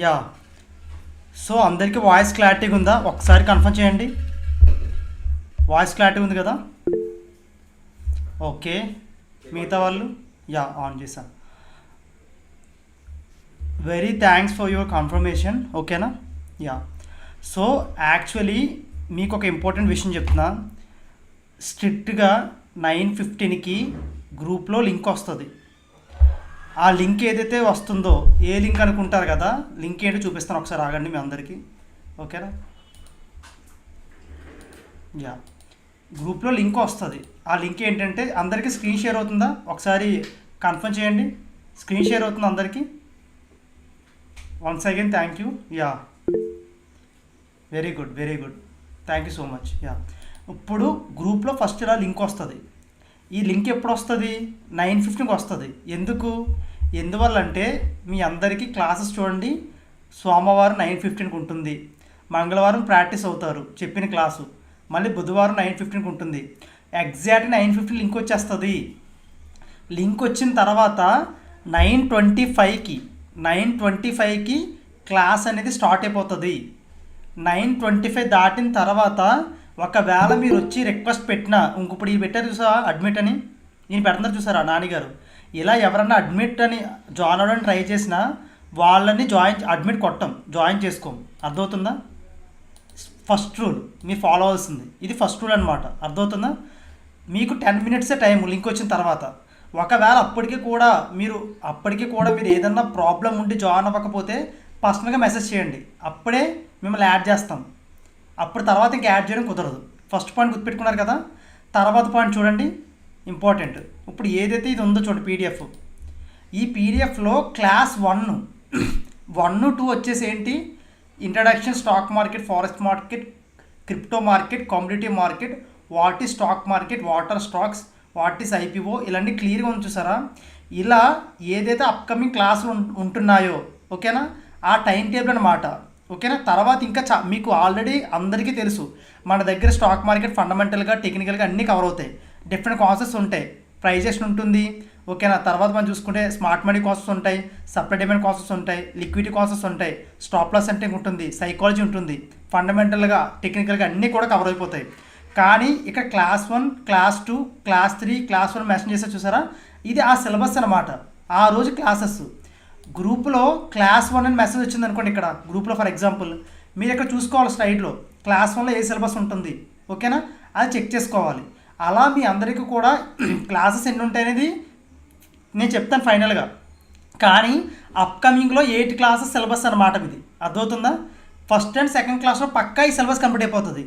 Yeah. So అందరికీ voice క్లారిటీగా ఉందా? ఒకసారి కన్ఫర్మ్ చేయండి. వాయిస్ క్లారిటీ ఉంది కదా? ఓకే. మిగతా వాళ్ళు యా ఆన్ చేసా. Very thanks for your confirmation. ఓకేనా? యా. సో యాక్చువల్లీ మీకు ఒక ఇంపార్టెంట్ విషయం చెప్తున్నా. స్ట్రిక్ట్గా 9:15కి గ్రూప్లో లింక్ వస్తుంది. ఆ లింక్ ఏదైతే వస్తుందో, ఏ లింక్ అనుకుంటారు కదా, లింక్ ఏంటో చూపిస్తాను. ఒకసారి ఆగండి మీ అందరికీ. ఓకేనా? యా. గ్రూప్లో లింక్ వస్తుంది. ఆ లింక్ ఏంటంటే అందరికీ స్క్రీన్ షేర్ అవుతుందా? ఒకసారి కన్ఫర్మ్ చేయండి. స్క్రీన్ షేర్ అవుతుంది అందరికీ? Once again thank you. Yeah, very good, very good. Thank you so much. Yeah. ఇప్పుడు గ్రూప్లో ఫస్ట్ ఇలా లింక్ వస్తుంది. ఈ లింక్ ఎప్పుడు వస్తుంది? 9:15కి వస్తుంది. ఎందువల్ల అంటే మీ అందరికీ క్లాసెస్ చూడండి, సోమవారం 9:15కి ఉంటుంది, మంగళవారం ప్రాక్టీస్ అవుతారు చెప్పిన క్లాసు, మళ్ళీ బుధవారం 9:15కి ఉంటుంది. ఎగ్జాక్ట్ 9:15 లింక్ వచ్చేస్తుంది. లింక్ వచ్చిన తర్వాత 9:25కి క్లాస్ అనేది స్టార్ట్ అయిపోతుంది. 9:25 దాటిన తర్వాత ఒకవేళ మీరు వచ్చి రిక్వెస్ట్ పెట్టినా, ఇంకొప్పుడు ఈ పెట్టారు చూసారా అడ్మిట్ అని, నేను పెడుతున్నారు చూసారా నాన్నగారు, ఇలా ఎవరన్నా అడ్మిట్ అని జాయిన్ అవ్వడానికి ట్రై చేసినా వాళ్ళని అడ్మిట్ కొట్టం, జాయిన్ చేసుకోం. అర్థమవుతుందా? ఫస్ట్ రూల్ మీరు ఫాలో అవ్వాల్సింది ఇది. ఫస్ట్ రూల్ అనమాట. అర్థమవుతుందా? మీకు 10 మినిట్సే టైం లింక్ వచ్చిన తర్వాత. ఒకవేళ అప్పటికి కూడా మీరు ఏదన్నా ప్రాబ్లం ఉండి జాయిన్ అవ్వకపోతే పర్సనల్గా మెసేజ్ చేయండి, అప్పుడే మిమ్మల్ని యాడ్ చేస్తాం. అప్పుడు తర్వాత ఇంకా యాడ్ చేయడం కుదరదు. ఫస్ట్ పాయింట్ గుర్తుపెట్టుకున్నారు కదా? తర్వాత పాయింట్ చూడండి, ఇంపార్టెంట్. ఇప్పుడు ఏదైతే ఇది ఉందో చూడండి పీడిఎఫ్. ఈ పీడిఎఫ్లో క్లాస్ 1, 2 వచ్చేసి ఏంటి? Introduction, stock market, forex market, crypto market, community market, what is stock market, what are stocks, what is IPO, ఇలాంటి క్లియర్గా ఉంది చూసారా? ఇలా ఏదైతే అప్కమింగ్ క్లాసులు ఉంటున్నాయో, ఓకేనా, ఆ టైం టేబుల్ అనమాట. ఓకేనా? తర్వాత ఇంకా మీకు ఆల్రెడీ అందరికీ తెలుసు, మన దగ్గర స్టాక్ మార్కెట్ ఫండమెంటల్గా, టెక్నికల్గా అన్నీ కవర్ అవుతాయి. డిఫరెంట్ కాన్సెప్ట్స్ ఉంటాయి. ప్రైజేషన్ ఉంటుంది. ఓకేనా? తర్వాత మనం చూసుకుంటే స్మార్ట్ మనీ కాన్సెప్ట్స్ ఉంటాయి, సప్లై డిమాండ్ కాన్సెప్ట్స్ ఉంటాయి, లిక్విడిటీ కాన్సెప్ట్స్ ఉంటాయి, స్టాప్ లాస్ అంటే ఉంటుంది, సైకాలజీ ఉంటుంది, ఫండమెంటల్గా, టెక్నికల్గా అన్నీ కూడా కవర్ అయిపోతాయి. కానీ ఇక్కడ class 1, class 2, class 3, class 1 mention చేస్తే చూసారా, ఇది ఆ సిలబస్ అనమాట. ఆ రోజు క్లాసెస్. గ్రూప్లో క్లాస్ 1 అని మెసేజ్ వచ్చింది అనుకోండి, ఇక్కడ గ్రూప్లో ఫర్ ఎగ్జాంపుల్ మీరు ఇక్కడ చూసుకోవాలి స్లైడ్లో క్లాస్ 1లో ఏ సిలబస్ ఉంటుంది. ఓకేనా? అది చెక్ చేసుకోవాలి. అలా మీ అందరికీ కూడా క్లాసెస్ ఎన్ని ఉంటాయి అనేది నేను చెప్తాను ఫైనల్గా. కానీ అప్కమింగ్లో 8 క్లాసెస్ సిలబస్ అనమాట ఇది. అర్థమవుతుందా? ఫస్ట్ అండ్ సెకండ్ క్లాస్లో పక్కా ఈ సిలబస్ కంప్లీట్ అయిపోతుంది.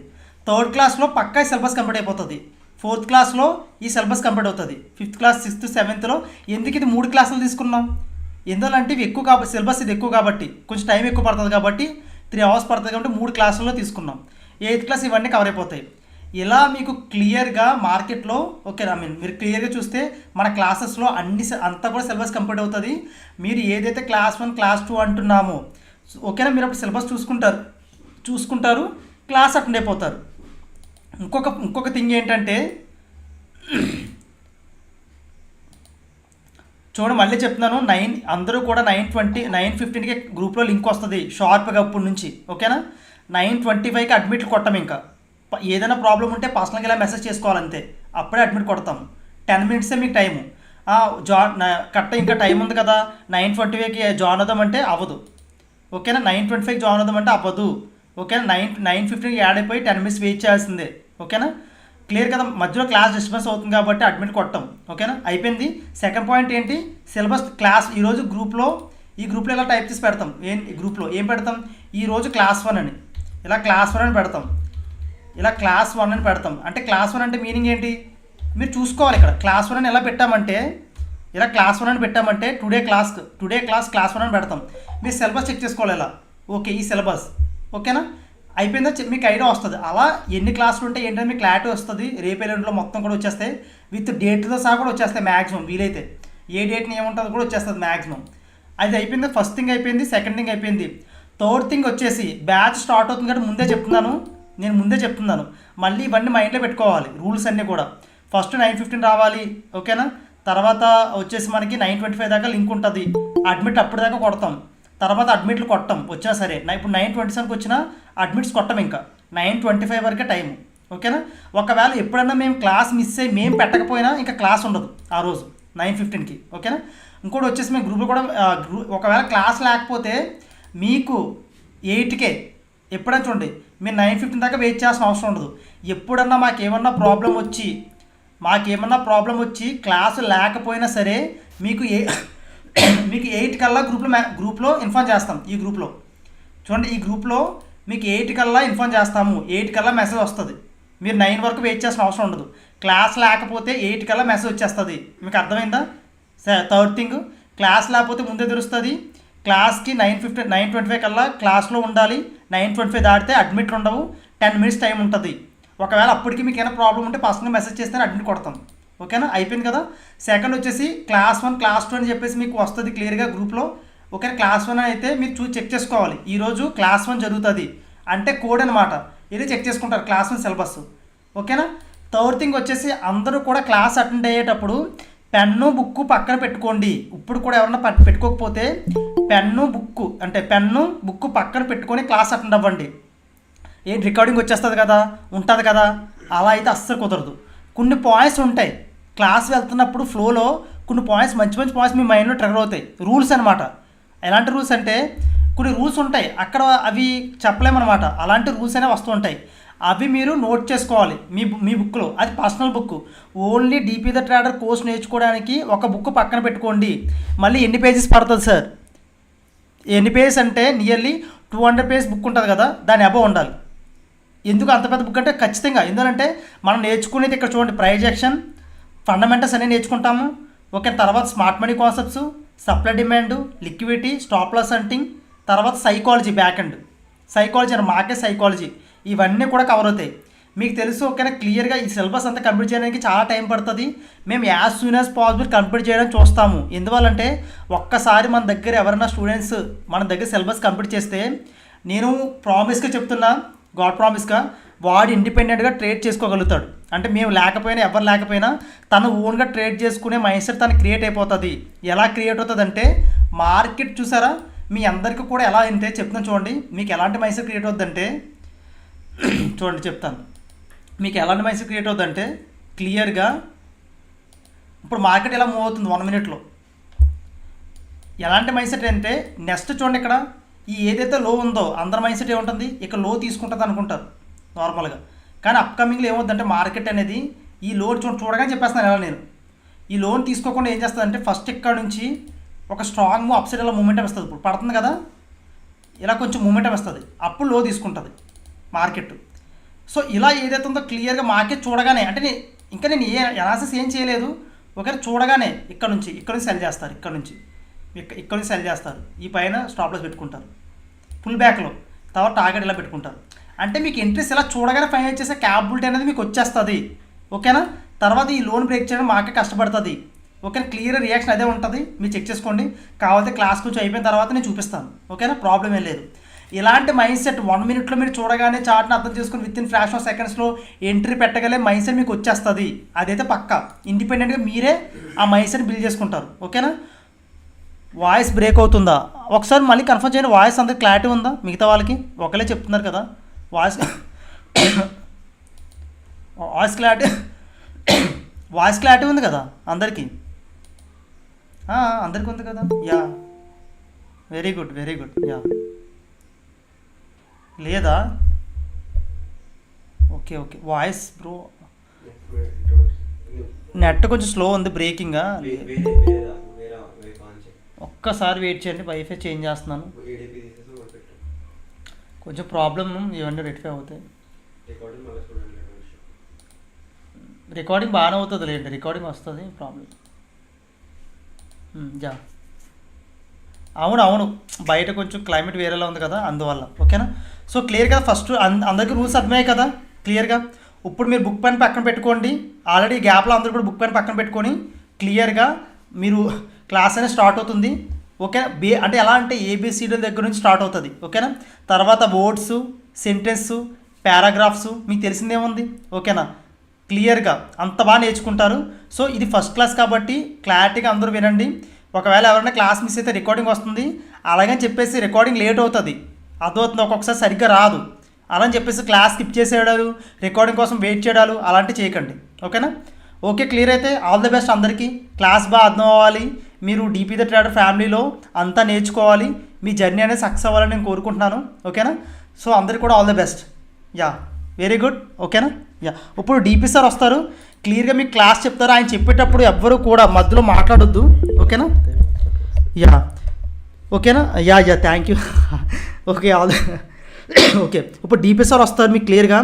థర్డ్ క్లాస్లో పక్కా ఈ సిలబస్ కంప్లీట్ అయిపోతుంది. ఫోర్త్ క్లాస్లో ఈ సిలబస్ కంప్లీట్ అవుతుంది. ఫిఫ్త్ క్లాస్, సిక్స్త్, సెవెంత్లో ఎందుకు ఇది 3 క్లాసులు తీసుకున్నాం? ఎందుకంటే ఇవి ఎక్కువ కాబట్టి, సిలబస్ ఇది ఎక్కువ కాబట్టి, కొంచెం టైం ఎక్కువ పడుతుంది కాబట్టి 3 అవర్స్ పడుతుంది కాబట్టి 3 క్లాసుల్లో తీసుకున్నాం. 8th క్లాస్ ఇవన్నీ కవర్ అయిపోతాయి. ఇలా మీకు క్లియర్గా మార్కెట్లో, ఓకే, మీరు క్లియర్గా చూస్తే మన క్లాసెస్లో అంతా కూడా సిలబస్ కంప్లీట్ అవుతుంది. మీరు ఏదైతే క్లాస్ 1, క్లాస్ 2 అంటున్నామో, ఓకేనా, మీరు అప్పుడు సిలబస్ చూసుకుంటారు, క్లాస్ అటెండ్ అయిపోతారు. ఇంకొక థింగ్ ఏంటంటే, చూడండి మళ్ళీ చెప్తున్నాను, అందరూ కూడా 9:15కి గ్రూప్లో లింక్ వస్తుంది షార్ప్గా అప్పటి నుంచి. ఓకేనా? 9:25కి అడ్మిట్లు కొట్టాం. ఇంకా ఏదైనా ప్రాబ్లం ఉంటే పర్సనల్గా ఇలా మెసేజ్ చేసుకోవాలంతే, అప్పుడే అడ్మిట్ కొడతాము. 10 మినిట్సే మీకు టైము. కరెక్ట్, ఇంకా టైం ఉంది కదా, 9:25కి జాయిన్ అవుదామంటే అవ్వదు. ఓకేనా? 9:25కి జాయిన్ అవుదామంటే అవ్వదు. ఓకేనా? 9:15కి యాడ్ అయిపోయి 10 మినిట్స్ వెయిట్ చేయాల్సిందే. ఓకేనా? క్లియర్ కదా? మధ్యలో క్లాస్ డిస్టర్బెన్స్ అవుతుంది కాబట్టి అడ్మిట్ కొట్టం. ఓకేనా? అయిపోయింది. సెకండ్ పాయింట్ ఏంటి? సిలబస్ క్లాస్ ఈరోజు గ్రూప్లో ఇలా టైప్ చేసి పెడతాం. ఈ గ్రూప్లో ఏం పెడతాం? ఈరోజు క్లాస్ 1 అని, ఇలా క్లాస్ 1 అని పెడతాం. ఇలా క్లాస్ 1 అని పెడతాం. అంటే క్లాస్ 1 అంటే మీనింగ్ ఏంటి మీరు చూసుకోవాలి. ఇక్కడ క్లాస్ 1 అని ఎలా పెట్టామంటే, ఇలా క్లాస్ 1 అని పెట్టామంటే టుడే క్లాస్ క్లాస్ 1 అని పెడతాం. మీరు సిలబస్ చెక్ చేసుకోవాలి ఇలా. ఓకే, ఈ సిలబస్. ఓకేనా? అయిపోయిందా? మీకు ఐడియా వస్తుంది. అలా ఎన్ని క్లాసులు ఉంటే ఏంటంటే మీకు క్లారిటీ వస్తుంది. రేపు ఎల్లుండిలో మొత్తం కూడా వచ్చేస్తాయి, విత్ డేట్తో సహా కూడా వచ్చేస్తాయి మ్యాక్సిమం. వీలైతే ఏ డేట్ని ఏముంటుందో కూడా వచ్చేస్తుంది మ్యాక్సిమం. అది అయిపోయింది. ఫస్ట్ థింగ్ అయిపోయింది. సెకండ్ థింగ్ అయిపోయింది. థర్డ్ థింగ్ వచ్చేసి బ్యాచ్ స్టార్ట్ అవుతుంది కాబట్టి నేను ముందే చెప్తున్నాను. మళ్ళీ ఇవన్నీ మైండ్లో పెట్టుకోవాలి, రూల్స్ అన్నీ కూడా. ఫస్ట్ 9:15 రావాలి. ఓకేనా? తర్వాత వచ్చేసి మనకి 9:25 దాకా లింక్ ఉంటుంది, అడ్మిట్ అప్పటిదాకా కొడతాం. తర్వాత అడ్మిట్లు కొట్టం వచ్చినా సరే ఇప్పుడు 9:27కి వచ్చినా అడ్మిట్స్ కొట్టం, ఇంకా 9:25 వరకే టైము. ఓకేనా. ఒకవేళ ఎప్పుడన్నా మేము క్లాస్ మిస్ అయ్యి మేము పెట్టకపోయినా ఇంకా క్లాస్ ఉండదు ఆ రోజు 9:15కి. ఓకేనా. ఇంకోటి వచ్చేసి మేము గ్రూప్లో కూడా ఒకవేళ క్లాస్ లేకపోతే మీకు 8కే ఎప్పుడైనా చూడండి, మీరు 9:15 దాకా వెయిట్ చేయాల్సిన అవసరం ఉండదు. ఎప్పుడన్నా మాకేమన్నా ప్రాబ్లం వచ్చి క్లాసు లేకపోయినా సరే మీకు 8 కల్లా గ్రూప్లో ఇన్ఫార్మ్ చేస్తాం. ఈ గ్రూప్లో చూడండి, ఈ గ్రూప్లో మీకు 8 కల్లా ఇన్ఫార్మ్ చేస్తాము. 8 కల్లా మెసేజ్ వస్తుంది. మీరు 9 వరకు వెయిట్ చేయాల్సిన అవసరం ఉండదు. క్లాస్ లేకపోతే 8 కల్లా మెసేజ్ వచ్చేస్తుంది. మీకు అర్థమైందా? థర్డ్ థింగ్, క్లాస్ లేకపోతే ముందే తెలుస్తుంది. క్లాస్కి 9:25 కల్లా క్లాస్లో ఉండాలి. 9:25 దాటితే అడ్మిట్లు ఉండవు. 10 మినిట్స్ టైం ఉంటుంది. ఒకవేళ అప్పటికి మీకు ఏమైనా ప్రాబ్లం ఉంటే పర్సనల్గా మెసేజ్ చేస్తే అడ్మిట్ కొడతాం. ఓకేనా, అయిపోయింది కదా. సెకండ్ వచ్చేసి క్లాస్ 1 క్లాస్ 2 అని చెప్పేసి మీకు వస్తుంది క్లియర్గా గ్రూప్లో. ఓకే, క్లాస్ 1 అయితే మీరు చూసి చెక్ చేసుకోవాలి. ఈరోజు క్లాస్ 1 జరుగుతుంది అంటే కోడ్ అనమాట. ఇది చెక్ చేసుకుంటారు క్లాస్ 1 సిలబస్. ఓకేనా. థర్డ్ థింగ్ వచ్చేసి అందరూ కూడా క్లాస్ అటెండ్ అయ్యేటప్పుడు పెన్ను బుక్కు పక్కన పెట్టుకోండి. ఇప్పుడు కూడా ఎవరన్నా పెట్టుకోకపోతే పెన్ను బుక్కు పక్కన పెట్టుకొని క్లాస్ అటెండ్ అవ్వండి. రికార్డింగ్ వచ్చేస్తుంది కదా, ఉంటుంది కదా, అలా అయితే అస్సలు కుదరదు. కొన్ని పాయింట్స్ ఉంటాయి క్లాస్ వెళ్తున్నప్పుడు ఫ్లోలో, కొన్ని పాయింట్స్ మంచి పాయింట్స్ మీ మైండ్లో ట్రిగర్ అవుతాయి. రూల్స్ అనమాట. ఎలాంటి రూల్స్ అంటే కొన్ని రూల్స్ ఉంటాయి అక్కడ, అవి చెప్పలేమన్నమాట. అలాంటి రూల్స్ అనేవి వస్తూ ఉంటాయి. అవి మీరు నోట్ చేసుకోవాలి మీ బుక్లో. అది personal book. Only DP the trader course నేర్చుకోవడానికి ఒక బుక్ పక్కన పెట్టుకోండి. మళ్ళీ ఎన్ని పేజెస్ పడుతుంది సార్? ఎన్ని పేజెస్ అంటే నియర్లీ 200 పేజ్ బుక్ ఉంటుంది కదా, దాని అబవ్ ఉండాలి. ఎందుకు అంత పెద్ద బుక్ అంటే ఖచ్చితంగా, ఎందుకంటే మనం నేర్చుకునేది ఇక్కడ చూడండి, ప్రైజ్ యాక్షన్, ఫండమెంటల్స్ అన్నీ నేర్చుకుంటాము. ఓకే, తర్వాత smart money concepts, supply demand, liquidity, stop loss hunting, తర్వాత psychology, back and psychology and market psychology, ఇవన్నీ కూడా కవర్ అవుతాయి. మీకు తెలుసు. ఓకేనా, క్లియర్గా ఈ సిలబస్ అంతా కంప్లీట్ చేయడానికి చాలా టైం పడుతుంది. మేము as soon as possible complete చేయడానికి చూస్తాము. ఎందువల్లంటే ఒక్కసారి మన దగ్గర ఎవరైనా స్టూడెంట్స్ మన దగ్గర సిలబస్ కంప్లీట్ చేస్తే, నేను ప్రామిస్గా చెప్తున్నా, గాడ్ ప్రామిస్గా, వాడు ఇండిపెండెంట్గా ట్రేడ్ చేసుకోగలుగుతాడు. అంటే మేము లేకపోయినా, ఎవరు లేకపోయినా తను ఓన్గా ట్రేడ్ చేసుకునే మైండ్ సెట్ తను క్రియేట్ అయిపోతుంది. ఎలా క్రియేట్ అవుతుంది అంటే, మార్కెట్ చూసారా మీ అందరికీ కూడా ఎలా అంటే చెప్తాను చూడండి. మీకు ఎలాంటి మైండ్ సెట్ క్రియేట్ అవుతుందంటే చూడండి చెప్తాను. మీకు ఎలాంటి మైండ్ సెట్ క్రియేట్ అవుతుందంటే క్లియర్గా ఇప్పుడు మార్కెట్ ఎలా మూవ్ అవుతుంది 1 మినిట్లో. ఎలాంటి మైండ్ సెట్ అంటే నెక్స్ట్ చూడండి, ఇక్కడ ఈ ఏదైతే లో ఉందో అందరి మైండ్ సెట్ ఏముంటుంది, ఇక్కడ లో తీసుకుంటుంది అనుకుంటారు నార్మల్గా. కానీ అప్కమింగ్లో ఏమవుతుందంటే మార్కెట్ అనేది ఈ లోన్ చూడగానే చెప్పేస్తున్నాను ఎలా నేను. ఈ లోన్ తీసుకోకుండా ఏం చేస్తుందంటే ఫస్ట్ ఇక్కడ నుంచి ఒక స్ట్రాంగ్ అప్ సైడ్ ఇలా మూమెంటం వస్తుంది. ఇప్పుడు పడుతుంది కదా, ఇలా కొంచెం మూమెంటం వస్తుంది, అప్పుడు లో తీసుకుంటుంది మార్కెట్. సో ఇలా ఏదైతే ఉందో క్లియర్గా మార్కెట్ చూడగానే, అంటే నేను ఏ అనాలిసిస్ ఏం చేయలేదు. ఒకవేళ చూడగానే ఇక్కడ నుంచి సెల్ చేస్తారు, ఇక్కడ నుంచి సెల్ చేస్తారు, ఈ పైన స్టాప్ లాస్ పెట్టుకుంటారు, ఫుల్ బ్యాక్లో తర్వాత టార్గెట్ ఇలా పెట్టుకుంటారు. అంటే మీకు ఇంట్రెస్ట్ ఇలా చూడగానే ఫైనల్ చేసే క్యాపబిలిటీ అనేది మీకు వచ్చేస్తుంది. ఓకేనా. తర్వాత ఈ లోన్ బ్రేక్ చేయడం మార్కెట్ కష్టపడుతుంది. ఓకేనా, క్లియర్ రియాక్షన్ అదే ఉంటుంది. మీరు చెక్ చేసుకోండి. కావాలంటే క్లాస్ కొంచెం అయిపోయిన తర్వాత నేను చూపిస్తాను. ఓకేనా, ప్రాబ్లం ఏం లేదు. ఇలాంటి మైండ్ సెట్ 1 మినిట్లో మీరు చూడగానే చార్ట్ని అర్థం చేసుకుని విత్ ఇన్ ఫ్రాక్షన్ ఆఫ్ సెకండ్స్లో ఎంట్రీ పెట్టగలే మైండ్ సెట్ మీకు వచ్చేస్తుంది. అదైతే పక్కా ఇండిపెండెంట్గా మీరే ఆ మైండ్ సెట్ బిల్డ్ చేసుకుంటారు. ఓకేనా. వాయిస్ బ్రేక్ అవుతుందా ఒకసారి మళ్ళీ కన్ఫర్మ్ చేయండి. వాయిస్ అంత క్లారిటీ ఉందా? మిగతా వాళ్ళకి ఒకలే చెప్తున్నారు కదా వాయిస్ క్లారిటీ ఉంది కదా అందరికీ? అందరికీ ఉంది కదా? Yeah, very good. యా, లేదా? ఓకే. వాయిస్ బ్రో నెట్ కొంచెం స్లో ఉంది, బ్రేకింగ్గా. ఒక్కసారి వెయిట్ చేయండి, వైఫై చేంజ్ చేస్తున్నాను. కొంచెం ప్రాబ్లమ్, ఇవన్నీ రెక్టిఫై అవుతాయి. రికార్డింగ్ బాగానే అవుతుంది లేండి, రికార్డింగ్ వస్తుంది. ప్రాబ్లం జా అవును, బయట కొంచెం క్లైమేట్ వేరేలా ఉంది కదా అందువల్ల. ఓకేనా. సో క్లియర్ కదా, ఫస్ట్ అందరికీ రూల్స్ అర్థమయ్యాయి కదా క్లియర్గా. ఇప్పుడు మీరు బుక్ పెన్ పక్కన పెట్టుకోండి. ఆల్రెడీ గ్యాప్లో అందరూ కూడా బుక్ పెన్ పక్కన పెట్టుకొని క్లియర్గా మీరు క్లాస్ అనేది స్టార్ట్ అవుతుంది. ఓకే, అంటే ఎలా అంటే ఏబిసిడీల దగ్గర నుంచి స్టార్ట్ అవుతుంది. ఓకేనా. తర్వాత వర్డ్స్, సెంటెన్స్, పారాగ్రాఫ్స్ మీకు తెలిసిందేముంది. ఓకేనా, క్లియర్గా అంత బాగా నేర్చుకుంటారు. సో ఇది ఫస్ట్ క్లాస్ కాబట్టి క్లారిటీగా అందరూ వినండి. ఒకవేళ ఎవరైనా క్లాస్ మిస్ అయితే రికార్డింగ్ వస్తుంది, అలాగని చెప్పేసి రికార్డింగ్ లేట్ అవుతుంది, అర్థమవుతుంది, ఒక్కొక్కసారి సరిగ్గా రాదు, అలా అని చెప్పేసి క్లాస్ స్కిప్ చేసేయడాలు, రికార్డింగ్ కోసం వెయిట్ చేయడాలు అలాంటివి చేయకండి. ఓకేనా? ఓకే, క్లియర్ అయితే ఆల్ ది బెస్ట్ అందరికీ. క్లాస్ బాగా అర్థం అవ్వాలి, మీరు డీపీ ద ట్రేడర్ ఫ్యామిలీలో అంతా నేర్చుకోవాలి, మీ జర్నీ అనేది సక్సెస్ అవ్వాలని నేను కోరుకుంటున్నాను. ఓకేనా? సో అందరికీ కూడా all the best. Yeah, very good. ఓకేనా? యా, ఇప్పుడు డీపీ సార్ వస్తారు, క్లియర్గా మీకు క్లాస్ చెప్తారు. ఆయన చెప్పేటప్పుడు ఎవ్వరూ కూడా మధ్యలో మాట్లాడొద్దు. ఓకేనా? యా, ఓకేనా? Yeah yeah, thank you. Okay, all okay, ఇప్పుడు డీపీ సార్ వస్తారు మీకు క్లియర్గా.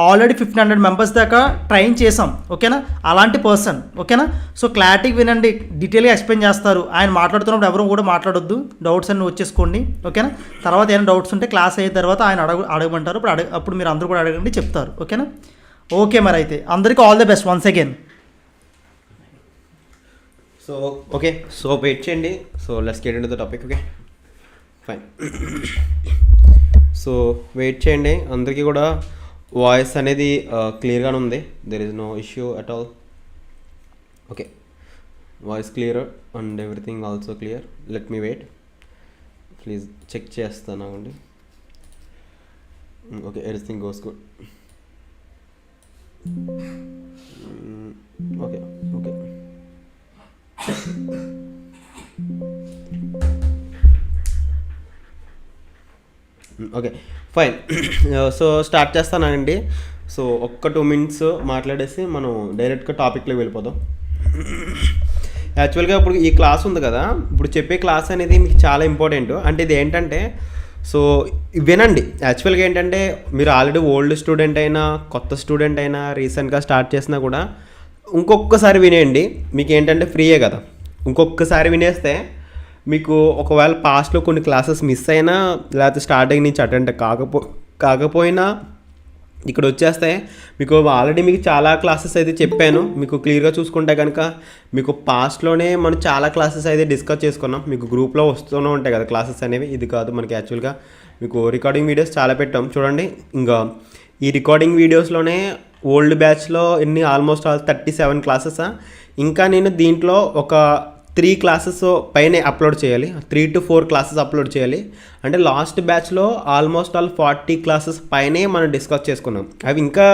ఆల్రెడీ 1500 మెంబర్స్ దాకా ట్రైన్ చేసాం. ఓకేనా? అలాంటి పర్సన్. ఓకేనా? సో క్లారిటీగా వినండి, డీటెయిల్గా ఎక్స్ప్లెయిన్ చేస్తారు. ఆయన మాట్లాడుతున్నప్పుడు ఎవరు కూడా మాట్లాడొద్దు, డౌట్స్ అన్నీ వచ్చేసుకోండి. ఓకేనా? తర్వాత ఏమైనా డౌట్స్ ఉంటే క్లాస్ అయిన తర్వాత ఆయన అడగమంటారు, అప్పుడు మీరు అందరూ కూడా అడగండి, చెప్తారు. ఓకేనా? ఓకే, మరి అయితే అందరికీ all the best once again. So okay, so wait చేయండి. So let's get into the topic. Okay, fine. So wait చేయండి, అందరికీ కూడా వాయిస్ అనేది క్లియర్గానే ఉంది, there is no issue at all. Okay, voice clear and everything also clear. Let me wait, please check చేస్తాను అండి. Okay, everything goes good. Okay okay okay, fine. So start చేస్తానండి. So ఒక్క 2 minutes మాట్లాడేసి మనం డైరెక్ట్గా టాపిక్లోకి వెళ్ళిపోదాం. యాక్చువల్గా ఇప్పుడు ఈ క్లాస్ ఉంది కదా, ఇప్పుడు చెప్పే క్లాస్ అనేది మీకు చాలా ఇంపార్టెంట్. అంటే ఇది ఏంటంటే, సో వినండి. యాక్చువల్గా ఏంటంటే, మీరు ఆల్రెడీ ఓల్డ్ స్టూడెంట్ అయినా, కొత్త స్టూడెంట్ అయినా, రీసెంట్గా స్టార్ట్ చేసినా కూడా ఇంకొకసారి వినేయండి. మీకు ఏంటంటే ఫ్రీయే కదా, ఇంకొకసారి వినేస్తే మీకు ఒకవేళ పాస్ట్లో కొన్ని క్లాసెస్ మిస్ అయినా, లేకపోతే స్టార్టింగ్ నుంచి అటెండ్ కాకపోయినా ఇక్కడ వచ్చేస్తే మీకు ఆల్రెడీ మీకు చాలా క్లాసెస్ అయితే చెప్పాను. మీకు క్లియర్గా చూసుకుంటే కనుక మీకు పాస్ట్లోనే మనం చాలా క్లాసెస్ అయితే డిస్కస్ చేసుకున్నాం. మీకు గ్రూప్లో వస్తూనే ఉంటాయి కదా క్లాసెస్ అనేవి. ఇది కాదు మనకి యాక్చువల్గా మీకు రికార్డింగ్ వీడియోస్ చాలా పెట్టాం చూడండి. ఇంకా ఈ రికార్డింగ్ వీడియోస్లోనే ఓల్డ్ బ్యాచ్లో ఆల్మోస్ట్ 37 క్లాసెసా. ఇంకా నేను దీంట్లో ఒక 3 classes పైనే అప్లోడ్ చేయాలి, 3 to 4 classes అప్లోడ్ చేయాలి. అంటే లాస్ట్ బ్యాచ్లో ఆల్మోస్ట్ 40 classes పైనే మనం డిస్కస్ చేసుకున్నాం. అవి ఇంకా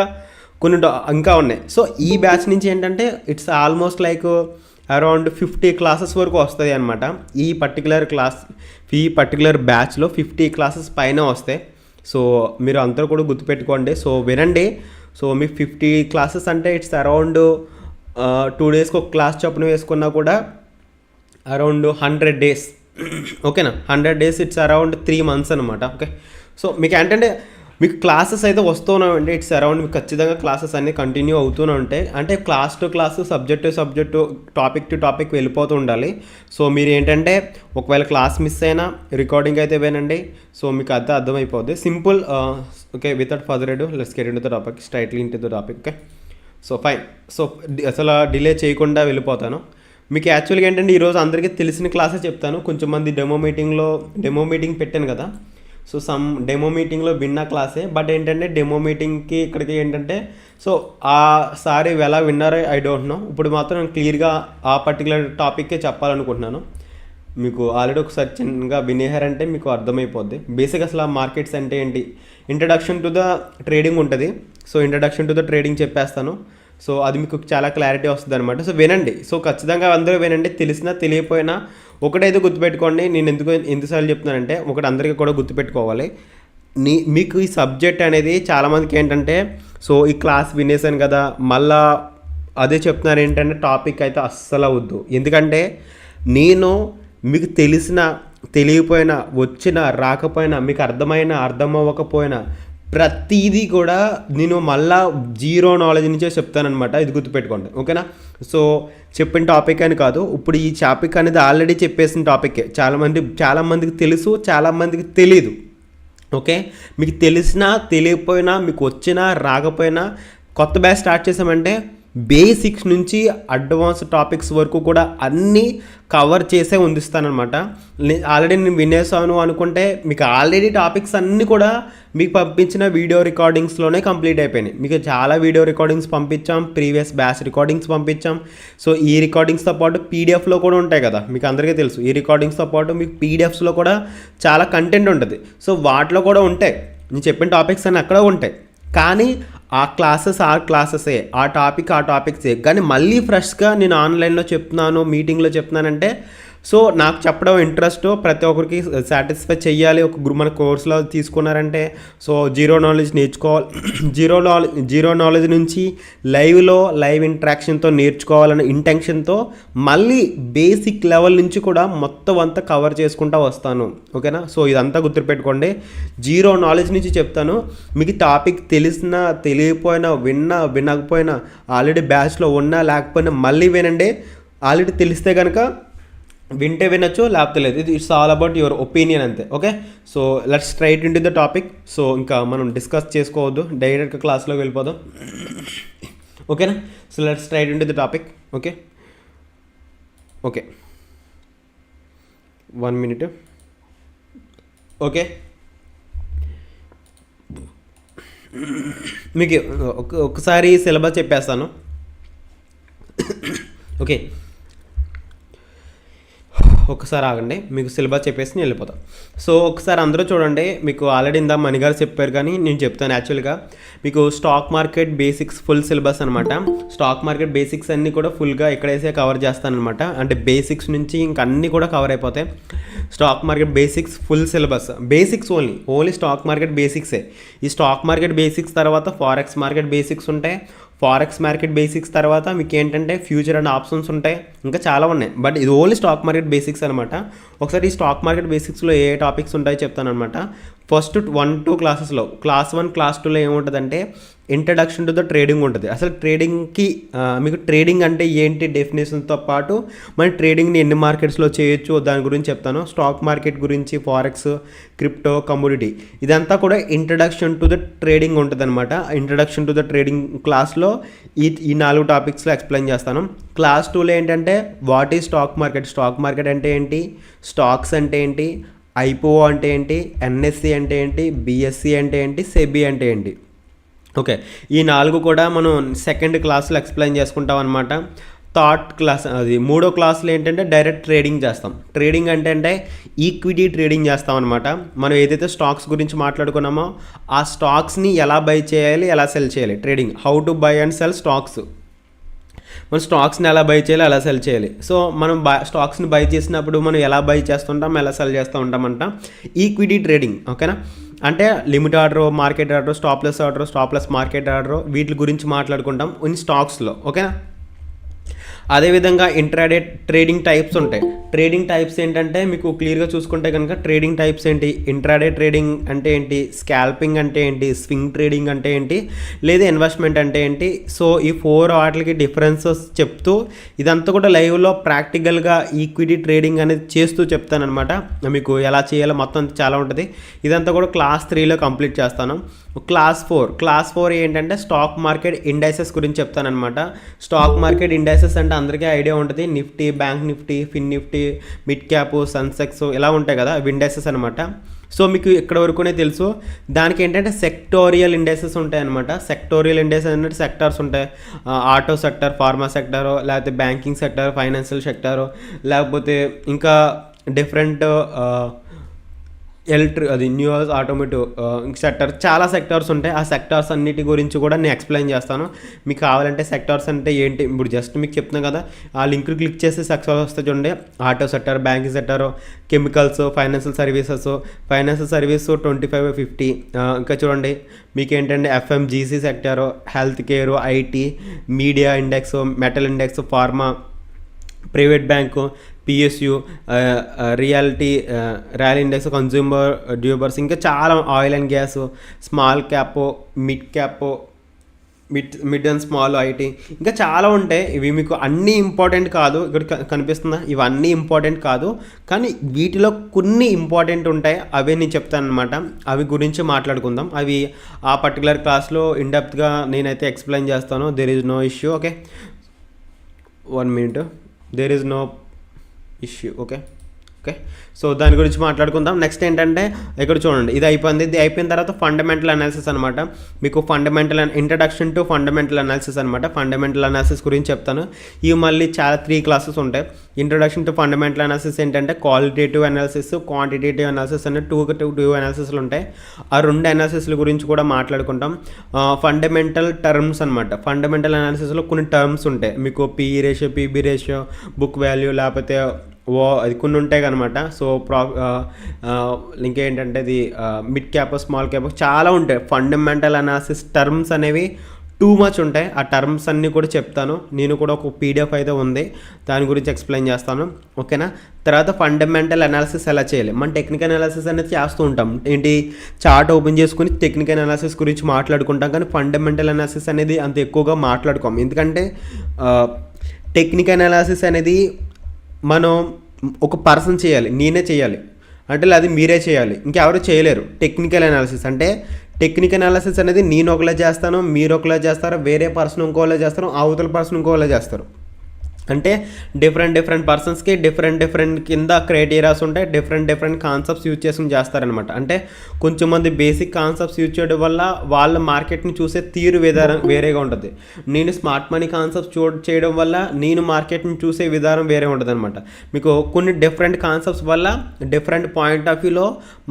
కొన్ని ఇంకా ఉన్నాయి. సో ఈ బ్యాచ్ నుంచి ఏంటంటే it's almost like around 50 classes వరకు వస్తుంది అనమాట. ఈ పర్టికులర్ బ్యాచ్లో 50 classes పైన వస్తాయి. సో మీరు అందరూ కూడా గుర్తుపెట్టుకోండి. సో వినండి. సో మీకు 50 classes అంటే ఇట్స్ అరౌండ్ 2 daysకి ఒక క్లాస్ చొప్పున వేసుకున్నా కూడా అరౌండ్ 100 days. ఓకేనా? 100 days ఇట్స్ అరౌండ్ 3 months అనమాట. ఓకే, సో మీకు ఏంటంటే మీకు క్లాసెస్ అయితే వస్తూనే ఉంటాయి. ఇట్స్ అరౌండ్ మీకు ఖచ్చితంగా క్లాసెస్ అన్నీ కంటిన్యూ అవుతూనే ఉంటాయి. అంటే class to class, subject to subject, topic to topic వెళ్ళిపోతూ ఉండాలి. సో మీరు ఏంటంటే ఒకవేళ క్లాస్ మిస్ అయినా రికార్డింగ్ అయితే వినండి. సో మీకు అర్థమైపోద్ది, simple. Okay, without further ado let's get into the topic, straightly into the topic. Okay, so fine. So అసలు డిలే చేయకుండా వెళ్ళిపోతాను. మీకు యాక్చువల్గా ఏంటంటే ఈరోజు అందరికీ తెలిసిన క్లాసే చెప్తాను. కొంచెం మంది డెమో మీటింగ్ పెట్టాను కదా. సో సమ్ డెమో మీటింగ్లో విన్న క్లాసే. బట్ ఏంటంటే డెమో మీటింగ్కి ఇక్కడికి ఏంటంటే సో ఆ సారి ఎలా విన్నారో ఐ డోంట్ నో. ఇప్పుడు మాత్రం నేను క్లియర్గా ఆ పర్టికులర్ టాపిక్కే చెప్పాలనుకుంటున్నాను. మీకు ఆల్రెడీ ఒకసారి చిన్నగా వినేహారంటే మీకు అర్థమైపోద్ది. బేసిక్ అసలు మార్కెట్స్ అంటే ఏంటి, ఇంట్రడక్షన్ టు ద ట్రేడింగ్ ఉంటుంది. So introduction to the trading చెప్పేస్తాను. సో అది మీకు చాలా క్లారిటీ వస్తుంది అనమాట. సో వినండి. సో ఖచ్చితంగా అందరూ వినండి. తెలిసినా తెలియకపోయినా ఒకటైతే గుర్తుపెట్టుకోండి. నేను ఎందుసార్లు చెప్తున్నానంటే ఒకటి అందరికీ కూడా గుర్తుపెట్టుకోవాలి. మీకు ఈ సబ్జెక్ట్ అనేది చాలామందికి ఏంటంటే సో ఈ క్లాస్ వినేసాను కదా మళ్ళా అదే చెప్తున్నారు ఏంటంటే టాపిక్ అయితే అస్సలు అవద్దు. ఎందుకంటే నేను మీకు తెలిసినా తెలియకపోయినా, వచ్చినా రాకపోయినా, మీకు అర్థం అవ్వకపోయినా ప్రతిదీ కూడా నేను మళ్ళా 0 knowledge నుంచే చెప్తానమాట. ఇది గుర్తుపెట్టుకోండి. ఓకేనా? సో చెప్పిన టాపిక్ అని కాదు, ఇప్పుడు ఈ టాపిక్ అనేది ఆల్రెడీ చెప్పేసిన టాపిక్కే. చాలామందికి తెలుసు, చాలామందికి తెలీదు. ఓకే, మీకు తెలిసినా తెలియకపోయినా, మీకు వచ్చినా రాకపోయినా కొత్త బ్యాచ్ స్టార్ట్ చేసామంటే బేసిక్స్ నుంచి అడ్వాన్స్ టాపిక్స్ వరకు కూడా అన్నీ కవర్ చేసే ఉందిస్తానమాట. ఆల్రెడీ నేను వినేసాను అనుకుంటే మీకు ఆల్రెడీ టాపిక్స్ అన్నీ కూడా మీకు పంపించిన వీడియో రికార్డింగ్స్లోనే కంప్లీట్ అయిపోయినాయి. మీకు చాలా వీడియో రికార్డింగ్స్ పంపించాం, ప్రీవియస్ బ్యాచ్ రికార్డింగ్స్ పంపించాం. సో ఈ రికార్డింగ్స్తో పాటు పీడిఎఫ్లో కూడా ఉంటాయి కదా, మీకు అందరికీ తెలుసు. ఈ రికార్డింగ్స్తో పాటు మీకు పీడిఎఫ్స్లో కూడా చాలా కంటెంట్ ఉంటుంది. సో వాటిలో కూడా ఉంటాయి, నేను చెప్పిన టాపిక్స్ అన్నీ అక్కడ ఉంటాయి. కానీ ఆ క్లాసెసే, ఆ టాపిక్సే. కానీ మళ్ళీ ఫ్రెష్గా నేను ఆన్లైన్లో చెప్తున్నాను, మీటింగ్లో చెప్తున్నానంటే సో నాకు చెప్పడం ఇంట్రెస్ట్, ప్రతి ఒక్కరికి సాటిస్ఫై చెయ్యాలి. మన కోర్సులో తీసుకున్నారంటే సో జీరో నాలెడ్జ్ నేర్చుకోవాలి. జీరో నాలెడ్జ్ నుంచి లైవ్ ఇంట్రాక్షన్తో నేర్చుకోవాలనే ఇంటెన్షన్తో మళ్ళీ బేసిక్ లెవెల్ నుంచి కూడా మొత్తం అంతా కవర్ చేసుకుంటూ వస్తాను. ఓకేనా? సో ఇదంతా గుర్తుపెట్టుకోండి. జీరో నాలెడ్జ్ నుంచి చెప్తాను. మీకు టాపిక్ తెలిసినా తెలియకపోయినా వినకపోయినా ఆల్రెడీ బ్యాచ్లో ఉన్నా లేకపోయినా మళ్ళీ వినండి. ఆల్రెడీ తెలిస్తే కనుక వింటే వినొచ్చు, లేకపోతే లేదు. It's all about your opinion అంతే. Okay, so let's straight in to the topic. So ఇంకా మనం డిస్కస్ చేసుకోవద్దు, డైరెక్ట్గా క్లాస్లోకి వెళ్ళిపోదాం. ఓకేనా? So let's straight in to the topic. Okay, 1 minute. Okay, మీకు ఒకసారి సిలబస్ చెప్పేస్తాను. ఓకే, ఒకసారి ఆగండి, మీకు సిలబస్ చెప్పేసి నేను వెళ్ళిపోతాం. సో ఒకసారి అందరూ చూడండి, మీకు ఆల్రెడీ ఇందా మణిగారు చెప్పారు కానీ నేను చెప్తాను. యాక్చువల్గా మీకు stock market basics full syllabus అనమాట. స్టాక్ మార్కెట్ బేసిక్స్ అన్నీ కూడా ఫుల్గా ఇక్కడైతే కవర్ చేస్తానమాట. అంటే బేసిక్స్ నుంచి ఇంకా అన్నీ కూడా కవర్ అయిపోతాయి. Stock market basics full syllabus, basics only stock market బేసిక్సే. ఈ స్టాక్ మార్కెట్ బేసిక్స్ తర్వాత ఫారెక్స్ మార్కెట్ బేసిక్స్ ఉంటాయి. ఫారెక్స్ మార్కెట్ బేసిక్స్ తర్వాత మీకు ఏంటంటే ఫ్యూచర్ అండ్ ఆప్షన్స్ ఉంటాయి, ఇంకా చాలా ఉన్నాయి. బట్ ఇది ఓన్లీ స్టాక్ మార్కెట్ బేసిక్స్ అనమాట. ఒకసారి ఈ స్టాక్ మార్కెట్ బేసిక్స్లో ఏ టాపిక్స్ ఉంటాయో చెప్తానమాట. ఫస్ట్ 1-2 క్లాసెస్లో, క్లాస్ 1 క్లాస్ 2లో ఏముంటుందంటే ఇంట్రడక్షన్ టు ద ట్రేడింగ్ ఉంటుంది. అసలు ట్రేడింగ్కి మీకు ట్రేడింగ్ అంటే ఏంటి డెఫినేషన్తో పాటు మన ట్రేడింగ్ని ఎన్ని మార్కెట్స్లో చేయొచ్చు దాని గురించి చెప్తాను. స్టాక్ మార్కెట్ గురించి, ఫారెక్స్, క్రిప్టో, కమోడిటీ, ఇదంతా కూడా ఇంట్రడక్షన్ టు ద ట్రేడింగ్ ఉంటుంది అనమాట. ఇంట్రడక్షన్ టు ద ట్రేడింగ్ క్లాస్లో ఈ 4 టాపిక్స్లో ఎక్స్ప్లెయిన్ చేస్తాను. క్లాస్ 2లో ఏంటంటే what is stock market, stock market అంటే ఏంటి, స్టాక్స్ అంటే ఏంటి, ఐపీఓ అంటే ఏంటి, ఎన్ఎస్సి అంటే ఏంటి, బిఎస్సి అంటే ఏంటి, సెబీ అంటే ఏంటి. ఓకే, ఈ 4 కూడా మనం సెకండ్ క్లాస్లో ఎక్స్ప్లెయిన్ చేసుకుంటాం అనమాట. థర్డ్ క్లాస్, అది 3వ క్లాస్లో ఏంటంటే డైరెక్ట్ ట్రేడింగ్ చేస్తాం. ట్రేడింగ్ అంటే ఈక్విటీ ట్రేడింగ్ చేస్తాం అనమాట. మనం ఏదైతే స్టాక్స్ గురించి మాట్లాడుకున్నామో ఆ స్టాక్స్ని ఎలా బై చేయాలి, ఎలా సెల్ చేయాలి, trading, how to buy and cell stocks. మనం స్టాక్స్ని ఎలా బై చేయాలి, ఎలా సెల్ చేయాలి. సో మనం స్టాక్స్ని బై చేసినప్పుడు మనం ఎలా బై చేస్తుంటాం, ఎలా సెల్ చేస్తూ ఉంటామంట, ఈక్విటీ ట్రేడింగ్. ఓకేనా? అంటే limit order, market order, staples market order, వీటి గురించి మాట్లాడుకుంటాం ఇన్ స్టాక్స్లో. ఓకేనా? అదేవిధంగా ఇంట్రాడే ట్రేడింగ్ టైప్స్ ఉంటాయి. ట్రేడింగ్ టైప్స్ ఏంటంటే మీకు క్లియర్గా చూసుకుంటే కనుక ట్రేడింగ్ టైప్స్ ఏంటి, ఇంట్రాడే ట్రేడింగ్ అంటే ఏంటి, స్కాల్పింగ్ అంటే ఏంటి, స్వింగ్ ట్రేడింగ్ అంటే ఏంటి, లేదా ఇన్వెస్ట్మెంట్ అంటే ఏంటి. సో ఈ 4 వాటికి డిఫరెన్సెస్ చెప్తూ ఇదంతా కూడా లైవ్లో ప్రాక్టికల్గా ఈక్విటీ ట్రేడింగ్ అనేది చేస్తూ చెప్తానమాట. మీకు ఎలా చేయాలో మొత్తం చాలా ఉంటుంది. ఇదంతా కూడా క్లాస్ 3లో కంప్లీట్ చేస్తాను. క్లాస్ 4 ఏంటంటే స్టాక్ మార్కెట్ ఇండైసెస్ గురించి చెప్తానమాట. స్టాక్ మార్కెట్ ఇండైసెస్ అంటే అందరికీ ఐడియా ఉంటుంది. నిఫ్టీ, బ్యాంక్ నిఫ్టీ, ఫిన్ నిఫ్టీ, మిడ్ క్యాప్, సన్సెక్స్ ఇలా ఉంటాయి కదా, ఇండైసెస్ అనమాట. సో మీకు ఇక్కడ వరకునే తెలుసు. దానికి ఏంటంటే సెక్టోరియల్ ఇండైసెస్ ఉంటాయి అనమాట. సెక్టోరియల్ ఇండైసెస్ అంటే సెక్టార్స్ ఉంటాయి. ఆటో సెక్టర్, ఫార్మా సెక్టారు, లేకపోతే బ్యాంకింగ్ సెక్టర్, ఫైనాన్షియల్ సెక్టారు, లేకపోతే ఇంకా డిఫరెంట్ అది న్యూస్, ఆటోమేటివ్ సెక్టర్, చాలా సెక్టార్స్ ఉంటాయి. ఆ సెక్టార్స్ అన్నిటి గురించి కూడా నేను ఎక్స్ప్లెయిన్ చేస్తాను. మీకు కావాలంటే సెక్టార్స్ అంటే ఏంటి ఇప్పుడు జస్ట్ మీకు చెప్తున్నాను కదా, ఆ లింక్ క్లిక్ చేసి సెక్టార్స్ వస్తే చూడండి. Auto sector, banking sector, chemicals, financial service 25-50. ఇంకా చూడండి మీకు ఏంటంటే FMCG sector, health care, IT, media index, metal index, pharma, private bank, PSU, real index, consumer durables, ఇంకా చాలా, oil and gas, small cap, mid cap, mid and small IT ఇంకా చాలా ఉంటాయి. ఇవి మీకు అన్నీ ఇంపార్టెంట్ కాదు, ఇక్కడ కనిపిస్తుందా, ఇవన్నీ ఇంపార్టెంట్ కాదు, కానీ వీటిలో కొన్ని ఇంపార్టెంట్ ఉంటాయి. అవే నేను చెప్తాను అనమాట. అవి గురించి మాట్లాడుకుందాం. అవి ఆ పర్టికులర్ క్లాస్లో ఇన్డెప్త్గా నేనైతే ఎక్స్ప్లెయిన్ చేస్తాను. There is no issue. Okay, 1 minute. There is no issue. Okay. So దాని గురించి మాట్లాడుకుందాం. నెక్స్ట్ ఏంటంటే ఇక్కడ చూడండి, ఇది అయిపోయింది. ఇది అయిపోయిన తర్వాత ఫండమెంటల్ అనాలిసిస్ అనమాట. మీకు ఇంట్రడక్షన్ టు ఫండమెంటల్ అనాలిసిస్ అనమాట. ఫండమెంటల్ అనాలిసిస్ గురించి చెప్తాను. ఇవి మళ్ళీ చాలా 3 క్లాసెస్ ఉంటాయి. ఇంట్రడక్షన్ టు ఫండమెంటల్ అనాలిసిస్ ఏంటంటే క్వాలిటేటివ్ అనాలిసిస్, క్వాంటిటేటివ్ అనాలిసిస్ అనే టూ అనాలిసిస్లు ఉంటాయి. ఆ 2 అనాలిసిస్ల గురించి కూడా మాట్లాడుకుంటాం. ఫండమెంటల్ టర్మ్స్ అనమాట. ఫండమెంటల్ అనాలిసిస్లో కొన్ని టర్మ్స్ ఉంటాయి. మీకు PE ratio, PB ratio, book value, లేకపోతే అది కొన్ని ఉంటాయి అనమాట. సో ఇంకేంటంటే ఇది మిడ్ క్యాప్, స్మాల్ క్యాప్ చాలా ఉంటాయి. ఫండమెంటల్ అనాలిసిస్ టర్మ్స్ అనేవి టూ మచ్ ఉంటాయి. ఆ టర్మ్స్ అన్నీ కూడా చెప్తాను. నేను కూడా ఒక పీడిఎఫ్ అయితే ఉంది, దాని గురించి ఎక్స్ప్లెయిన్ చేస్తాను. ఓకేనా. తర్వాత ఫండమెంటల్ అనాలిసిస్ ఎలా చేయాలి, మనం టెక్నికల్ అనాలిసిస్ అనేది చేస్తూ ఉంటాం. ఏంటి, చార్ట్ ఓపెన్ చేసుకుని టెక్నికల్ అనాలిసిస్ గురించి మాట్లాడుకుంటాం, కానీ ఫండమెంటల్ అనాలిసిస్ అనేది అంత ఎక్కువగా మాట్లాడుకోం. ఎందుకంటే టెక్నికల్ అనాలిసిస్ అనేది మనం ఒక పర్సన్ చేయాలి, నేనే చేయాలి అంటే అది మీరే చేయాలి, ఇంకెవరు చేయలేరు. టెక్నికల్ అనాలిసిస్ అంటే టెక్నికల్ అనాలిసిస్ అనేది నేను ఒకలా చేస్తాను, మీరు ఒకలా చేస్తారు, వేరే పర్సన్ ఇంకోలా చేస్తారు, అవతల పర్సన్ ఇంకోలా చేస్తారు. అంటే డిఫరెంట్ పర్సన్స్కి డిఫరెంట్ కింద క్రైటీరియాస్ ఉంటాయి. డిఫరెంట్ కాన్సెప్ట్స్ యూజ్ చేసుకుని చేస్తారనమాట. అంటే కొంచెం మంది బేసిక్ కాన్సెప్ట్స్ యూజ్ చేయడం వల్ల వాళ్ళ మార్కెట్ని చూసే తీరు వేరేగా ఉంటుంది. నేను స్మార్ట్ మనీ కాన్సెప్ట్స్ చేయడం వల్ల నేను మార్కెట్ని చూసే విధానం వేరే ఉంటుంది అనమాట. మీకు కొన్ని డిఫరెంట్ కాన్సెప్ట్స్ వల్ల డిఫరెంట్ పాయింట్ ఆఫ్ వ్యూలో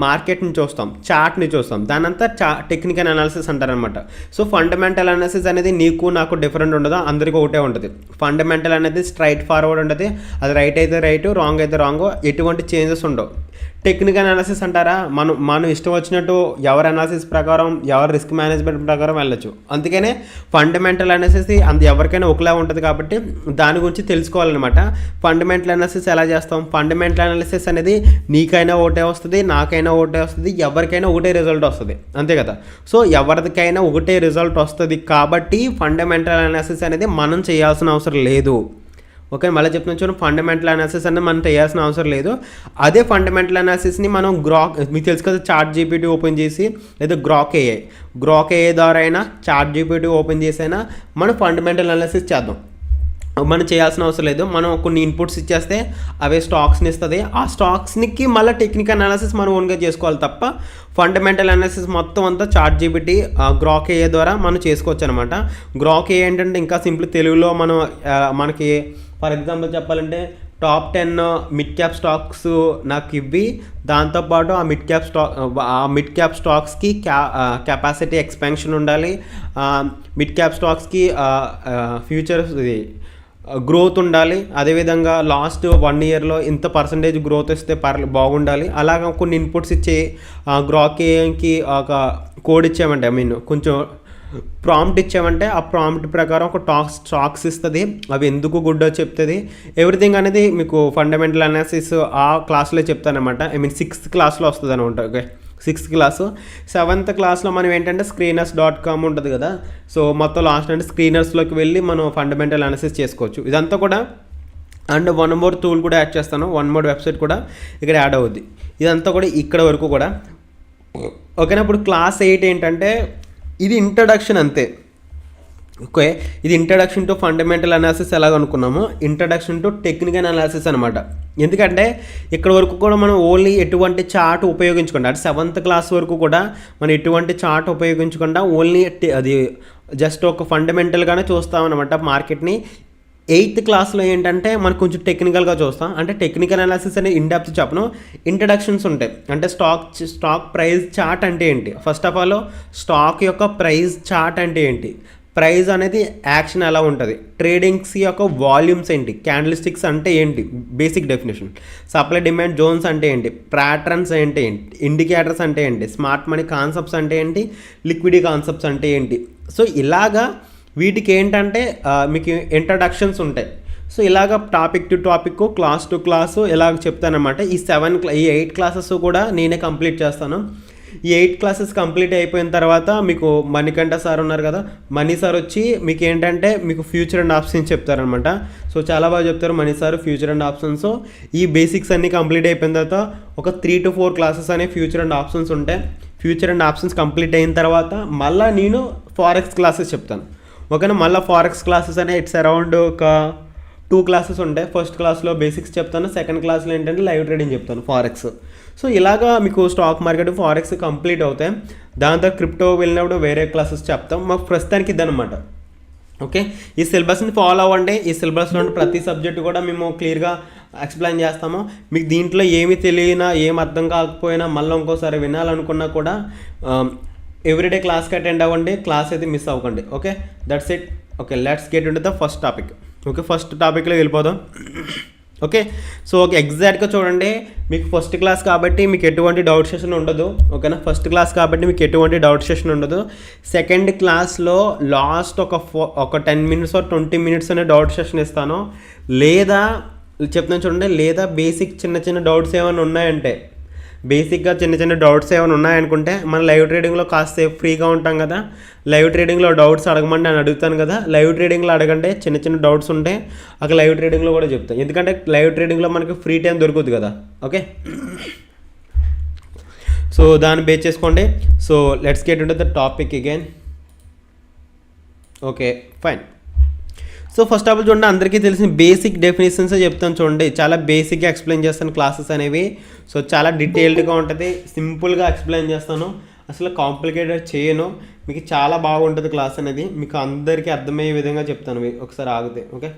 మార్కెట్ని చూస్తాం, చార్ట్ని చూస్తాం. దానంతా టెక్నికల్ అనాలిసిస్ అంటారనమాట. సో ఫండమెంటల్ అనాలిసిస్ అనేది నీకు నాకు డిఫరెంట్ ఉండదు, అందరికీ ఒకటే ఉంటుంది. ఫండమెంటల్ అనేది స్ట్రైట్ ఫార్వర్డ్ ఉంటుంది. అది రైట్ అయితే రైట్, రాంగ్ అయితే రాంగ్, ఎటువంటి చేంజెస్ ఉండవు. టెక్నికల్ అనాలిసిస్ అంటారా, మనం ఇష్టం వచ్చినట్టు ఎవరి అనాలిసిస్ ప్రకారం, ఎవరి రిస్క్ మేనేజ్మెంట్ ప్రకారం వెళ్ళచ్చు. అందుకనే ఫండమెంటల్ అనాలిసిస్ ఎవరికైనా ఒకలా ఉంటుంది కాబట్టి దాని గురించి తెలుసుకోవాలన్నమాట. ఫండమెంటల్ అనాలిసిస్ ఎలా చేస్తాం, ఫండమెంటల్ అనాలిసిస్ అనేది నీకైనా ఒకటే వస్తుంది, నాకైనా ఒకటే వస్తుంది, ఎవరికైనా ఒకటే రిజల్ట్ వస్తుంది, అంతే కదా. సో ఎవరికైనా ఒకటే రిజల్ట్ వస్తుంది కాబట్టి ఫండమెంటల్ అనాలిసిస్ అనేది మనం చేయాల్సిన అవసరం లేదు. ఓకే, మళ్ళీ చెప్తున్నాను చూడండి, ఫండమెంటల్ అనాలిసిస్ అనేది మనం చేయాల్సిన అవసరం లేదు. అదే ఫండమెంటల్ అనాలిసిస్ని మనం మీకు తెలుసు కదా, చాట్ జీపీటీ ఓపెన్ చేసి లేదా గ్రాక్ ఏఐ ద్వారా అయినా చాట్ జీపీటీ ఓపెన్ చేసి అయినా మనం ఫండమెంటల్ అనాలిసిస్ చేద్దాం. మనం చేయాల్సిన అవసరం లేదు. మనం కొన్ని ఇన్పుట్స్ ఇచ్చేస్తే అవే స్టాక్స్ని ఇస్తుంది. ఆ స్టాక్స్కి మళ్ళీ టెక్నికల్ అనాలిసిస్ మనం ఓన్గా చేసుకోవాలి తప్ప ఫండమెంటల్ అనాలిసిస్ మొత్తం అంతా చాట్ జీపీటీ, గ్రాక్ ఏఐ ద్వారా మనం చేసుకోవచ్చు అనమాట. గ్రాక్ ఏఐ ఏంటంటే ఇంకా సింపుల్ తెలుగులో మనకి ఫర్ ఎగ్జాంపుల్ చెప్పాలంటే టాప్ 10 మిడ్ క్యాప్ స్టాక్స్ నాకు ఇవ్వి, దాంతోపాటు ఆ మిడ్ క్యాప్ స్టాక్స్కి కెపాసిటీ ఎక్స్పాన్షన్ ఉండాలి, మిడ్ క్యాప్ స్టాక్స్కి ఫ్యూచర్స్ గ్రోత్ ఉండాలి, అదేవిధంగా లాస్ట్ 1 yearలో ఇంత పర్సంటేజ్ గ్రోత్ వస్తే బాగుండాలి. అలాగా కొన్ని ఇన్పుట్స్ ఇచ్చి గ్రాక్ ఏఐకి ఒక కోడ్ ఇచ్చామంటే కొంచెం ప్రాంప్ట్ ఇచ్చామంటే ఆ ప్రాంప్ట్ ప్రకారం ఒక స్టాక్స్ ఇస్తుంది, అవి ఎందుకు గుడ్డో చెప్తుంది. ఎవ్రీథింగ్ అనేది మీకు ఫండమెంటల్ అనాలిసిస్ ఆ క్లాస్లో చెప్తానమాట. 6th క్లాస్లో వస్తుంది అనమాట. Okay, 6th class. 7th క్లాస్లో మనం ఏంటంటే screeners.com ఉంటుంది కదా, సో మొత్తం లాస్ట్ అంటే స్క్రీనర్స్లోకి వెళ్ళి మనం ఫండమెంటల్ అనాలిసిస్ చేసుకోవచ్చు. ఇదంతా కూడా అండ్ 1 more టూల్ కూడా యాడ్ చేస్తాను, 1 more వెబ్సైట్ కూడా ఇక్కడ యాడ్ అవుద్ది. ఇదంతా కూడా ఇక్కడ వరకు కూడా ఓకేనా. ఇప్పుడు క్లాస్ 8 ఏంటంటే ఇది ఇంట్రడక్షన్ అంతే. ఓకే, ఇది ఇంట్రడక్షన్ టు ఫండమెంటల్ అనాలిసిస్ ఎలాగ అనుకున్నాము, ఇంట్రడక్షన్ టు టెక్నికల్ అనాలిసిస్ అనమాట. ఎందుకంటే ఇక్కడ వరకు కూడా మనం ఓన్లీ ఎటువంటి చార్ట్ ఉపయోగించకుండా, అంటే 7th క్లాస్ వరకు కూడా మనం ఎటువంటి చార్ట్ ఉపయోగించకుండా ఓన్లీ అది జస్ట్ ఒక ఫండమెంటల్గానే చూస్తామన్నమాట మార్కెట్ని. 8th క్లాస్లో ఏంటంటే మనం కొంచెం టెక్నికల్గా చూస్తాం. అంటే టెక్నికల్ అనాలిసిస్ అనేది ఇన్డెప్త్ చెప్పను, ఇంట్రడక్షన్స్ ఉంటాయి. అంటే స్టాక్ ప్రైస్ చార్ట్ అంటే ఏంటి, ఫస్ట్ ఆఫ్ ఆల్ స్టాక్ యొక్క ప్రైస్ చార్ట్ అంటే ఏంటి, ప్రైస్ అనేది యాక్షన్ ఎలా ఉంటుంది, ట్రేడింగ్స్ యొక్క వాల్యూమ్స్ ఏంటి, క్యాండిల్స్టిక్స్ అంటే ఏంటి basic definition, supply demand zones అంటే ఏంటి, ప్యాటర్న్స్ అంటే ఏంటి, ఇండికేటర్స్ అంటే ఏంటి, స్మార్ట్ మనీ కాన్సెప్ట్స్ అంటే ఏంటి, లిక్విడిటీ కాన్సెప్ట్స్ అంటే ఏంటి. సో ఇలాగా వీటికి ఏంటంటే మీకు ఇంట్రడక్షన్స్ ఉంటాయి. సో ఇలాగ topic to topic, class to class ఇలాగ చెప్తానమాట. ఈ 8 క్లాసెస్ కూడా నేనే కంప్లీట్ చేస్తాను. ఈ 8 క్లాసెస్ కంప్లీట్ అయిపోయిన తర్వాత మీకు మణికంఠ సార్ ఉన్నారు కదా, మణి సార్ వచ్చి మీకు ఏంటంటే మీకు ఫ్యూచర్ అండ్ ఆప్షన్స్ చెప్తారనమాట. సో చాలా బాగా చెప్తారు మణి సార్ ఫ్యూచర్ అండ్ ఆప్షన్స్. ఈ బేసిక్స్ అన్నీ కంప్లీట్ అయిపోయిన తర్వాత ఒక 3 to 4 క్లాసెస్ అనే ఫ్యూచర్ అండ్ ఆప్షన్స్ ఉంటాయి. ఫ్యూచర్ అండ్ ఆప్షన్స్ కంప్లీట్ అయిన తర్వాత మళ్ళీ నేను ఫారెక్స్ క్లాసెస్ చెప్తాను. ఓకేనా, మళ్ళీ ఫారెక్స్ క్లాసెస్ అనే ఇట్స్ అరౌండ్ ఒక 2 క్లాసెస్ ఉంటాయి. ఫస్ట్ క్లాస్లో బేసిక్స్ చెప్తాను, సెకండ్ క్లాస్లో ఏంటంటే లైవ్ ట్రేడింగ్ చెప్తాను, ఫారెక్స్. సో ఇలాగా మీకు స్టాక్ మార్కెట్ ఫారెక్స్ కంప్లీట్ అవుతాయి. దాంతో క్రిప్టో వెళ్ళినప్పుడు వేరే క్లాసెస్ చెప్తాం. మాకు ప్రస్తుతానికి ఇదనమాట. ఓకే, ఈ సిలబస్ని ఫాలో అవ్వండి. ఈ సిలబస్లో ప్రతి సబ్జెక్టు కూడా మేము క్లియర్గా ఎక్స్ప్లెయిన్ చేస్తాము. మీకు దీంట్లో ఏమి తెలియనా, ఏం అర్థం కాకపోయినా మళ్ళీ ఇంకోసారి వినాలనుకున్నా కూడా ఎవ్రీడే క్లాస్కి అటెండ్ అవ్వండి. క్లాస్ అయితే మిస్ అవ్వకండి. Okay, that's it. Okay, let's get into the first topic. Okay, first టాపిక్లో వెళ్ళిపోదాం. ఓకే, సో ఓకే ఎగ్జాక్ట్గా చూడండి, మీకు ఫస్ట్ క్లాస్ కాబట్టి మీకు ఎటువంటి డౌట్ సెషన్ ఉండదు. ఓకేనా, ఫస్ట్ క్లాస్ కాబట్టి మీకు ఎటువంటి డౌట్ సెషన్ ఉండదు. సెకండ్ క్లాస్లో లాస్ట్ ఒక 10 minutes or 20 minutes అనే డౌట్ సెషన్ ఇస్తాను. లేదా చెప్తాను చూడండి, లేదా బేసిక్ చిన్న డౌట్స్ ఏమైనా ఉన్నాయంటే, బేసిక్గా చిన్న డౌట్స్ ఏమైనా ఉన్నాయనుకుంటే మన లైవ్ ట్రేడింగ్లో కాసేపు ఫ్రీగా ఉంటాం కదా, లైవ్ ట్రేడింగ్లో డౌట్స్ అడగమంటే నేను అడుగుతాను కదా, లైవ్ ట్రేడింగ్లో అడగండి. చిన్న డౌట్స్ ఉంటే అక్కడ లైవ్ ట్రేడింగ్లో కూడా చెప్తాను. ఎందుకంటే లైవ్ ట్రేడింగ్లో మనకి ఫ్రీ టైం దొరుకుతుంది కదా. ఓకే, సో దాన్ని బేస్ చేసుకోండి. So let's get into the topic again. Okay fine. So first of all చూడండి, అందరికీ తెలిసిన బేసిక్ డెఫినేషన్స్ చెప్తాను చూడండి. చాలా బేసిక్గా ఎక్స్ప్లెయిన్ చేస్తాను క్లాసెస్ అనేవి. సో చాలా డీటెయిల్డ్గా ఉంటుంది, సింపుల్గా ఎక్స్ప్లెయిన్ చేస్తాను, అసలు కాంప్లికేటెడ్ చేయను. మీకు చాలా బాగుంటుంది క్లాస్ అనేది, మీకు అందరికీ అర్థమయ్యే విధంగా చెప్తాను. ఒకసారి ఆగితే ఓకే,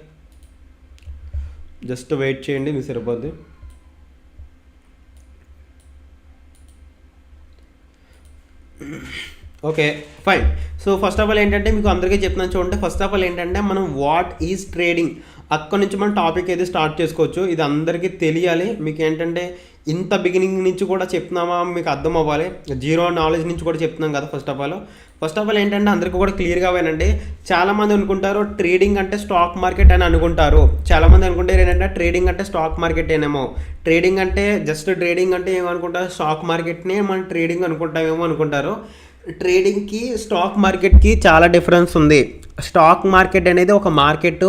జస్ట్ వెయిట్ చేయండి, మీకు సరిపోద్ది. Okay fine. So first of all ఏంటంటే మీకు అందరికీ చెప్తున్నాను చూడండి. ఫస్ట్ ఆఫ్ ఆల్ ఏంటంటే మనం వాట్ ఈజ్ ట్రేడింగ్, అక్కడ నుంచి మనం టాపిక్ అయితే స్టార్ట్ చేసుకోవచ్చు. ఇది అందరికీ తెలియాలి. మీకు ఏంటంటే ఇంత బిగినింగ్ నుంచి కూడా చెప్తున్నామా మీకు అర్థం అవ్వాలి, జీరో నాలెడ్జ్ నుంచి కూడా చెప్తున్నాం కదా. ఫస్ట్ ఆఫ్ ఆల్ ఏంటంటే అందరికీ కూడా క్లియర్గా అవ్వానండి. చాలామంది అనుకుంటారు ట్రేడింగ్ అంటే స్టాక్ మార్కెట్ అని అనుకుంటారు. చాలామంది అనుకుంటారు ఏంటంటే ట్రేడింగ్ అంటే స్టాక్ మార్కెట్ ఏనేమో, ట్రేడింగ్ అంటే జస్ట్ ట్రేడింగ్ అంటే ఏమనుకుంటారు, స్టాక్ మార్కెట్నే మనం ట్రేడింగ్ అనుకుంటామేమో అనుకుంటారు. ట్రేడింగ్కి స్టాక్ మార్కెట్కి చాలా డిఫరెన్స్ ఉంది. స్టాక్ మార్కెట్ అనేది ఒక మార్కెట్,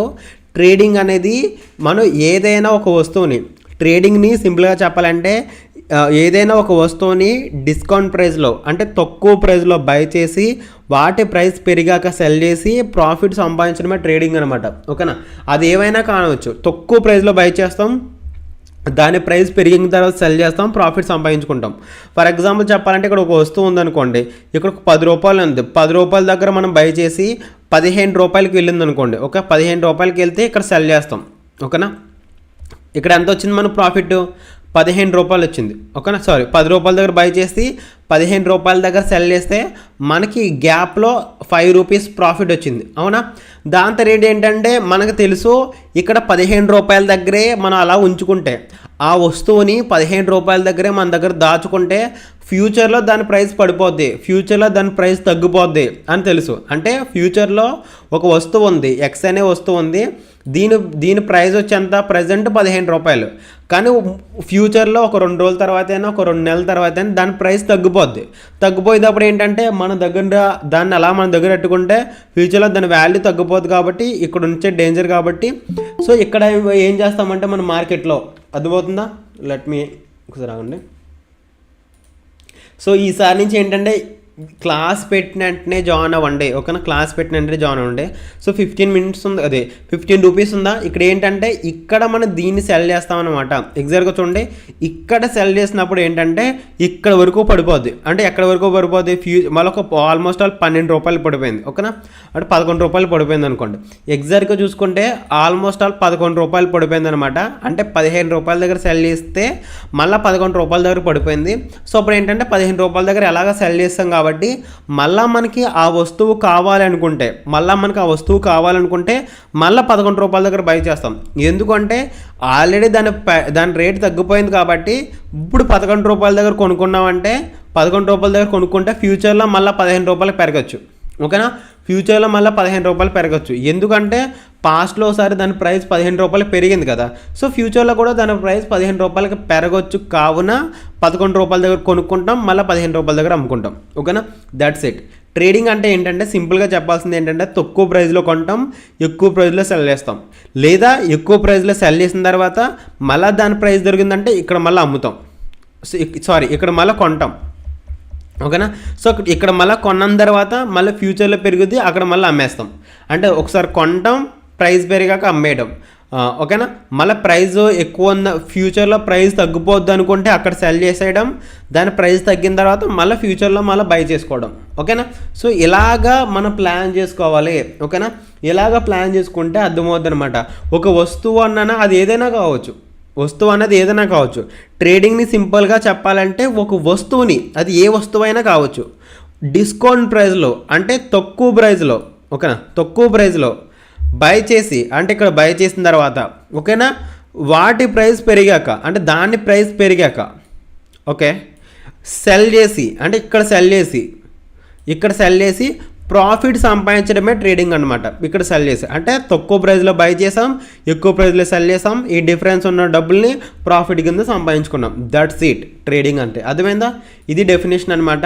ట్రేడింగ్ అనేది మనం ఏదైనా ఒక వస్తువుని, ట్రేడింగ్ని సింపుల్గా చెప్పాలంటే ఏదైనా ఒక వస్తువుని డిస్కౌంట్ ప్రైస్లో అంటే తక్కువ ప్రైస్లో బై చేసి వాటి ప్రైస్ పెరిగాక సెల్ చేసి ప్రాఫిట్ సంపాదించడమే ట్రేడింగ్ అనమాట. ఓకేనా, అది ఏమైనా కావచ్చు. తక్కువ ప్రైస్లో బై చేస్తాం, దాని ప్రైస్ పెరిగిన తర్వాత సెల్ చేస్తాం, ప్రాఫిట్ సంపాదించుకుంటాం. ఫర్ ఎగ్జాంపుల్ చెప్పాలంటే ఇక్కడ ఒక వస్తువు ఉందనుకోండి, ఇక్కడ ఒక 10 రూపాయలు ఉంది. 10 రూపాయల దగ్గర మనం బై చేసి 15 రూపాయలకి వెళ్ళింది అనుకోండి. ఓకే, 15 రూపాయలకి వెళ్తే ఇక్కడ సెల్ చేస్తాం. ఓకేనా, ఇక్కడ ఎంత వచ్చింది మన ప్రాఫిట్, 15 రూపాయలు వచ్చింది. ఓకేనా, సారీ 10 రూపాయల దగ్గర బై చేసి 15 రూపాయల దగ్గర సెల్ చేస్తే మనకి గ్యాప్లో 5 రూపీస్ ప్రాఫిట్ వచ్చింది. అవునా, దాంతో రేట్ ఏంటంటే మనకు తెలుసు ఇక్కడ 15 రూపాయల దగ్గరే మనం అలా ఉంచుకుంటే, ఆ వస్తువుని 15 రూపాయల దగ్గరే మన దగ్గర దాచుకుంటే ఫ్యూచర్లో దాని ప్రైస్ పడిపోద్ది, ఫ్యూచర్లో దాని ప్రైస్ తగ్గిపోద్ది అని తెలుసు. అంటే ఫ్యూచర్లో ఒక వస్తువు ఉంది, ఎక్స్ అనే వస్తువు ఉంది, దీని ప్రైస్ వచ్చి ఎంత ప్రజెంట్ 15 రూపాయలు, కానీ ఫ్యూచర్లో ఒక 2 రోజుల తర్వాత అయినా ఒక 2 నెలల తర్వాత అయినా దాని ప్రైస్ తగ్గిపోయేటప్పుడు ఏంటంటే మన దగ్గర దాన్ని అలా మన దగ్గర పెట్టుకుంటే ఫ్యూచర్లో దాని వాల్యూ తగ్గిపోద్ది. కాబట్టి ఇక్కడ ఉంచే డేంజర్. కాబట్టి సో ఇక్కడ ఏం చేస్తామంటే మన మార్కెట్లో అర్థమవుతుందా, లెట్ మీ ఒకసారి ఆగండి. సో ఈసారి నుంచి ఏంటంటే క్లాస్ పెట్టిన వెంటనే జాయిన్ అవ్వండి. ఓకేనా, క్లాస్ పెట్టిన వెంటనే జాయిన్ అవ్వండి. సో 15 minutes ఉంది, అదే 15 రూపీస్ ఉందా. ఇక్కడ ఏంటంటే ఇక్కడ మనం దీన్ని సెల్ చేస్తామన్నమాట. ఎగ్జాక్ట్గా చూడండి, ఇక్కడ సెల్ చేసినప్పుడు ఏంటంటే ఇక్కడ వరకు పడిపోద్ది. అంటే ఎక్కడ వరకు పడిపోద్ది, మళ్ళీ ఒక ఆల్మోస్ట్ ఆల్ 12 రూపాయలు పడిపోయింది. ఓకేనా, అంటే 11 రూపాయలు పడిపోయింది అనుకోండి. ఎగ్జాక్ట్గా చూసుకుంటే ఆల్మోస్ట్ ఆల్ 11 రూపాయలు పడిపోయింది అనమాట. అంటే 15 రూపాయల దగ్గర సెల్ చేస్తే మళ్ళీ 11 రూపాయల దగ్గర పడిపోయింది. సో అప్పుడు ఏంటంటే 15 రూపాయల దగ్గర ఎలాగ సెల్ చేస్తాం కాబట్టి మళ్ళీ మనకి ఆ వస్తువు కావాలనుకుంటే మళ్ళీ 11 రూపాయల దగ్గర బై చేస్తాం. ఎందుకంటే ఆల్రెడీ దాని రేట్ తగ్గిపోయింది కాబట్టి ఇప్పుడు 11 రూపాయల దగ్గర కొనుక్కున్నామంటే 11 రూపాయల దగ్గర కొనుక్కుంటే ఫ్యూచర్లో మళ్ళీ 15 రూపాయలు పెరగచ్చు. ఓకేనా, ఫ్యూచర్లో మళ్ళీ 15 రూపాయలు పెరగచ్చు. ఎందుకంటే పాస్ట్లో ఒకసారి దాని ప్రైస్ 15 రూపాయలు పెరిగింది కదా. సో ఫ్యూచర్లో కూడా దాని ప్రైస్ 15 రూపాయలకి పెరగచ్చు. కావున 11 రూపాయల దగ్గర కొనుక్కుంటాం, మళ్ళీ 15 రూపాయల దగ్గర అమ్ముకుంటాం. ఓకేనా, దట్స్ ఇట్. ట్రేడింగ్ అంటే ఏంటంటే సింపుల్గా చెప్పాల్సింది ఏంటంటే తక్కువ ప్రైస్లో కొంటాం, ఎక్కువ ప్రైస్లో సెల్ చేస్తాం, లేదా ఎక్కువ ప్రైస్లో సెల్ చేసిన తర్వాత మళ్ళీ దాని ప్రైస్ దొరికిందంటే ఇక్కడ మళ్ళీ అమ్ముతాం, ఇక్కడ మళ్ళీ కొంటాం. ఓకేనా, సో ఇక్కడ మళ్ళీ కొన్న తర్వాత మళ్ళీ ఫ్యూచర్లో పెరుగుద్ది, అక్కడ మళ్ళీ అమ్మేస్తాం. అంటే ఒకసారి కొంటాం, ప్రైస్ పెరిగాక అమ్మేయడం. ఓకేనా, మళ్ళీ ప్రైస్ ఎక్కువ ఉన్న ఫ్యూచర్లో ప్రైస్ తగ్గిపోద్ది అనుకుంటే అక్కడ సెల్ చేసేయడం, దాని ప్రైస్ తగ్గిన తర్వాత మళ్ళీ ఫ్యూచర్లో మళ్ళీ బై చేసుకోవడం. ఓకేనా, సో ఇలాగా మనం ప్లాన్ చేసుకోవాలి. ఓకేనా, ఇలాగా ప్లాన్ చేసుకుంటే అర్థమవుద్ది అనమాట. ఒక వస్తువు అన్నా అది ఏదైనా కావచ్చు, వస్తువు అన్నది ఏదైనా కావచ్చు. ట్రేడింగ్ని సింపుల్గా చెప్పాలంటే ఒక వస్తువుని, అది ఏ వస్తువు అయినా కావచ్చు, డిస్కౌంట్ ప్రైస్లో అంటే తక్కువ ప్రైస్లో, ఓకేనా, తక్కువ ప్రైస్లో బై చేసి, అంటే ఇక్కడ బై చేసిన తర్వాత ఓకేనా, వాటి ప్రైస్ పెరిగాక అంటే దాని ప్రైస్ పెరిగాక ఓకే సెల్ చేసి, అంటే ఇక్కడ సెల్ చేసి ప్రాఫిట్ సంపాదించడమే ట్రేడింగ్ అనమాట. ఇక్కడ సెల్ చేసి అంటే తక్కువ ప్రైస్లో బై చేసాం, ఎక్కువ ప్రైస్లో సెల్ చేసాం, ఈ డిఫరెన్స్ ఉన్న డబ్బుల్ని ప్రాఫిట్ కింద సంపాదించుకున్నాం. దట్స్ ఇట్ ట్రేడింగ్ అంటే. అర్థమైందా? ఇది డెఫినేషన్ అనమాట.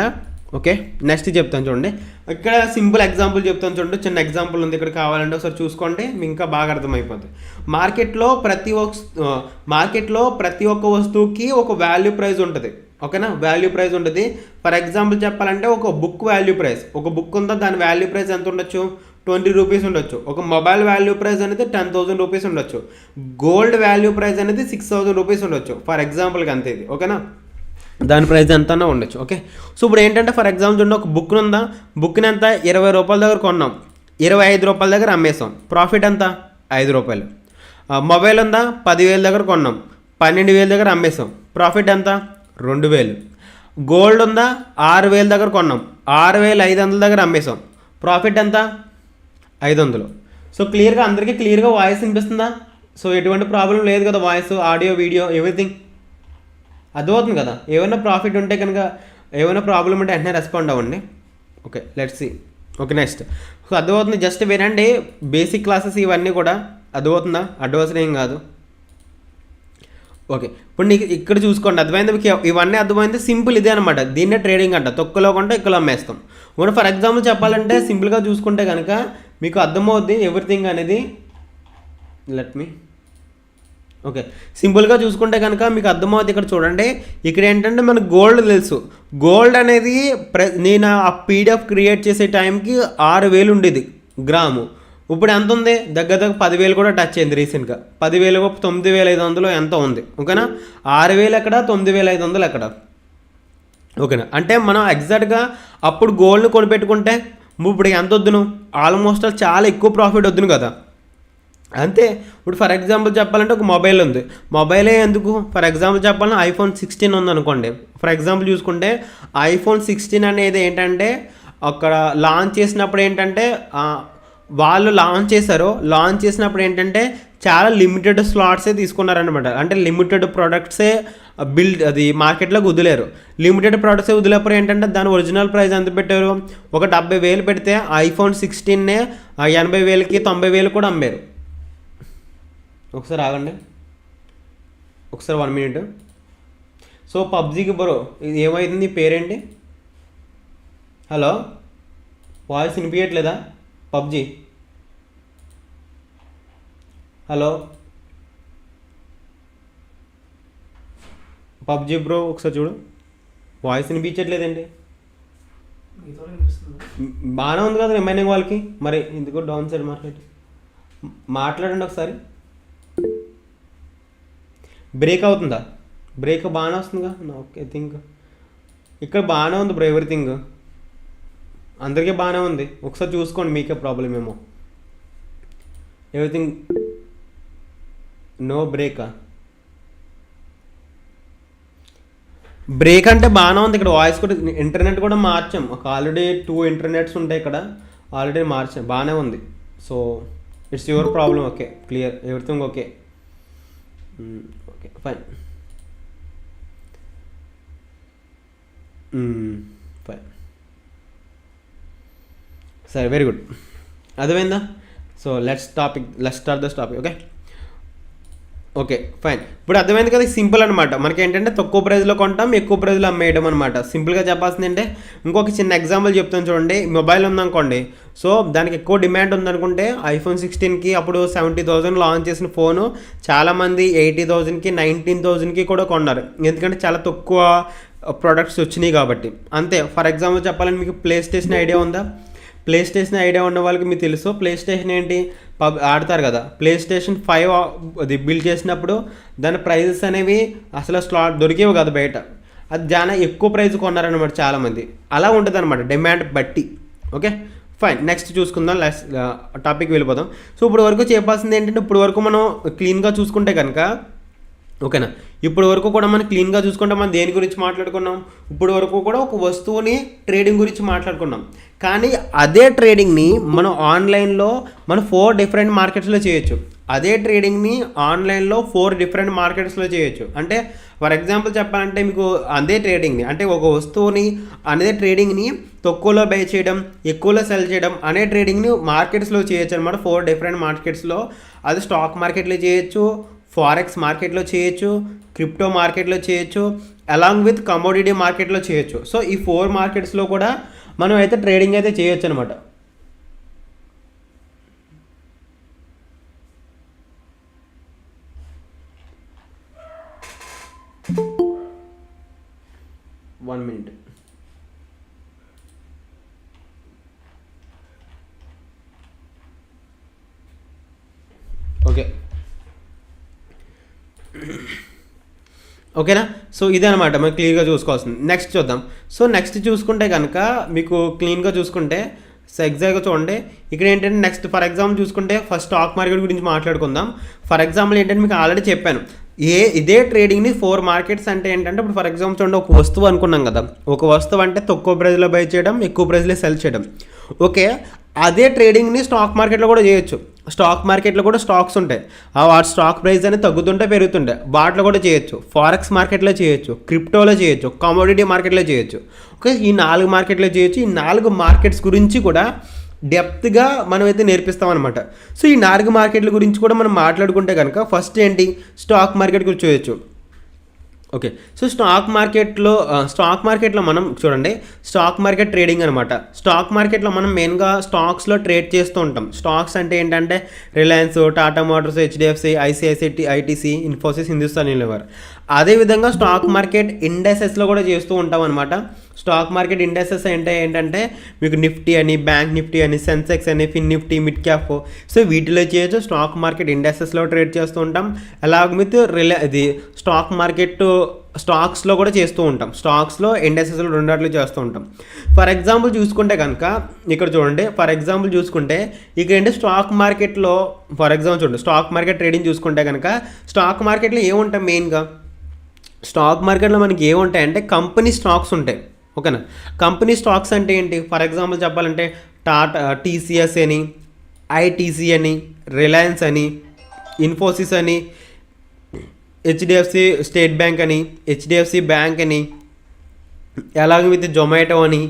ఓకే, నెక్స్ట్ చెప్తాను చూడండి. ఇక్కడ సింపుల్ ఎగ్జాంపుల్ చెప్తాను చూడండి. చిన్న ఎగ్జాంపుల్ ఉంది ఇక్కడ, కావాలంటే ఒకసారి చూసుకోండి, మీకు ఇంకా బాగా అర్థమైపోతుంది. మార్కెట్లో ప్రతి ఒక్క వస్తువుకి ఒక వాల్యూ ప్రైస్ ఉంటుంది. ఓకేనా, వాల్యూ ప్రైస్ ఉంటుంది. ఫర్ ఎగ్జాంపుల్ చెప్పాలంటే ఒక బుక్ వాల్యూ ప్రైస్, ఒక బుక్ ఉందో దాని వాల్యూ ప్రైస్ ఎంత ఉండొచ్చు? 20 రూపీస్ ఉండొచ్చు. ఒక మొబైల్ వాల్యూ ప్రైస్ అనేది 10,000 రూపీస్ ఉండొచ్చు. గోల్డ్ వాల్యూ ప్రైస్ అనేది 6,000 రూపీస్ ఉండొచ్చు. ఫర్ ఎగ్జాంపుల్కి అంతే ఇది. ఓకేనా, దాని ప్రైస్ ఎంత ఉండొచ్చు. ఓకే, సో ఇప్పుడు ఏంటంటే ఫర్ ఎగ్జాంపుల్ చూడండి, ఒక బుక్ ఉందా, బుక్ని ఎంత 20 రూపాయల దగ్గర కొన్నాం, 25 రూపాయల దగ్గర అమ్మేసాం, ప్రాఫిట్ ఎంత? 5 రూపాయలు. మొబైల్ ఉందా, 10,000 దగ్గర కొన్నాం, 12,000 దగ్గర అమ్మేసాం, ప్రాఫిట్ ఎంత? 2,000. గోల్డ్ ఉందా, 6,000 దగ్గర కొన్నాం, 6,500 దగ్గర అమ్మేసాం, ప్రాఫిట్ ఎంత? 500. సో క్లియర్గా అందరికీ క్లియర్గా వాయిస్ వినిపిస్తుందా? సో ఎటువంటి ప్రాబ్లం లేదు కదా, వాయిస్, ఆడియో, వీడియో ఎవ్రీథింగ్ అర్థమవుతుంది కదా. ఏమైనా ప్రాఫిట్ ఉంటే కనుక, ఏమైనా ప్రాబ్లం ఉంటే వెంటనే రెస్పాండ్ అవ్వండి. Okay, let's see. Okay, next. So అర్థమవుతుంది, జస్ట్ వినండి. బేసిక్ క్లాసెస్ ఇవన్నీ కూడా అర్థమవుతుందా? అడ్వాన్స్ ఏం కాదు. ఓకే, ఇప్పుడు నీకు ఇక్కడ చూసుకోండి, అర్థమైంది మీకు? ఇవన్నీ అర్థమైంది. సింపుల్ ఇదే అనమాట. దీన్నే ట్రేడింగ్ అంట. తక్కువలో కొంటే ఎక్కువలో అమ్మేస్తాం. ఇప్పుడు ఫర్ ఎగ్జాంపుల్ చెప్పాలంటే సింపుల్గా చూసుకుంటే కనుక మీకు అర్థమవుద్ది ఎవ్రీథింగ్ అనేది. ఓకే, సింపుల్గా చూసుకుంటే కనుక మీకు అర్థమవుతుంది. ఇక్కడ చూడండి, ఇక్కడ ఏంటంటే మనకు గోల్డ్ తెలుసు. గోల్డ్ అనేది నేను ఆ పీడిఎఫ్ క్రియేట్ చేసే టైంకి 6,000 ఉండేది గ్రాము. ఇప్పుడు ఎంత ఉంది? దగ్గర 10,000 కూడా టచ్ అయింది రీసెంట్గా. 10,000 9,500 ఎంత ఉంది. ఓకేనా, 6,000 ఎక్కడ, 9,500 ఎక్కడ. ఓకేనా, అంటే మనం ఎగ్జాక్ట్గా అప్పుడు గోల్డ్ని కొనిపెట్టుకుంటే ఇప్పుడు ఎంత వద్దును, ఆల్మోస్ట్ చాలా ఎక్కువ ప్రాఫిట్ వద్దును కదా. అంతే. ఇప్పుడు ఫర్ ఎగ్జాంపుల్ చెప్పాలంటే ఒక మొబైల్ ఉంది, మొబైలే ఎందుకు, ఫర్ ఎగ్జాంపుల్ చెప్పాలంటే iPhone 16 ఉంది అనుకోండి. ఫర్ ఎగ్జాంపుల్ చూసుకుంటే iPhone 16 అనేది ఏంటంటే అక్కడ లాంచ్ చేసినప్పుడు ఏంటంటే వాళ్ళు లాంచ్ చేసినప్పుడు ఏంటంటే చాలా లిమిటెడ్ స్లాట్సే తీసుకున్నారనమాట. అంటే లిమిటెడ్ ప్రోడక్ట్సే అది మార్కెట్లోకి వదిలేరు. లిమిటెడ్ ప్రోడక్ట్సే వదిలేప్పుడు ఏంటంటే దాని ఒరిజినల్ ప్రైస్ ఎంత పెట్టారు? ఒక 70,000 పెడితే iPhone 16నే 80,000కి 90,000 కూడా అమ్మారు. ఒకసారి ఆగండి, ఒకసారి 1 minute. సో పబ్జీకి బ్రో ఇది ఏమైంది? నీ పేరేంటి? హలో, వాయిస్ వినిపించట్లేదా? పబ్జీ, హలో పబ్జీ బ్రో, ఒకసారి చూడు, వాయిస్ వినిపించట్లేదండి. బాగానే ఉంది కదా రిమైనింగ్ వాళ్ళకి, మరి ఎందుకు డౌన్ సైడ్ మాట్లాడండి ఒకసారి. బ్రేక్ అవుతుందా? బ్రేక్ బాగానే వస్తుందిగా. ఓకే, థింక్ ఇక్కడ బాగానే ఉంది బ్రో, ఎవ్రీథింగ్ అందరికీ బాగానే ఉంది. ఒకసారి చూసుకోండి, మీకే ప్రాబ్లం ఏమో. Everything no బ్రేకా? బ్రేక్ అంటే బాగానే ఉంది. ఇక్కడ వాయిస్ కూడా, ఇంటర్నెట్ కూడా మార్చాం. ఒక ఆల్రెడీ 2 ఇంటర్నెట్స్ ఉంటాయి ఇక్కడ, ఆల్రెడీ మార్చాం, బాగానే ఉంది. So it's your problem. Okay, clear, everything okay. Okay, fine fine, సరే, వెరీ గుడ్. అర్థమైందా? So let's start this topic. Okay okay fine. ఇప్పుడు అర్థమైంది కదా, సింపుల్ అనమాట. మనకి ఏంటంటే తక్కువ ప్రైస్లో కొంటాం, ఎక్కువ ప్రైస్లో అమ్మేయడం అనమాట. సింపుల్గా చెప్పాల్సింది అంటే ఇంకొక చిన్న ఎగ్జాంపుల్ చెప్తాను చూడండి. మొబైల్ ఉందనుకోండి, సో దానికి ఎక్కువ డిమాండ్ ఉందనుకుంటే ఐఫోన్ 16కి అప్పుడు 70,000 లాంచ్ చేసిన ఫోను చాలామంది 80,000కి 19,000కి కూడా కొన్నారు. ఎందుకంటే చాలా తక్కువ ప్రొడక్ట్స్ వచ్చినాయి కాబట్టి. అంతే. ఫర్ ఎగ్జాంపుల్ చెప్పాలంటే మీకు ప్లే స్టేషన్ ఐడియా ఉందా? ప్లే స్టేషన్ ఐడియా ఉన్న వాళ్ళకి మీకు తెలుసు ప్లే స్టేషన్ ఏంటి, ఆడతారు కదా. ప్లే స్టేషన్ 5 అది బిల్డ్ చేసినప్పుడు దాని ప్రైజెస్ అనేవి అసలు స్లాట్ దొరికేవి కదా బయట. అది చాలా ఎక్కువ ప్రైజ్ కొన్నారనమాట చాలామంది. అలా ఉంటుంది అనమాట డిమాండ్ బట్టి. Okay fine. నెక్స్ట్ చూసుకుందాం, టాపిక్ వెళ్ళిపోదాం. సో ఇప్పుడు వరకు చెప్పాల్సింది ఏంటంటే, ఇప్పుడు వరకు మనం క్లీన్గా చూసుకుంటే కనుక, ఓకేనా, ఇప్పుడు వరకు కూడా మనం క్లీన్గా చూసుకుంటే మనం దేని గురించి మాట్లాడుకున్నాం? ఇప్పుడు వరకు కూడా ఒక వస్తువుని ట్రేడింగ్ గురించి మాట్లాడుకున్నాం. కానీ అదే ట్రేడింగ్ని మనం ఆన్లైన్లో మనం 4 డిఫరెంట్ మార్కెట్స్లో చేయొచ్చు. అదే ట్రేడింగ్ని ఆన్లైన్లో 4 డిఫరెంట్ మార్కెట్స్లో చేయొచ్చు. అంటే ఫర్ ఎగ్జాంపుల్ చెప్పాలంటే మీకు అదే ట్రేడింగ్ని, అంటే ఒక వస్తువుని అదే ట్రేడింగ్ని తక్కువలో బై చేయడం, ఎక్కువలో సెల్ చేయడం అనే ట్రేడింగ్ని మార్కెట్స్లో చేయొచ్చు అనమాట. 4 డిఫరెంట్ మార్కెట్స్లో. అది స్టాక్ మార్కెట్లో చేయొచ్చు, ఫారెక్స్ మార్కెట్లో చేయొచ్చు, క్రిప్టో మార్కెట్లో చేయొచ్చు, అలాంగ్ విత్ కమోడిటీ మార్కెట్లో చేయొచ్చు. సో ఈ 4 మార్కెట్స్లో కూడా మనం అయితే ట్రేడింగ్ అయితే చేయొచ్చు అనమాట. One minute. ఓకే ఓకేనా. సో ఇదే అనమాట మనం క్లియర్గా చూసుకోవాల్సింది. నెక్స్ట్ చూద్దాం. సో నెక్స్ట్ చూసుకుంటే కనుక మీకు క్లీన్గా చూసుకుంటే, సో ఎగ్జాక్ట్గా చూడండి ఇక్కడ ఏంటంటే నెక్స్ట్ ఫర్ ఎగ్జాంపుల్ చూసుకుంటే ఫస్ట్ స్టాక్ మార్కెట్ గురించి మాట్లాడుకుందాం. ఫర్ ఎగ్జాంపుల్ ఏంటంటే మీకు ఆల్రెడీ చెప్పాను, ఇదే ట్రేడింగ్ని 4 మార్కెట్స్ అంటే ఏంటంటే, ఇప్పుడు ఫర్ ఎగ్జాంపుల్ చూడండి, ఒక వస్తువు అనుకున్నాం కదా. ఒక వస్తువు అంటే తక్కువ ప్రైస్లో బై చేయడం, ఎక్కువ ప్రైస్లో సెల్ చేయడం. ఓకే, అదే ట్రేడింగ్ని స్టాక్ మార్కెట్లో కూడా చేయొచ్చు. స్టాక్ మార్కెట్లో కూడా స్టాక్స్ ఉంటాయి, వాటి స్టాక్ ప్రైస్ అనేది తగ్గుతుంటే పెరుగుతుంటే వాటిలో కూడా చేయొచ్చు. ఫారెక్స్ మార్కెట్లో చేయొచ్చు, క్రిప్టోలో చేయొచ్చు, కమోడిటీ మార్కెట్లో చేయొచ్చు. ఓకే, ఈ 4 మార్కెట్లో చేయొచ్చు. ఈ 4 మార్కెట్స్ గురించి కూడా డెప్త్గా మనమైతే నేర్పిస్తాం అనమాట. సో ఈ 4 మార్కెట్ల గురించి కూడా మనం మాట్లాడుకుంటే కనుక ఫస్ట్ ఏంటి, స్టాక్ మార్కెట్ గురించి చేయొచ్చు. ఓకే, సో స్టాక్ మార్కెట్లో మనం చూడండి, స్టాక్ మార్కెట్ ట్రేడింగ్ అనమాట. స్టాక్ మార్కెట్లో మనం మెయిన్గా స్టాక్స్లో ట్రేడ్ చేస్తూ ఉంటాం. స్టాక్స్ అంటే ఏంటంటే Reliance, Tata Motors, HDFC, ICICI, ITC, Infosys, Hindustan Unilever. అదేవిధంగా స్టాక్ మార్కెట్ ఇండెక్సెస్లో కూడా చేస్తూ ఉంటాం అనమాట. స్టాక్ మార్కెట్ ఇండెక్సెస్ అంటే ఏంటంటే మీకు నిఫ్టీ అని, బ్యాంక్ నిఫ్టీ అని, సెన్సెక్స్ అని, ఫిన్ నిఫ్టీ, మిడ్ క్యాప్, సో వీటిలో చేయొచ్చు. స్టాక్ మార్కెట్ ఇండెక్సెస్లో ట్రేడ్ చేస్తూ ఉంటాం. అలాగే విత్ ఇది స్టాక్ మార్కెట్ స్టాక్స్లో కూడా చేస్తూ ఉంటాం. స్టాక్స్లో ఇండెక్సెస్లో రెండాట్లు చేస్తూ ఉంటాం. ఫర్ ఎగ్జాంపుల్ చూసుకుంటే కనుక ఇక్కడ చూడండి, ఫర్ ఎగ్జాంపుల్ చూసుకుంటే ఇక్కడ ఏంటి స్టాక్ మార్కెట్లో, ఫర్ ఎగ్జాంపుల్ చూడండి, స్టాక్ మార్కెట్ ట్రేడింగ్ చూసుకుంటే కనుక స్టాక్ మార్కెట్లో ఏముంటాయి మెయిన్గా, స్టాక్ మార్కెట్లో మనకి ఏముంటాయంటే కంపెనీ స్టాక్స్ ఉంటాయి. ఓకేనా, కంపెనీ స్టాక్స్ అంటే ఏంటి, ఫర్ ఎగ్జాంపుల్ చెప్పాలంటే టాటా, టీసీఎస్ అని, ఐటీసీ అని, రిలయన్స్ అని, ఇన్ఫోసిస్ అని, హెచ్డిఎఫ్సి స్టేట్ బ్యాంక్ అని, హెచ్డిఎఫ్సి బ్యాంక్ అని, అలాగే విత్ జొమాటో అని,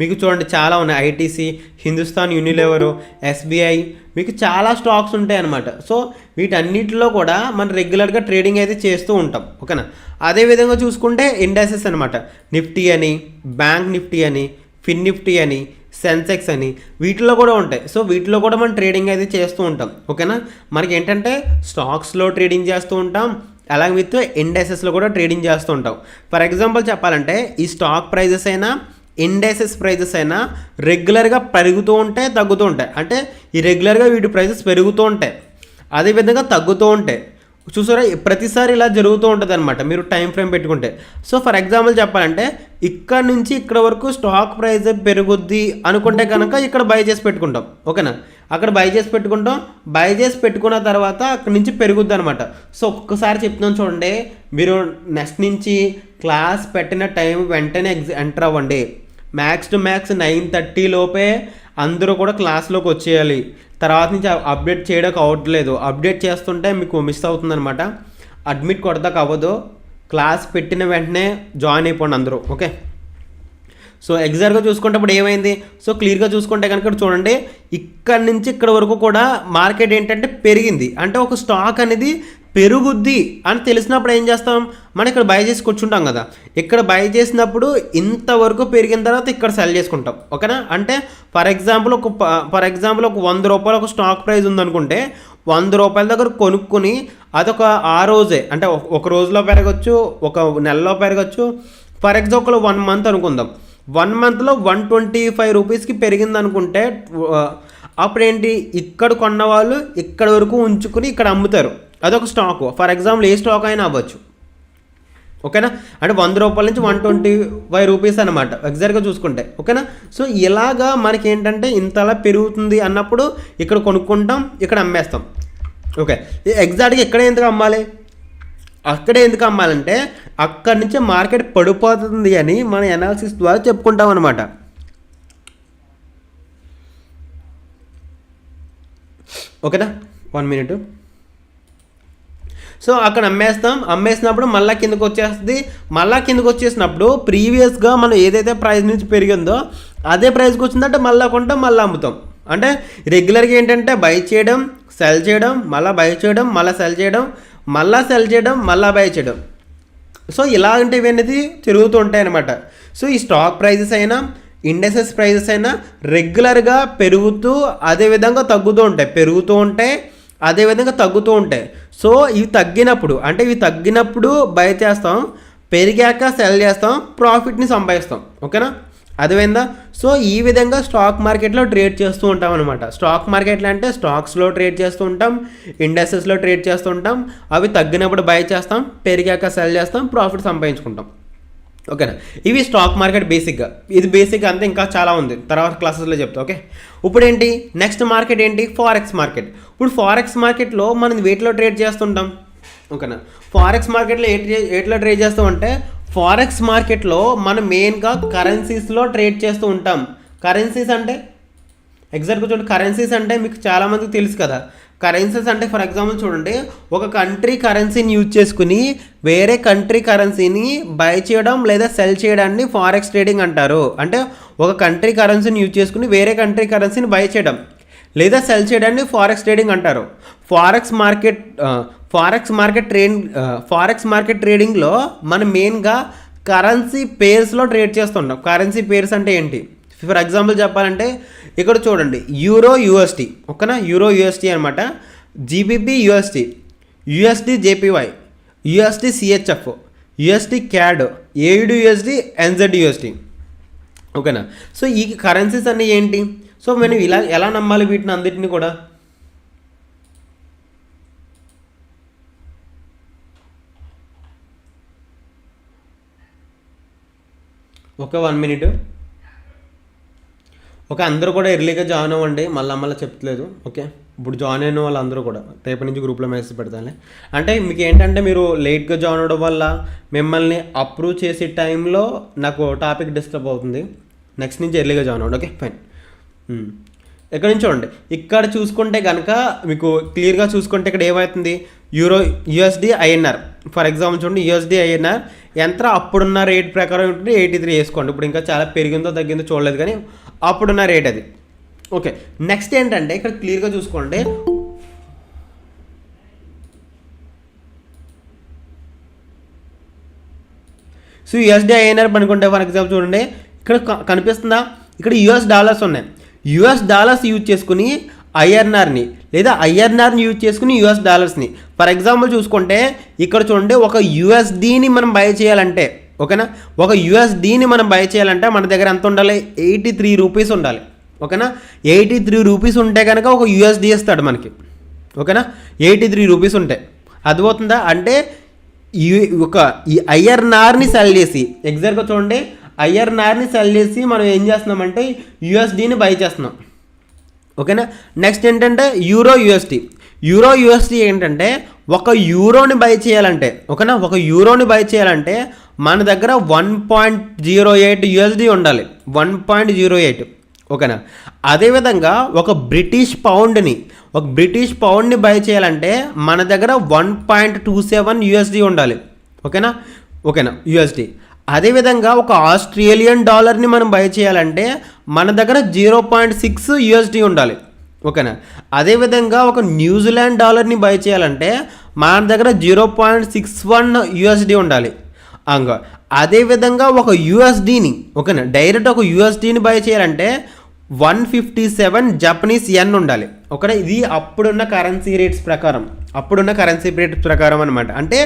మీకు చూడండి చాలా ఉన్నాయి. ఐటీసీ, హిందుస్థాన్ యూనిలివర్, ఎస్బీఐ, మీకు చాలా స్టాక్స్ ఉంటాయి అన్నమాట. సో వీటన్నిటిలో కూడా మనం రెగ్యులర్గా ట్రేడింగ్ అయితే చేస్తూ ఉంటాం. ఓకేనా, అదేవిధంగా చూసుకుంటే ఇండెక్సెస్ అనమాట. నిఫ్టీ అని, బ్యాంక్ నిఫ్టీ అని, ఫిన్ నిఫ్టీ అని, సెన్సెక్స్ అని, వీటిలో కూడా ఉంటాయి. సో వీటిలో కూడా మనం ట్రేడింగ్ అయితే చేస్తూ ఉంటాం. ఓకేనా, మనకి ఏంటంటే స్టాక్స్లో ట్రేడింగ్ చేస్తూ ఉంటాం, అలాగే విత్ ఇండెక్సెస్లో కూడా ట్రేడింగ్ చేస్తూ ఉంటాం. ఫర్ ఎగ్జాంపుల్ చెప్పాలంటే ఈ స్టాక్ ప్రైజెస్ అయినా ఇండెక్సెస్ ప్రైజెస్ అయినా రెగ్యులర్గా పెరుగుతూ ఉంటాయి, తగ్గుతూ ఉంటాయి. అంటే ఈ రెగ్యులర్గా వీటి ప్రైజెస్ పెరుగుతూ ఉంటాయి, అదేవిధంగా తగ్గుతూ ఉంటాయి. చూసారా, ప్రతిసారి ఇలా జరుగుతూ ఉంటుంది అనమాట మీరు టైం ఫ్రేమ్ పెట్టుకుంటే. సో ఫర్ ఎగ్జాంపుల్ చెప్పాలంటే ఇక్కడ నుంచి ఇక్కడ వరకు స్టాక్ ప్రైస్ పెరుగుద్ది అనుకుంటే కనుక ఇక్కడ బై చేసి పెట్టుకుంటాం. ఓకేనా, అక్కడ బై చేసి పెట్టుకుంటాం. బై చేసి పెట్టుకున్న తర్వాత అక్కడ నుంచి పెరుగుద్ది అనమాట. సో ఒక్కసారి చెప్తున్నాను చూడండి, మీరు నెక్స్ట్ నుంచి క్లాస్ పెట్టిన టైం వెంటనే ఎంటర్ అవ్వండి. మ్యాక్స్ టు మ్యాక్స్ 9:30 లోపే అందరూ కూడా క్లాస్లోకి వచ్చేయాలి. తర్వాత నుంచి అప్డేట్ చేయడానికి అవ్వట్లేదు, అప్డేట్ చేస్తుంటే మీకు మిస్ అవుతుందన్నమాట. అడ్మిట్ కొడదాక అవ్వదు. క్లాస్ పెట్టిన వెంటనే జాయిన్ అయిపోండి అందరూ. ఓకే, సో ఎగ్జాక్ట్గా చూసుకుంటే ఇప్పుడు ఏమైంది, సో క్లియర్గా చూసుకుంటే కనుక చూడండి, ఇక్కడ నుంచి ఇక్కడ వరకు కూడా మార్కెట్ ఏంటంటే పెరిగింది. అంటే ఒక స్టాక్ అనేది పెరుగుద్ది అని తెలిసినప్పుడు ఏం చేస్తాం, మనం ఇక్కడ బై చేసి కూర్చుంటాం కదా, ఇక్కడ బై చేసినప్పుడు ఇంతవరకు పెరిగిన తర్వాత ఇక్కడ సెల్ చేసుకుంటాం. ఓకేనా, అంటే ఫర్ ఎగ్జాంపుల్ ఒక 100 రూపాయలు ఒక స్టాక్ ప్రైస్ ఉందనుకుంటే 100 రూపాయల దగ్గర కొనుక్కొని అదొక ఆ రోజే, అంటే ఒక రోజులో పెరగచ్చు, ఒక నెలలో పెరగచ్చు. ఫర్ ఎగ్జాంపుల్ 1 మంత్ అనుకుందాం, 1 మంత్లో 125 రూపీస్కి పెరిగింది అనుకుంటే అప్పుడు ఏంటి, ఇక్కడ కొన్న వాళ్ళు ఇక్కడ వరకు ఉంచుకుని ఇక్కడ అమ్ముతారు. అదొక stock. For example A stock అయినా అవ్వచ్చు. ఓకేనా, అంటే 100 రూపాయల నుంచి 125 రూపీస్ అనమాట ఎగ్జాక్ట్గా చూసుకుంటే. ఓకేనా, సో ఇలాగా మనకి ఏంటంటే ఇంతలా పెరుగుతుంది అన్నప్పుడు ఇక్కడ కొనుక్కుంటాం, ఇక్కడ అమ్మేస్తాం. ఓకే, ఎగ్జాక్ట్గా ఎక్కడ ఎందుకు అమ్మాలి, అక్కడే ఎందుకు అమ్మాలంటే అక్కడి నుంచి మార్కెట్ పడిపోతుంది అని మన అనాలిసిస్ ద్వారా చెప్పుకుంటాం అనమాట. ఓకేనా, 1 మినిట్. సో అక్కడ అమ్మేసినప్పుడు మళ్ళీ కిందకు వచ్చేస్తుంది. మళ్ళీ కిందకు వచ్చేసినప్పుడు ప్రీవియస్గా మనం ఏదైతే ప్రైస్ నుంచి పెరిగిందో అదే ప్రైస్కి వచ్చిందంటే మళ్ళీ కొంటాం, మళ్ళీ అమ్ముతాం. అంటే రెగ్యులర్గా ఏంటంటే బై చేయడం, సెల్ చేయడం, మళ్ళీ బై చేయడం, మళ్ళీ సెల్ చేయడం, మళ్ళీ సెల్ చేయడం, మళ్ళీ బై చేయడం. సో ఇలాంటివి అనేది తిరుగుతూ ఉంటాయి అన్నమాట. సో ఈ స్టాక్ ప్రైజెస్ అయినా ఇండెక్సెస్ ప్రైజెస్ అయినా రెగ్యులర్గా పెరుగుతూ అదేవిధంగా తగ్గుతూ ఉంటాయి, పెరుగుతూ ఉంటాయి, అదేవిధంగా తగ్గుతూ ఉంటాయి. సో ఇవి తగ్గినప్పుడు బై చేస్తాం, పెరిగాక సెల్ చేస్తాం, ప్రాఫిట్ని సంపాదిస్తాం. ఓకేనా, అర్థమైందా? సో ఈ విధంగా స్టాక్ మార్కెట్లో ట్రేడ్ చేస్తూ ఉంటాం అనమాట. స్టాక్ మార్కెట్లో అంటే స్టాక్స్లో ట్రేడ్ చేస్తూ ఉంటాం, ఇండస్ట్రీస్లో ట్రేడ్ చేస్తూ ఉంటాం. అవి తగ్గినప్పుడు బై చేస్తాం, పెరిగాక సెల్ చేస్తాం, ప్రాఫిట్ సంపాదించుకుంటాం. ఓకేనా, ఇవి స్టాక్ మార్కెట్ బేసిక్గా. ఇది బేసిక్ అంతే, ఇంకా చాలా ఉంది, తర్వాత క్లాసెస్లో చెప్తా. ఓకే, ఇప్పుడు ఏంటి నెక్స్ట్ మార్కెట్ ఏంటి, ఫారెక్స్ మార్కెట్. ఇప్పుడు ఫారెక్స్ మార్కెట్లో మనం వేటిలో ట్రేడ్ చేస్తుంటాం. ఓకేనా, ఫారెక్స్ మార్కెట్లో ఎట్లా ట్రేడ్ చేస్తామంటే ఫారెక్స్ మార్కెట్లో మనం మెయిన్గా కరెన్సీస్లో ట్రేడ్ చేస్తూ ఉంటాం. కరెన్సీస్ అంటే ఎగ్జాక్ట్గా చూడండి, కరెన్సీస్ అంటే మీకు చాలామందికి తెలుసు కదా. కరెన్సీస్ అంటే ఫర్ ఎగ్జాంపుల్ చూడండి, ఒక కంట్రీ కరెన్సీని యూజ్ చేసుకుని వేరే కంట్రీ కరెన్సీని బై చేయడం లేదా సెల్ చేయడాన్ని ఫారెక్స్ ట్రేడింగ్ అంటారు. అంటే ఒక కంట్రీ కరెన్సీని యూజ్ చేసుకుని వేరే కంట్రీ కరెన్సీని బై చేయడం లేదా సెల్ చేయడాన్ని ఫారెక్స్ ట్రేడింగ్ అంటారు. ఫారెక్స్ మార్కెట్ ట్రేడింగ్లో మనం మెయిన్గా కరెన్సీ పేర్స్లో ట్రేడ్ చేస్తుంటాం. కరెన్సీ పేర్స్ అంటే ఏంటి, ఫర్ ఎగ్జాంపుల్ చెప్పాలంటే ఇక్కడ చూడండి, యూరో యూఎస్టీ. ఓకేనా, యూరో యూఎస్టీ అనమాట, GBP USD, USD JPY, USD CHF, USD CAD, AUD USD, NZ USD. ఓకేనా, సో ఈ కరెన్సీస్ అన్నీ ఏంటి, సో మనం ఎలా నమ్మాలి వీటిని అన్నిటిని కూడా. Okay, 1 minute. ఓకే, అందరూ కూడా ఎర్లీగా జాయిన్ అవ్వండి, మళ్ళీ చెప్పలేదు. ఓకే, ఇప్పుడు జాయిన్ అయిన వాళ్ళందరూ కూడా రేపటి నుంచి గ్రూప్లో మెసేజ్ పెడతాను. అంటే మీకు ఏంటంటే మీరు లేట్గా జాయిన్ అవ్వడం వల్ల మిమ్మల్ని అప్రూవ్ చేసే టైంలో నాకు టాపిక్ డిస్టర్బ్ అవుతుంది. నెక్స్ట్ నుంచి ఎర్లీగా జాయిన్ అవ్వండి. Okay, fine. ఇక్కడ నుంచి చూడండి, ఇక్కడ చూసుకుంటే కనుక మీకు క్లియర్గా చూసుకుంటే ఇక్కడ ఏమవుతుంది, యూఎస్డి ఐఎన్ఆర్. ఫర్ ఎగ్జాంపుల్ చూడండి, యూఎస్డి ఐఎన్ఆర్ ఎంత అప్పుడున్న రేట్ ప్రకారం ఉంటుంది 83 వేసుకోండి. ఇప్పుడు ఇంకా చాలా పెరిగిందో తగ్గిందో చూడలేదు, కానీ అప్పుడున్న రేట్ అది. ఓకే, నెక్స్ట్ ఏంటంటే ఇక్కడ క్లియర్గా చూసుకోండి, సో యూఎస్డి ఐఎన్ఆర్ అనుకుంటే ఫర్ ఎగ్జాంపుల్ చూడండి, ఇక్కడ కనిపిస్తుందా, ఇక్కడ యూఎస్ డాలర్స్ ఉన్నాయి. యూఎస్ డాలర్స్ యూజ్ చేసుకుని ఐఆర్ఆర్ని లేదా ఐఆర్ఆర్ని యూజ్ చేసుకుని యూఎస్ డాలర్స్ని. ఫర్ ఎగ్జాంపుల్ చూసుకుంటే ఇక్కడ చూడండి, ఒక యూఎస్డీని మనం బై చేయాలంటే, ఓకేనా, ఒక యూఎస్డీని మనం బై చేయాలంటే మన దగ్గర ఎంత ఉండాలి, 83 రూపీస్ ఉండాలి. ఓకేనా, 83 రూపీస్ ఉంటే కనుక ఒక యూఎస్డీ ఇస్తాడు మనకి. ఓకేనా, 83 రూపీస్ ఉంటే అర్థమవుతుందా. అంటే ఈ ఐఆర్ఆర్ని సెల్ చేసి ఎగ్జాక్ట్గా చూడండి, ఐఆర్ఆర్ని సెల్ చేసి మనం ఏం చేస్తున్నామంటే యూఎస్డీని బై చేస్తున్నాం. ఓకేనా, నెక్స్ట్ ఏంటంటే యూరో యూఎస్టీ ఏంటంటే ఒక యూరోని బై చేయాలంటే, ఓకేనా, ఒక యూరోని బై చేయాలంటే మన దగ్గర 1.08 యూఎస్డీ ఉండాలి, 1.08. ఓకేనా, అదేవిధంగా ఒక బ్రిటిష్ పౌండ్ని బై చేయాలంటే మన దగ్గర 1.27 యూఎస్డీ ఉండాలి. ఓకేనా యూఎస్డీ. అదేవిధంగా ఒక ఆస్ట్రేలియన్ డాలర్ని మనం బై చేయాలంటే మన దగ్గర 0.6 యూఎస్డీ ఉండాలి. ఓకేనా, అదేవిధంగా ఒక న్యూజిలాండ్ డాలర్ని బై చేయాలంటే మన దగ్గర 0.61 యూఎస్డి ఉండాలి. అంగ అదేవిధంగా ఒక యూఎస్డీని ఓకేనా డైరెక్ట్ ఒక యూఎస్డీని బై చేయాలంటే 157 జపనీస్ యెన్ ఉండాలి. ఓకేనా ఇది అప్పుడున్న కరెన్సీ రేట్స్ ప్రకారం అనమాట. అంటే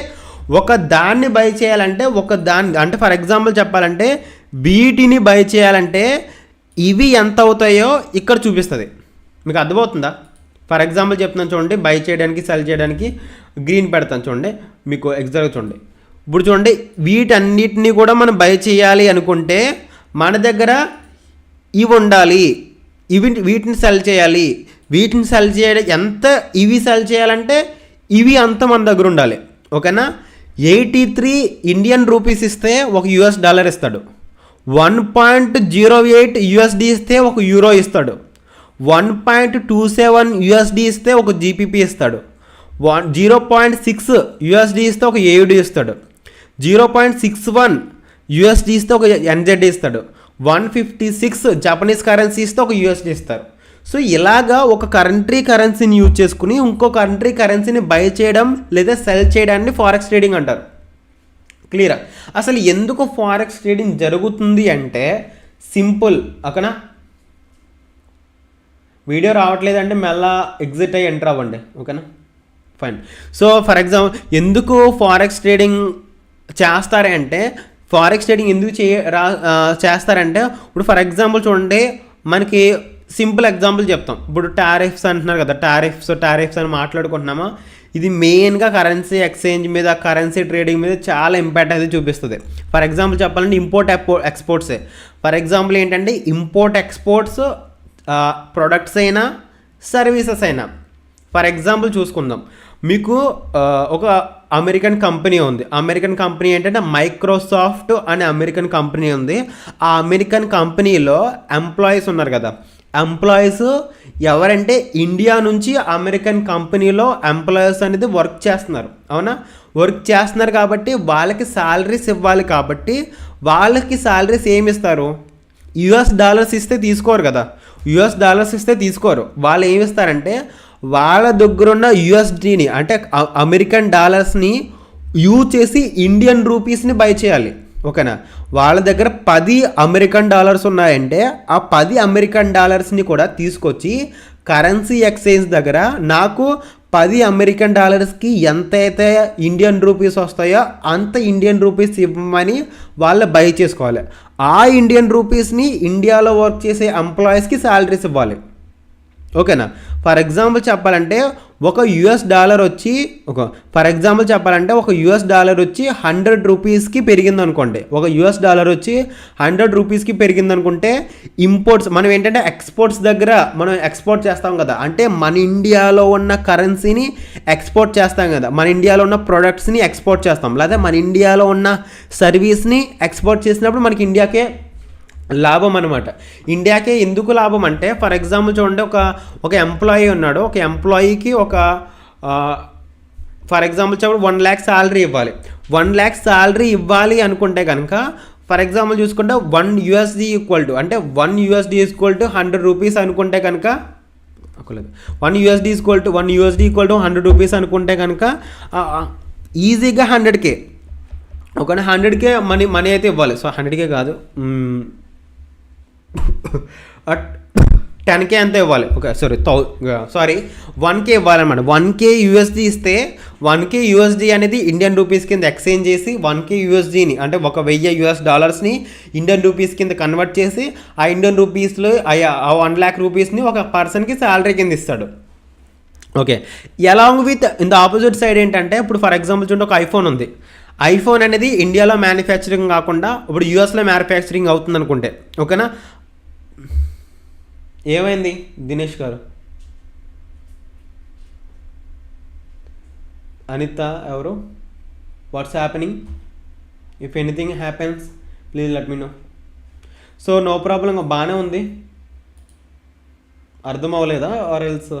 ఒక దాన్ని బై చేయాలంటే అంటే ఫర్ ఎగ్జాంపుల్ చెప్పాలంటే బీటీని బై చేయాలంటే ఇవి ఎంత అవుతాయో ఇక్కడ చూపిస్తుంది. మీకు అర్థమవుతుందా? ఫర్ ఎగ్జాంపుల్ చెప్తున్నాను చూడండి, బై చేయడానికి సెల్ చేయడానికి గ్రీన్ పెడతాను చూడండి, మీకు ఎగ్జాక్ట్గా చూడండి. ఇప్పుడు చూడండి వీటన్నిటిని కూడా మనం బై చేయాలి అనుకుంటే మన దగ్గర ఇవి ఉండాలి, వీటిని సెల్ చేయాలి. వీటిని సెల్ చేయడం ఎంత, ఇవి సెల్ చేయాలంటే ఇవి అంత మన దగ్గర ఉండాలి. ఓకేనా 83 ఇండియన్ రూపీస్ ఇస్తే ఒక యూఎస్ డాలర్ ఇస్తాడు. 1.08 యూఎస్డి ఇస్తే ఒక యూరో ఇస్తాడు. 1.27 యూఎస్డి ఇస్తే ఒక జీపీపీ ఇస్తాడు. 0.6 యూఎస్డి ఇస్తే ఒక ఏయుడి ఇస్తాడు. 0.61 యూఎస్డి ఇస్తే ఒక ఎన్జెడ్ ఇస్తాడు. 156 జపనీస్ కరెన్సీ ఇస్తే ఒక యూఎస్డి ఇస్తారు. సో ఇలాగా ఒక కరెన్సీని యూజ్ చేసుకుని ఇంకో కరెన్సీని బై చేయడం లేదా సెల్ చేయడాన్ని ఫారెక్స్ ట్రేడింగ్ అంటారు. క్లియరా? అసలు ఎందుకు ఫారెక్స్ ట్రేడింగ్ జరుగుతుంది అంటే సింపుల్. ఓకేనా, వీడియో రావట్లేదంటే మళ్ళీ ఎగ్జిట్ అయ్యి ఎంటర్ అవ్వండి. ఓకేనా, ఫైన్. సో ఫర్ ఎగ్జాంపుల్ ఎందుకు ఫారెక్స్ ట్రేడింగ్ చేస్తారంటే ఎందుకు చేస్తారంటే ఇప్పుడు ఫర్ ఎగ్జాంపుల్ చూడండి, మనకి సింపుల్ ఎగ్జాంపుల్ చెప్తాం. ఇప్పుడు టారిఫ్స్ అంటున్నారు కదా, టారిఫ్స్ అని మాట్లాడుకుంటున్నామా, ఇది మెయిన్గా కరెన్సీ ఎక్స్చేంజ్ మీద, కరెన్సీ ట్రేడింగ్ మీద చాలా ఇంపాక్ట్ అయితే చూపిస్తుంది. ఫర్ ఎగ్జాంపుల్ చెప్పాలంటే ఇంపోర్ట్ ఎక్స్పోర్ట్సే. ఫర్ ఎగ్జాంపుల్ ఏంటంటే ఇంపోర్ట్ ఎక్స్పోర్ట్స్ ప్రొడక్ట్స్ అయినా సర్వీసెస్ అయినా. ఫర్ ఎగ్జాంపుల్ చూసుకుందాం, మీకు ఒక అమెరికన్ కంపెనీ ఉంది. అమెరికన్ కంపెనీ ఏంటంటే మైక్రోసాఫ్ట్ అనే అమెరికన్ కంపెనీ ఉంది. ఆ అమెరికన్ కంపెనీలో ఎంప్లాయీస్ ఉన్నారు కదా, ఎంప్లాయీస్ ఎవరంటే ఇండియా నుంచి అమెరికన్ కంపెనీలో ఎంప్లాయీస్ అనేది వర్క్ చేస్తున్నారు. అవునా, వర్క్ చేస్తున్నారు కాబట్టి వాళ్ళకి శాలరీస్ ఇవ్వాలి. కాబట్టి వాళ్ళకి శాలరీస్ ఏమి ఇస్తారు? యుఎస్ డాలర్స్ ఇస్తే తీసుకోరు కదా, వాళ్ళు ఏమి ఇస్తారంటే వాళ్ళ దగ్గర ఉన్న యూఎస్డీని అంటే అమెరికన్ డాలర్స్ని యూజ్ చేసి ఇండియన్ రూపీస్ని బై చేయాలి. ఓకేనా, వాళ్ళ దగ్గర 10 అమెరికన్ డాలర్స్ ఉన్నాయంటే ఆ 10 అమెరికన్ డాలర్స్ని కూడా తీసుకొచ్చి కరెన్సీ ఎక్స్చేంజ్ దగ్గర నాకు 10 అమెరికన్ డాలర్స్కి ఎంతైతే ఇండియన్ రూపీస్ వస్తాయో అంత ఇండియన్ రూపీస్ ఇవ్వమని వాళ్ళు బై చేసుకోవాలి. ఆ ఇండియన్ రూపీస్ని ఇండియాలో వర్క్ చేసే ఎంప్లాయీస్కి శాలరీస్ ఇవ్వాలి. ఓకేనా, ఫర్ ఎగ్జాంపుల్ చెప్పాలంటే ఒక యూఎస్ డాలర్ వచ్చి ఒక యూఎస్ డాలర్ వచ్చి 100 రూపీస్కి పెరిగింది అనుకోండి. ఒక యూఎస్ డాలర్ వచ్చి 100 రూపీస్కి పెరిగింది అనుకుంటే ఇంపోర్ట్స్ మనం ఏంటంటే ఎక్స్పోర్ట్స్ దగ్గర మనం ఎక్స్పోర్ట్ చేస్తాం కదా, అంటే మన ఇండియాలో ఉన్న కరెన్సీని ఎక్స్పోర్ట్ చేస్తాం కదా, మన ఇండియాలో ఉన్న ప్రొడక్ట్స్ని ఎక్స్పోర్ట్ చేస్తాం, లేదా మన ఇండియాలో ఉన్న సర్వీస్ని ఎక్స్పోర్ట్ చేసినప్పుడు మనకి ఇండియాకే లాభం అనమాట. ఇండియాకే ఎందుకు లాభం అంటే ఫర్ ఎగ్జాంపుల్ చూడండి, ఒక ఎంప్లాయీ ఉన్నాడు. ఒక ఎంప్లాయీకి ఫర్ ఎగ్జాంపుల్ చెప్పండి 1 lakh శాలరీ ఇవ్వాలి. 1 lakh శాలరీ ఇవ్వాలి అనుకుంటే కనుక ఫర్ ఎగ్జాంపుల్ చూసుకుంటే 1 USD ఈక్వల్ టు 100 రూపీస్ అనుకుంటే కనుక 1 USD ఈక్వల్ టు 100 రూపీస్ అనుకుంటే కనుక ఈజీగా 100K ఒక 100K మనీ అయితే ఇవ్వాలి. సో 100K కాదు, 10K అంతే ఇవ్వాలి. Okay, sorry 1K ఇవ్వాలన్నమాట. 1K USD ఇస్తే 1K USD అనేది ఇండియన్ రూపీస్ కింద ఎక్స్చేంజ్ చేసి 1K USDని అంటే 1000 US డాలర్స్ని ఇండియన్ రూపీస్ కింద కన్వర్ట్ చేసి ఆ ఇండియన్ రూపీస్లో ఆ 1 lakh రూపీస్ని ఒక పర్సన్కి శాలరీ కింద ఇస్తాడు. Okay, along with in the opposite side ఏంటంటే ఇప్పుడు ఫర్ ఎగ్జాంపుల్ చూడండి, ఒక ఐఫోన్ ఉంది. ఐఫోన్ అనేది ఇండియాలో మ్యానుఫ్యాక్చరింగ్ కాకుండా ఇప్పుడు యూఎస్లో మ్యానుఫ్యాక్చరింగ్ అవుతుంది అనుకుంటే. ఓకేనా, ఏమైంది దినేష్ గారు? అనిత ఎవరు? What's happening? If anything happens please let me know. So no problem, బాగానే ఉంది. అర్థం అవ్వలేదా ఆర్ ఎల్స్?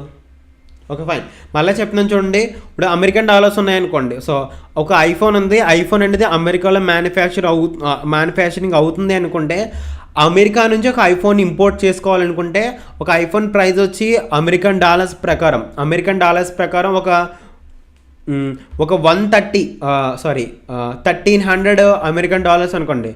ఓకే ఫైన్, మళ్ళీ చెప్తున్నాను చూడండి. ఇప్పుడు అమెరికన్ డాలర్స్ ఉన్నాయనుకోండి. సో ఒక ఐఫోన్ ఉంది. ఐఫోన్ అనేది అమెరికాలో మ్యానుఫ్యాక్చరింగ్ అవుతుంది అనుకుంటే అమెరికా నుంచి ఒక ఐఫోన్ ఇంపోర్ట్ చేసుకోవాలనుకుంటే ఒక ఐఫోన్ ప్రైస్ వచ్చి అమెరికన్ డాలర్స్ ప్రకారం ఒక ఒక 1300 అమెరికన్ డాలర్స్ అనుకోండి.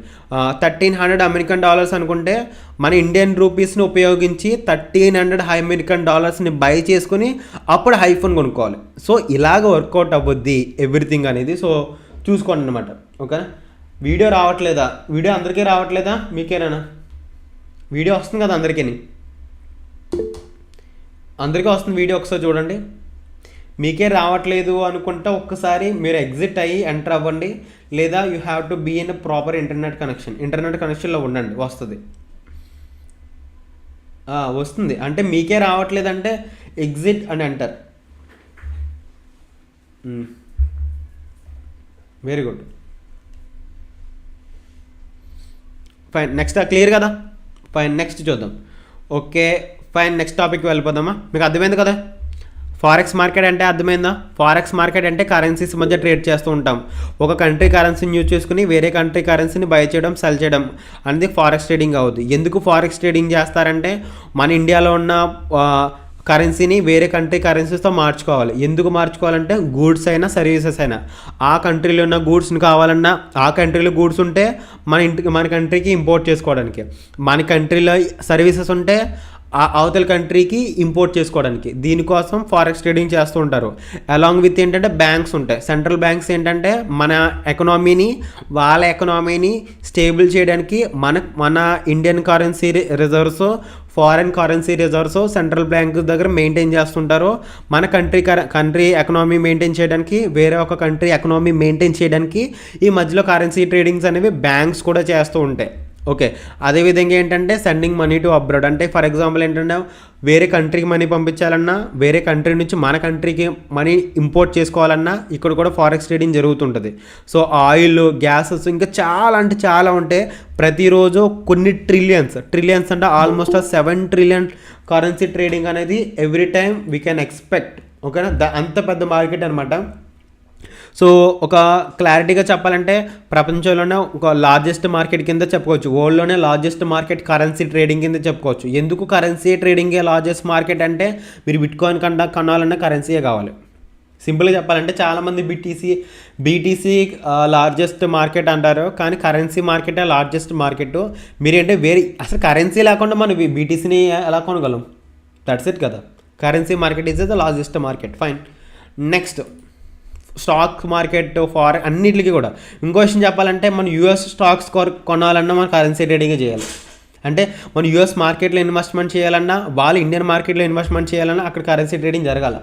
1300 అమెరికన్ డాలర్స్ అనుకుంటే మన ఇండియన్ రూపీస్ని ఉపయోగించి 1300 అమెరికన్ డాలర్స్ని బై చేసుకుని అప్పుడు ఐఫోన్ కొనుక్కోవాలి. సో ఇలాగ వర్కౌట్ అవ్వద్ది ఎవ్రీథింగ్ అనేది. సో చూసుకోండి అనమాట. ఓకేనా? వీడియో రావట్లేదా? వీడియో అందరికీ రావట్లేదా? మీకేనా? వీడియో వస్తుంది కదా అందరికీ? అందరికీ వస్తుంది వీడియో. ఒకసారి చూడండి. మీకే రావట్లేదు అనుకుంటే ఒక్కసారి మీరు ఎగ్జిట్ అయ్యి ఎంటర్ అవ్వండి, లేదా you have to be in proper internet కనెక్షన్లో ఉండండి. వస్తుంది. అంటే మీకే రావట్లేదంటే ఎగ్జిట్ అని enter. Very good, fine. Next clear కదా? ఫైన్, నెక్స్ట్ చూద్దాం. ఓకే ఫైన్, నెక్స్ట్ టాపిక్ వెళ్ళిపోదామా? మీకు అర్థమైంది కదా? ఫారెక్స్ మార్కెట్ అంటే అర్థమైందా? ఫారెక్స్ మార్కెట్ అంటే కరెన్సీస్ మధ్య ట్రేడ్ చేస్తూ ఉంటాం. ఒక కంట్రీ కరెన్సీని యూజ్ చేసుకుని వేరే కంట్రీ కరెన్సీని బై చేయడం, సెల్ చేయడం అనేది ఫారెక్స్ ట్రేడింగ్ అవుతుంది. ఎందుకు ఫారెక్స్ ట్రేడింగ్ చేస్తారంటే మన ఇండియాలో ఉన్న కరెన్సీని వేరే కంట్రీ కరెన్సీస్తో మార్చుకోవాలి. ఎందుకు మార్చుకోవాలంటే గూడ్స్ అయినా సర్వీసెస్ అయినా, ఆ కంట్రీలో ఉన్న గూడ్స్ని కావాలన్నా ఆ కంట్రీలో గూడ్స్ ఉంటే మన కంట్రీకి ఇంపోర్ట్ చేసుకోవడానికి, మన కంట్రీలో సర్వీసెస్ ఉంటే ఆ అవతల కంట్రీకి ఇంపోర్ట్ చేసుకోవడానికి, దీనికోసం ఫారెక్స్ ట్రేడింగ్ చేస్తూ ఉంటారు. అలాంగ్ విత్ ఏంటంటే బ్యాంక్స్ ఉంటాయి. సెంట్రల్ బ్యాంక్స్ ఏంటంటే మన ఎకనామీని వాళ్ళ ఎకనామీని స్టేబుల్ చేయడానికి మన Indian currency reserves, foreign currency reserves central bank దగ్గర మెయింటైన్ చేస్తుంటారు. మన కంట్రీ ఎకనామీ మెయింటైన్ చేయడానికి, వేరే ఒక కంట్రీ ఎకనామీ మెయింటైన్ చేయడానికి ఈ మధ్యలో కరెన్సీ ట్రేడింగ్స్ అనేవి బ్యాంక్స్ కూడా చేస్తూ ఉంటాయి. ఓకే, అదేవిధంగా ఏంటంటే సెండింగ్ మనీ టు అబ్రాడ్, అంటే ఫర్ ఎగ్జాంపుల్ ఏంటంటే వేరే కంట్రీకి మనీ పంపించాలన్నా, వేరే కంట్రీ నుంచి మన కంట్రీకి మనీ ఇంపోర్ట్ చేసుకోవాలన్నా ఇక్కడ కూడా ఫారెక్స్ ట్రేడింగ్ జరుగుతుంటుంది. సో ఆయిల్, గ్యాసెస్ ఇంకా చాలా అంటే చాలా ఉంటాయి. ప్రతిరోజు కొన్ని ట్రిలియన్స్ అంటే ఆల్మోస్ట్ 7 ట్రిలియన్ కరెన్సీ ట్రేడింగ్ అనేది every time we can expect. ఓకేనా? అంత పెద్ద మార్కెట్ అనమాట. సో ఒక క్లారిటీగా చెప్పాలంటే ప్రపంచంలోనే ఒక లార్జెస్ట్ మార్కెట్ కింద చెప్పుకోవచ్చు. వరల్డ్లోనే లార్జెస్ట్ మార్కెట్ కరెన్సీ ట్రేడింగ్ కింద చెప్పుకోవచ్చు. ఎందుకు కరెన్సీ ట్రేడింగే లార్జెస్ట్ మార్కెట్ అంటే మీరు బిట్కాయిన్ కొనాలన్నా కరెన్సీయే కావాలి. సింపుల్గా చెప్పాలంటే చాలామంది బీటీసీ లార్జెస్ట్ మార్కెట్ అంటారు, కానీ కరెన్సీ మార్కెటే లార్జెస్ట్ మార్కెట్. మీరేంటే వేరే అసలు కరెన్సీ లేకుండా మనం బీటీసీని ఎలా కొనగలం? దట్స్ ఇట్ కదా. Currency market is the largest market. Fine. Next stock market అన్నిటికీ కూడా ఇంకో విషయం చెప్పాలంటే మన యూఎస్ స్టాక్స్ కొనాలన్నా మనం కరెన్సీ ట్రేడింగ్ చేయాలి. అంటే మన యూఎస్ మార్కెట్లో ఇన్వెస్ట్మెంట్ చేయాలన్నా, వాళ్ళు ఇండియన్ మార్కెట్లో ఇన్వెస్ట్మెంట్ చేయాలన్నా అక్కడ కరెన్సీ ట్రేడింగ్ జరగాల.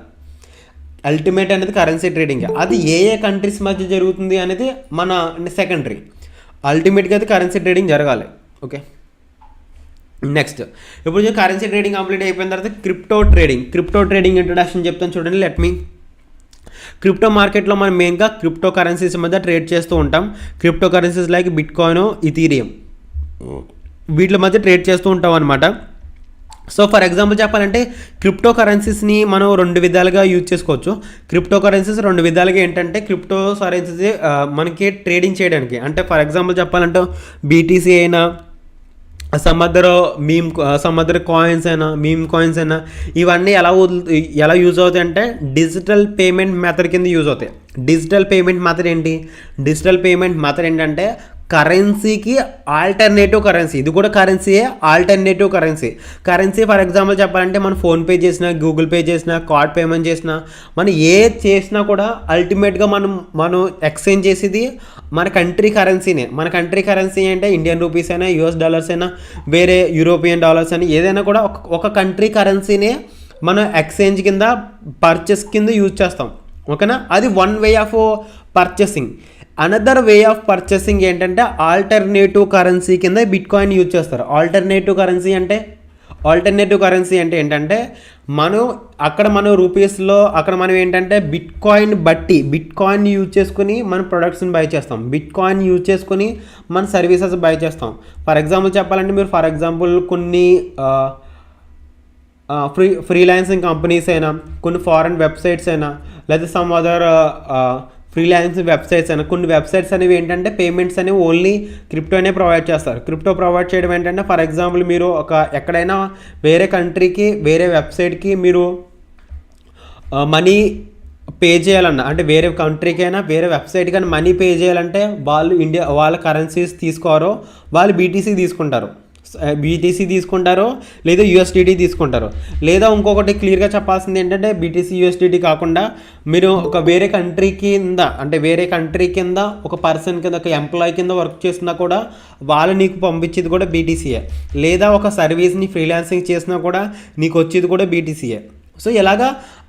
అల్టిమేట్ అనేది కరెన్సీ ట్రేడింగ్. అది ఏ కంట్రీస్ మధ్య జరుగుతుంది అనేది మన సెకండరీ. అల్టిమేట్గా అది కరెన్సీ ట్రేడింగ్ జరగాలి. ఓకే, నెక్స్ట్ ఇప్పుడు కరెన్సీ ట్రేడింగ్ కంప్లీట్ అయిపోయిన తర్వాత క్రిప్టో ట్రేడింగ్ ఇంట్రడక్షన్ చెప్తాను చూడండి. Let me. క్రిప్టో మార్కెట్లో మనం మెయిన్గా క్రిప్టో కరెన్సీస్ మధ్య ట్రేడ్ చేస్తూ ఉంటాం. Crypto currencies like bitcoin, Ethereum వీటి మధ్య ట్రేడ్ చేస్తూ ఉంటాం అనమాట. సో ఫర్ ఎగ్జాంపుల్ చెప్పాలంటే క్రిప్టో కరెన్సీస్ని మనం 2 విధాలుగా యూజ్ చేసుకోవచ్చు. క్రిప్టో కరెన్సీస్ 2 విధాలుగా ఏంటంటే క్రిప్టో కరెన్సీస్ మనకి ట్రేడింగ్ చేయడానికి, అంటే ఫర్ ఎగ్జాంపుల్ చెప్పాలంటే బీటీసీ అయినా సమ్ అదర్ కాయిన్స్ అయినా ఇవన్నీ ఎలా యూజ్ అవుతాయి అంటే డిజిటల్ పేమెంట్ మెథడ్ కింద యూజ్ అవుతాయి. డిజిటల్ పేమెంట్ మెథడ్ ఏంటంటే కరెన్సీకి ఆల్టర్నేటివ్ కరెన్సీ. ఇది కూడా కరెన్సీయే, ఆల్టర్నేటివ్ కరెన్సీ ఫర్ ఎగ్జాంపుల్ చెప్పాలంటే మనం ఫోన్పే చేసినా, గూగుల్ పే చేసినా, కార్డ్ పేమెంట్ చేసినా, మనం ఏది చేసినా కూడా అల్టిమేట్గా మనం ఎక్స్చేంజ్ చేసేది మన కంట్రీ కరెన్సీనే. మన కంట్రీ కరెన్సీ అంటే ఇండియన్ రూపీస్ అయినా, యూఎస్ డాలర్స్ అయినా, వేరే యూరోపియన్ డాలర్స్ అయినా, ఏదైనా కూడా ఒక కంట్రీ కరెన్సీనే మనం ఎక్స్చేంజ్ కింద, పర్చేస్ కింద యూజ్ చేస్తాం. ఓకేనా? అది one way of purchasing. Another way of purchasing ఏంటంటే ఆల్టర్నేటివ్ కరెన్సీ కింద బిట్కాయిన్ యూజ్ చేస్తారు. ఆల్టర్నేటివ్ కరెన్సీ అంటే ఏంటంటే మన రూపీస్లో అక్కడ మనం ఏంటంటే బిట్కాయిన్ యూజ్ చేసుకుని మన ప్రొడక్ట్స్ని బై చేస్తాం. బిట్కాయిన్ యూజ్ చేసుకుని మన సర్వీసెస్ బై చేస్తాం. ఫర్ ఎగ్జాంపుల్ చెప్పాలంటే మీరు కొన్ని ఫ్రీలాన్సింగ్ కంపెనీస్ అయినా, కొన్ని ఫారెన్ వెబ్సైట్స్ అయినా, లేదా సమ్ అదర్ ఫ్రీలాన్సింగ్ వెబ్సైట్స్ అయినా, కొన్ని వెబ్సైట్స్ అనేవి ఏంటంటే పేమెంట్స్ అనేవి ఓన్లీ క్రిప్టోనే ప్రొవైడ్ చేస్తారు. క్రిప్టో ప్రొవైడ్ చేయడం ఏంటంటే ఫర్ ఎగ్జాంపుల్ మీరు ఎక్కడైనా వేరే కంట్రీకి, వేరే వెబ్సైట్కి మీరు మనీ పే చేయాలన్నా, అంటే వేరే కంట్రీకైనా వేరే వెబ్సైట్కైనా మనీ పే చేయాలంటే వాళ్ళు వాళ్ళ కరెన్సీస్ తీసుకోరో వాళ్ళు బీటీసీ తీసుకుంటారు, బీటీసీ తీసుకుంటారు లేదా యూఎస్డిటీ తీసుకుంటారు. లేదా ఇంకొకటి క్లియర్గా చెప్పాల్సింది ఏంటంటే బీటీసీ యూఎస్డిటీ కాకుండా మీరు ఒక వేరే కంట్రీ కింద, అంటే వేరే కంట్రీ కింద ఒక పర్సన్ కింద ఒక ఎంప్లాయీ కింద వర్క్ చేసినా కూడా వాళ్ళు నీకు పంపించేది కూడా బీటీసీయే. లేదా ఒక సర్వీస్ని ఫ్రీలాన్సింగ్ చేసినా కూడా నీకు వచ్చేది కూడా బీటీసీయే. సో ఇలాగా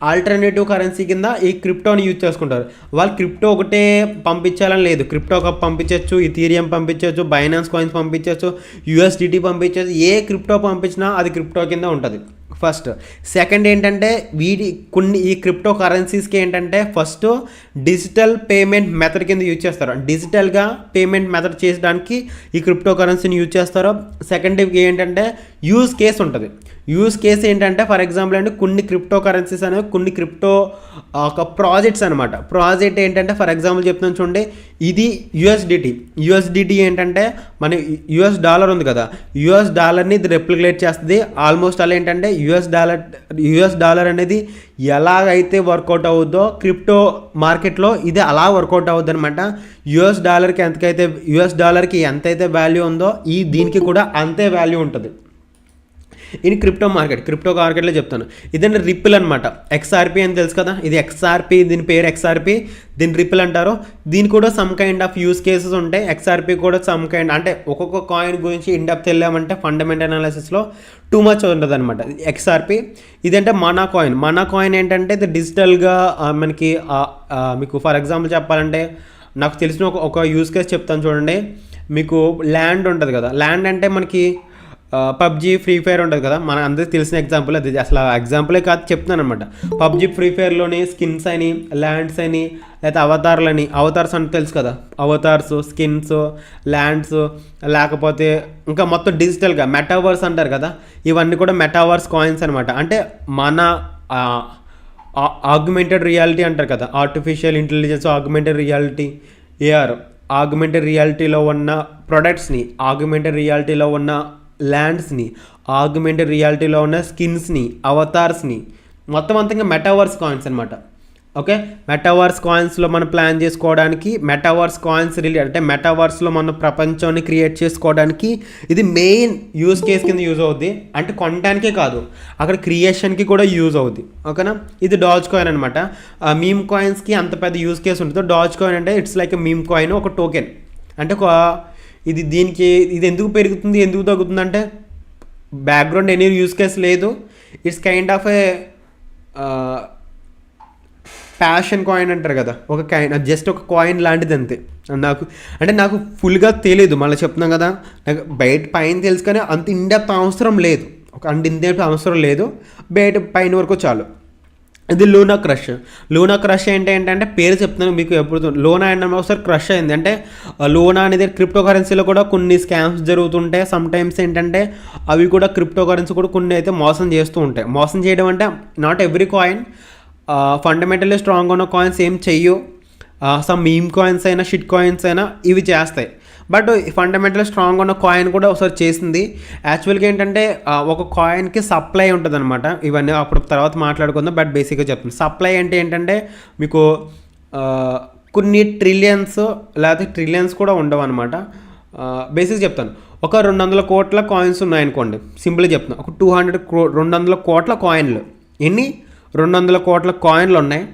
ఆల్టర్నేటివ్ కరెన్సీ కింద ఈ క్రిప్టోని యూజ్ చేసుకుంటారు. వాళ్ళు క్రిప్టో ఒకటే పంపించాలని లేదు, క్రిప్టో పంపించవచ్చు, ఇథీరియం పంపించవచ్చు, బైనాన్స్ కాయిన్స్ పంపించవచ్చు, యూఎస్డిటీ పంపించవచ్చు. ఏ క్రిప్టో పంపించినా అది క్రిప్టో కింద ఉంటుంది ఫస్ట్. సెకండ్ ఏంటంటే ఈ క్రిప్టో కరెన్సీస్కి ఏంటంటే ఫస్ట్ డిజిటల్ పేమెంట్ మెథడ్ కింద యూజ్ చేస్తారు, డిజిటల్గా పేమెంట్ మెథడ్ చేయడానికి ఈ క్రిప్టో కరెన్సీని యూజ్ చేస్తారు. సెకండ్ ఏంటంటే యూజ్ కేస్ ఉంటుంది. యూజ్ కేస్ ఏంటంటే ఫర్ ఎగ్జాంపుల్ అంటే కొన్ని క్రిప్టో కరెన్సీస్ అనేవి కొన్ని క్రిప్టో ఒక ప్రాజెక్ట్స్ అనమాట. ప్రాజెక్ట్ ఏంటంటే ఫర్ ఎగ్జాంపుల్ చెప్తున్నాను చూడండి, ఇది యూఎస్డిటీ ఏంటంటే మన యూఎస్ డాలర్ ఉంది కదా, యూఎస్ డాలర్ని ఇది రెప్లికేట్ చేస్తుంది ఆల్మోస్ట్. అలా ఏంటంటే యూఎస్ డాలర్ అనేది ఎలాగైతే వర్కౌట్ అవుద్దో క్రిప్టో మార్కెట్లో ఇది అలా వర్కౌట్ అవుద్ది అనమాట. యూఎస్ డాలర్కి ఎంతైతే వాల్యూ ఉందో దీనికి కూడా అంతే వాల్యూ ఉంటుంది. ఇది క్రిప్టో మార్కెట్లో చెప్తాను. ఇదంటే రిపిల్ అనమాట. ఎక్స్ఆర్పి అని తెలుసు కదా, ఇది ఎక్స్ఆర్పి, దీని పేరు ఎక్స్ఆర్పి, దీని రిపిల్ అంటారు. దీని కూడా some kind of use cases ఉంటాయి. ఎక్స్ఆర్పి కూడా సమ్ కైండ్, అంటే ఒక్కొక్క కాయిన్ గురించి ఇన్డెప్త్ వెళ్ళామంటే ఫండమెంటల్ అనాలిసిస్లో టూ మచ్ ఉంటుంది అనమాట. ఎక్స్ఆర్పి ఇదంటే మనా కాయిన్ ఏంటంటే ఇది డిజిటల్గా మనకి మీకు ఫర్ ఎగ్జాంపుల్ చెప్పాలంటే నాకు తెలిసిన ఒక యూస్ కేస్ చెప్తాను చూడండి. మీకు ల్యాండ్ ఉంటుంది కదా, ల్యాండ్ అంటే మనకి పబ్జీ ఫ్రీ ఫైర్ ఉంటుంది కదా, మన అందరికి తెలిసిన ఎగ్జాంపుల్ అది. అసలు ఎగ్జాంపులే కాదు చెప్తున్నాను అనమాట. పబ్జీ ఫ్రీ ఫైర్లోని స్కిన్స్ అని, ల్యాండ్స్ అని, లేకపోతే అవతార్స్ అంటే తెలుసు కదా, అవతార్స్, స్కిన్స్, ల్యాండ్స్, లేకపోతే ఇంకా మొత్తం డిజిటల్గా మెటావర్స్ అంటారు కదా, ఇవన్నీ కూడా మెటావర్స్ కాయిన్స్ అనమాట. అంటే మన ఆగ్మెంటెడ్ రియాలిటీ అంటారు కదా, artificial intelligence, augmented reality, AR, augmented రియాలిటీలో ఉన్న ప్రొడక్ట్స్ని, ఆగ్మెంటెడ్ రియాలిటీలో ఉన్న ల్యాండ్స్ని, ఆగ్మెంటెడ్ రియాలిటీలో ఉన్న స్కిన్స్ని, అవతార్స్ని, మొత్తం అంతా ఇంకా మెటావర్స్ కాయిన్స్ అనమాట. ఓకే, మెటావర్స్ కాయిన్స్లో మనం ప్లాన్ చేసుకోవడానికి, మెటావర్స్ కాయిన్స్ అంటే మెటావర్స్లో మన ప్రపంచాన్ని క్రియేట్ చేసుకోవడానికి ఇది మెయిన్ యూజ్ కేస్ కింద యూజ్ అవుద్ది. అంటే కొనడానికే కాదు, అక్కడ క్రియేషన్కి కూడా యూజ్ అవుద్ది. ఓకేనా, ఇది డాజ్ కాయిన్ అనమాట. మీమ్ కాయిన్స్కి అంత పెద్ద యూజ్ కేస్ ఉంటుంది. డాజ్ కాయిన్ అంటే ఇట్స్ లైక్ మీమ్ కాయిన్, ఒక టోకెన్. అంటే ఇది ఎందుకు పెరుగుతుంది ఎందుకు తగ్గుతుంది అంటే బ్యాక్గ్రౌండ్ ఎనీ యూజ్ కేస్ లేదు. It's kind of A passion coin అంటారు కదా, ఒక కాయిన్, జస్ట్ ఒక కాయిన్ లాంటిది అంతే. నాకు ఫుల్గా తెలియదు, మళ్ళీ చెప్తున్నాం కదా, నాకు పైన తెలుసు కానీ అంత ఇండెప్త్ అవసరం లేదు, అవసరం లేదు, పైన వరకు చాలు. ఇది లూనా క్రష్ ఏంటంటే పేరు చెప్తున్నాను మీకు. ఎప్పుడు లూనా అంటే ఒకసారి క్రష్ అయింది అంటే లూనా అనేది క్రిప్టో కరెన్సీలో కూడా కొన్ని స్కామ్స్ జరుగుతుంటాయి. సమ్ టైమ్స్ ఏంటంటే అవి కూడా క్రిప్టో కరెన్సీ కూడా కొన్ని అయితే మోసం చేస్తూ ఉంటాయి. మోసం చేయడం అంటే not every coin, fundamentally strong ఉన్న కాయిన్స్ ఏం చెయ్యు, సమ్ మీమ్ కాయిన్స్ అయినా షిట్ కాయిన్స్ అయినా ఇవి చేస్తాయి. బట్ ఫండమెంటల్ స్ట్రాంగ్ ఉన్న కాయిన్ కూడా ఒకసారి చేసింది. యాక్చువల్గా ఏంటంటే ఒక కాయిన్కి సప్లై ఉంటుంది అనమాట. ఇవన్నీ అప్పుడు తర్వాత మాట్లాడుకుందాం, బట్ బేసిక్గా చెప్తాను. సప్లై అంటే ఏంటంటే మీకు కొన్ని ట్రిలియన్స్ లేకపోతే ట్రిలియన్స్ కూడా ఉండవు అనమాట. బేసిక్గా చెప్తాను. ఒక 200 కోట్ల కాయిన్స్ ఉన్నాయనుకోండి, సింపుల్గా చెప్తాను. ఒక 200 కోట్ల కాయిన్లు, 200 కోట్ల కాయిన్లు ఉన్నాయి.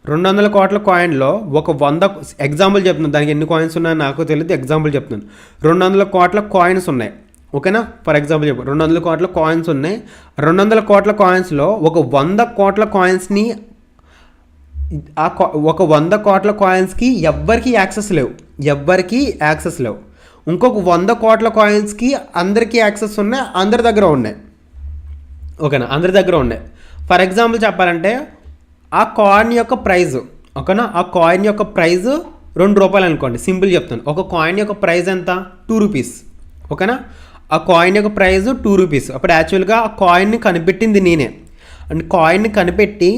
200 కోట్ల కాయిన్లో ఒక 100 ఎగ్జాంపుల్ చెప్తున్నాను, దానికి ఎన్ని కాయిన్స్ ఉన్నాయో నాకు తెలియదు, ఎగ్జాంపుల్ చెప్తున్నాను. 200 కోట్ల కాయిన్స్ ఉన్నాయి, ఓకేనా, ఫర్ ఎగ్జాంపుల్ చెప్పు. 200 కోట్ల కాయిన్స్ ఉన్నాయి. 200 కోట్ల కాయిన్స్లో ఒక 100 కోట్ల కాయిన్స్ని, ఒక 100 కోట్ల కాయిన్స్కి ఎవ్వరికి యాక్సెస్ లేవు. ఇంకొక 100 కోట్ల కాయిన్స్కి అందరికీ యాక్సెస్ ఉన్నాయి, అందరి దగ్గర ఉన్నాయి. ఓకేనా, అందరి దగ్గర ఉన్నాయి. ఫర్ ఎగ్జాంపుల్ చెప్పాలంటే ఆ కాయిన్ యొక్క ప్రైజ్, ఓకేనా, ఆ కాయిన్ యొక్క ప్రైజ్ ₹2 అనుకోండి, సింపుల్ చెప్తాను. ఒక కాయిన్ యొక్క ప్రైజ్ ఎంత? ₹2, ఓకేనా. ఆ కాయిన్ యొక్క ప్రైజ్ ₹2. అప్పుడు యాక్చువల్గా ఆ కాయిన్ని కనిపెట్టింది నేనే. అండ్ కాయిన్ని కనిపెట్టి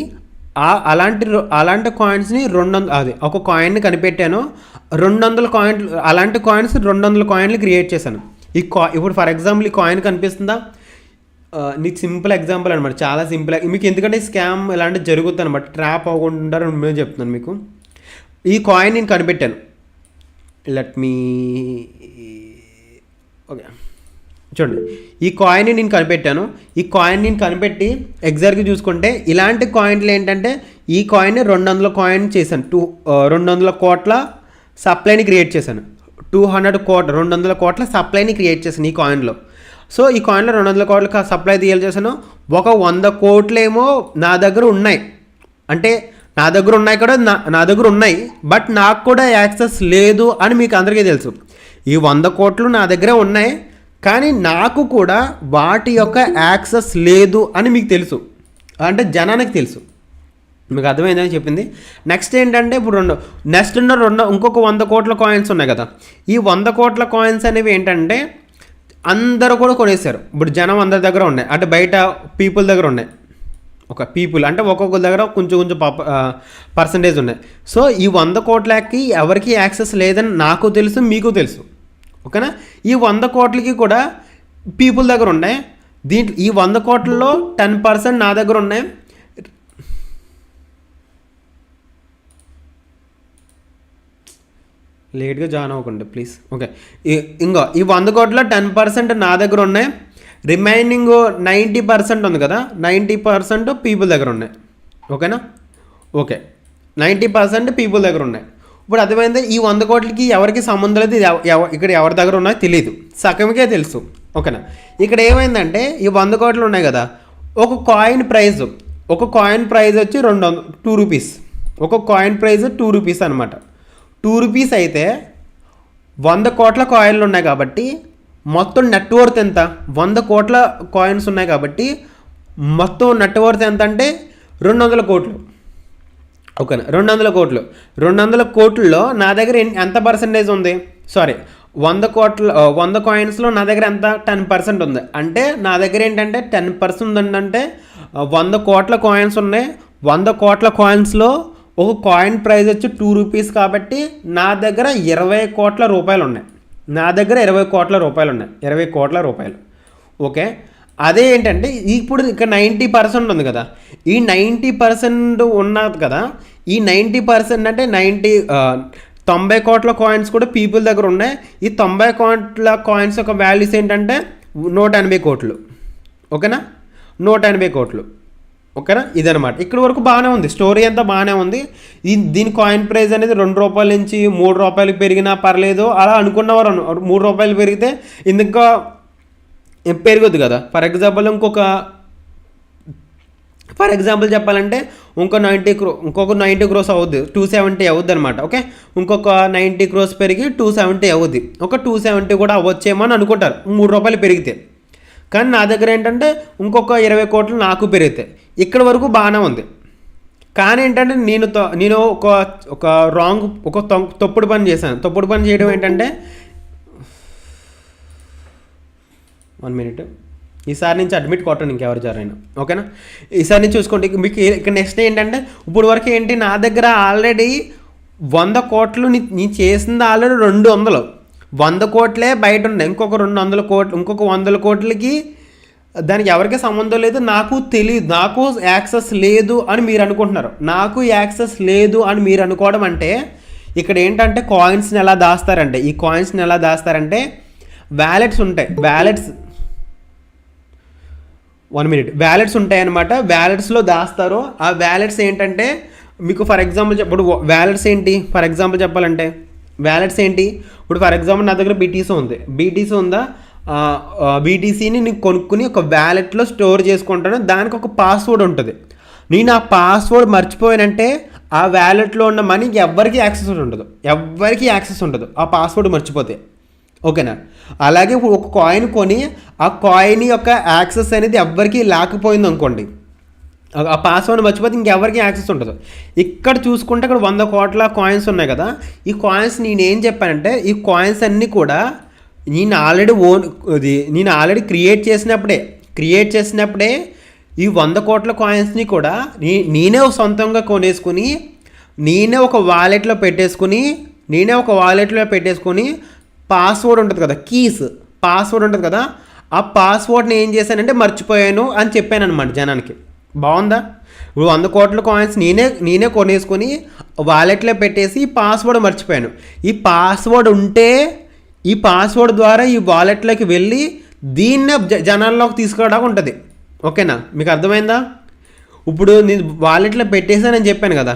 అలాంటి కాయిన్స్ని ఒక కాయిన్ని కనిపెట్టాను. 200 కాయిన్లు, అలాంటి కాయిన్స్ 200 కాయిన్లు క్రియేట్ చేశాను. ఇప్పుడు ఫర్ ఎగ్జాంపుల్ ఈ కాయిన్ కనిపిస్తుందా? నీకు సింపుల్ ఎగ్జాంపుల్ అనమాట, చాలా సింపుల్. మీకు ఎందుకంటే స్కామ్ ఇలాంటివి జరుగుతుంది అనమాట, ట్రాప్ అవ్వకుండా నేను చెప్తున్నాను మీకు. ఈ కాయిన్ నేను కనిపెట్టాను, లెట్ మీ ఓకే చూడండి, ఈ కాయిన్ని నేను కనిపెట్టాను. ఈ కాయిన్ నేను కనిపెట్టి ఎగ్జాక్ట్గా చూసుకుంటే ఇలాంటి కాయిన్లు ఏంటంటే, ఈ కాయిన్ని 200 కాయిన్ చేశాను. 200 కోట్ల సప్లైని క్రియేట్ చేశాను. 200 కోట్ల సప్లైని క్రియేట్ చేశాను ఈ కాయిన్లో. సో ఈ కాయిన్లో 200 కోట్ల సప్లై తీయాలి చేశాను. ఒక 100 కోట్లేమో నా దగ్గర ఉన్నాయి, అంటే నా దగ్గర ఉన్నాయి కూడా, నా దగ్గర ఉన్నాయి, బట్ నాకు కూడా యాక్సెస్ లేదు అని మీకు అందరికీ తెలుసు. ఈ 100 కోట్లు నా దగ్గరే ఉన్నాయి, కానీ నాకు కూడా వాటి యొక్క యాక్సెస్ లేదు అని మీకు తెలుసు, అంటే జనానికి తెలుసు. మీకు అర్థమైందని చెప్పింది. నెక్స్ట్ ఏంటంటే ఇప్పుడు ఇంకొక 100 కోట్ల కాయిన్స్ ఉన్నాయి కదా. ఈ 100 కోట్ల కాయిన్స్ అనేవి ఏంటంటే అందరూ కూడా కొనేసారు. ఇప్పుడు జనం అందరి దగ్గర ఉన్నాయి, అంటే బయట పీపుల్ దగ్గర ఉన్నాయి. ఒక పీపుల్ అంటే ఒక్కొక్కరి దగ్గర కొంచెం పర్సంటేజ్ ఉన్నాయి. సో ఈ 100 కోట్లకి ఎవరికి యాక్సెస్ లేదని నాకు తెలుసు, మీకు తెలుసు, ఓకేనా. ఈ 100 కోట్లకి కూడా పీపుల్ దగ్గర ఉన్నాయి. దీంట్లో ఈ 100 కోట్లలో 10% నా దగ్గర ఉన్నాయి. లేట్గా జాయిన్ అవ్వకండి ప్లీజ్, ఓకే. ఇంకో ఈ 100 కోట్ల 10% నా దగ్గర ఉన్నాయి. రిమైనింగ్ 90% ఉంది కదా, 90% పీపుల్ దగ్గర ఉన్నాయి, ఓకేనా. ఓకే, 90% పీపుల్ దగ్గర ఉన్నాయి. ఇప్పుడు అర్థమైంది, ఈ 100 కోట్లకి ఎవరికి సంబంధం లేదు, ఇక్కడ ఎవరి దగ్గర ఉన్నాయో తెలియదు, సగంకే తెలుసు, ఓకేనా. ఇక్కడ ఏమైందంటే ఈ 100 కోట్లు ఉన్నాయి కదా, ఒక కాయిన్ ప్రైజ్ వచ్చి 2 రూపీస్. ఒక కాయిన్ ప్రైజ్ 2 రూపీస్ అనమాట. 2 రూపీస్ అయితే 100 కోట్ల కాయిన్లు ఉన్నాయి కాబట్టి మొత్తం నెట్వర్త్ ఎంత? 100 కోట్ల కాయిన్స్ ఉన్నాయి కాబట్టి మొత్తం నెట్వర్త్ ఎంత అంటే 200 కోట్లు, ఓకేనా. 200 కోట్లలో నా దగ్గర ఎంత పర్సెంటేజ్ ఉంది? సారీ, 100 కాయిన్స్లో నా దగ్గర ఎంత? 10% ఉంది. అంటే నా దగ్గర ఏంటంటే 10% ఉందంటే 100 కోట్ల కాయిన్స్ ఉన్నాయి. 100 కోట్ల కాయిన్స్లో ఒక కాయిన్ ప్రైస్ వచ్చి 2 రూపీస్ కాబట్టి నా దగ్గర 20 కోట్ల రూపాయలు ఉన్నాయి. 20 కోట్ల రూపాయలు, ఓకే. అదే ఏంటంటే ఇప్పుడు ఇక్కడ 90% ఉంది కదా, ఈ 90% ఉన్నది కదా, ఈ 90% అంటే 90 కోట్ల కాయిన్స్ కూడా పీపుల్ దగ్గర ఉన్నాయి. ఈ 90 కోట్ల కాయిన్స్ యొక్క వాల్యూస్ ఏంటంటే 180 కోట్లు, ఓకేనా. 180 కోట్లు, ఓకేనా. ఇదనమాట. ఇక్కడ వరకు బాగానే ఉంది, స్టోరీ అంతా బాగానే ఉంది. దీని కాయిన్ ప్రైస్ అనేది 2 రూపాయల నుంచి 3 రూపాయలు పెరిగినా పర్లేదు అలా అనుకున్నవారు. 3 రూపాయలు పెరిగితే ఇంకా పెరగదు కదా. ఫర్ ఎగ్జాంపుల్ చెప్పాలంటే ఇంకొక 90 క్రోస్ అవుద్ది, 270 అవుద్ది అనమాట, ఓకే. ఇంకొక 90 క్రోస్ పెరిగి 270 అవుద్ది. ఒక 270 కూడా అవ్వచ్చేమో అని అనుకుంటారు 3 రూపాయలు పెరిగితే. కానీ నా దగ్గర ఏంటంటే ఇంకొక 20 కోట్లు నాకు పెరుగుతాయి. ఇక్కడ వరకు బాగానే ఉంది. కానీ ఏంటంటే నేను ఒక తప్పుడు పని చేశాను. తప్పుడు పని చేయడం ఏంటంటే, 1 మినిట్, ఈసారి నుంచి అడ్మిట్ కొట్టండి ఇంకెవరు జారైనా, ఓకేనా. ఈసారి నుంచి చూసుకోండి. మీకు ఇక్కడ నెక్స్ట్ ఏంటంటే, ఇప్పుడు వరకు ఏంటి, నా దగ్గర ఆల్రెడీ 100 కోట్లు నేను చేసింది ఆల్రెడీ 200. 100 కోట్లే బయట ఉన్నాయి. ఇంకొక 200 కోట్లు, ఇంకొక 100 కోట్లకి దానికి ఎవరికి సంబంధం లేదు, నాకు తెలియదు, నాకు యాక్సెస్ లేదు అని మీరు అనుకుంటున్నారు. నాకు యాక్సెస్ లేదు అని మీరు అనుకోవడం అంటే ఇక్కడ ఏంటంటే కాయిన్స్ని ఎలా దాస్తారంటే వ్యాలెట్స్ ఉంటాయి. వ్యాలెట్స్ ఉంటాయి అనమాట. వ్యాలెట్స్లో దాస్తారు. ఆ వ్యాలెట్స్ ఏంటంటే మీకు ఫర్ ఎగ్జాంపుల్ ఇప్పుడు వ్యాలెట్స్ ఏంటి, ఫర్ ఎగ్జాంపుల్ చెప్పాలంటే వ్యాలెట్స్ ఏంటి, ఇప్పుడు ఫర్ ఎగ్జాంపుల్ నా దగ్గర బీటీసీ ఉందా, బీటీసీని నేను కొనుక్కుని ఒక వ్యాలెట్లో స్టోర్ చేసుకుంటాను. దానికి ఒక పాస్వర్డ్ ఉంటుంది. నేను ఆ పాస్వర్డ్ మర్చిపోయానంటే ఆ వ్యాలెట్లో ఉన్న మనీ ఎవ్వరికి యాక్సెస్ ఉండదు ఆ పాస్వర్డ్ మర్చిపోతే, ఓకేనా. అలాగే ఒక కాయిన్ కొని ఆ కాయిన్ యొక్క యాక్సెస్ అనేది ఎవ్వరికి లేకపోయింది అనుకోండి, ఆ పాస్వర్డ్ మర్చిపోతే ఇంకెవరికి యాక్సెస్ ఉండదు. ఇక్కడ చూసుకుంటే ఇక్కడ 100 కోట్ల కాయిన్స్ ఉన్నాయి కదా. ఈ కాయిన్స్ నేనేం చెప్పానంటే, ఈ కాయిన్స్ అన్నీ కూడా నేను ఆల్రెడీ క్రియేట్ చేసినప్పుడే ఈ 100 కోట్ల కాయిన్స్ని కూడా నేనే సొంతంగా కొనేసుకుని నేనే ఒక వాలెట్లో పెట్టేసుకుని పాస్వర్డ్ ఉంటుంది కదా, పాస్వర్డ్ ఉంటుంది కదా, ఆ పాస్వర్డ్ని ఏం చేశానంటే మర్చిపోయాను అని చెప్పాను అనమాట జనానికి. బాగుందా? ఇప్పుడు 100 కోట్ల కాయిన్స్ నేనే కొనేసుకొని వాలెట్లో పెట్టేసి ఈ పాస్వర్డ్ మర్చిపోయాను. ఈ పాస్వర్డ్ ఉంటే ఈ పాస్వర్డ్ ద్వారా ఈ వాలెట్లోకి వెళ్ళి దీన్నే జనాల్లోకి తీసుకురావడానికి ఉంటుంది. ఓకేనా, మీకు అర్థమైందా? ఇప్పుడు నేను వాలెట్లో పెట్టేసానని చెప్పాను కదా,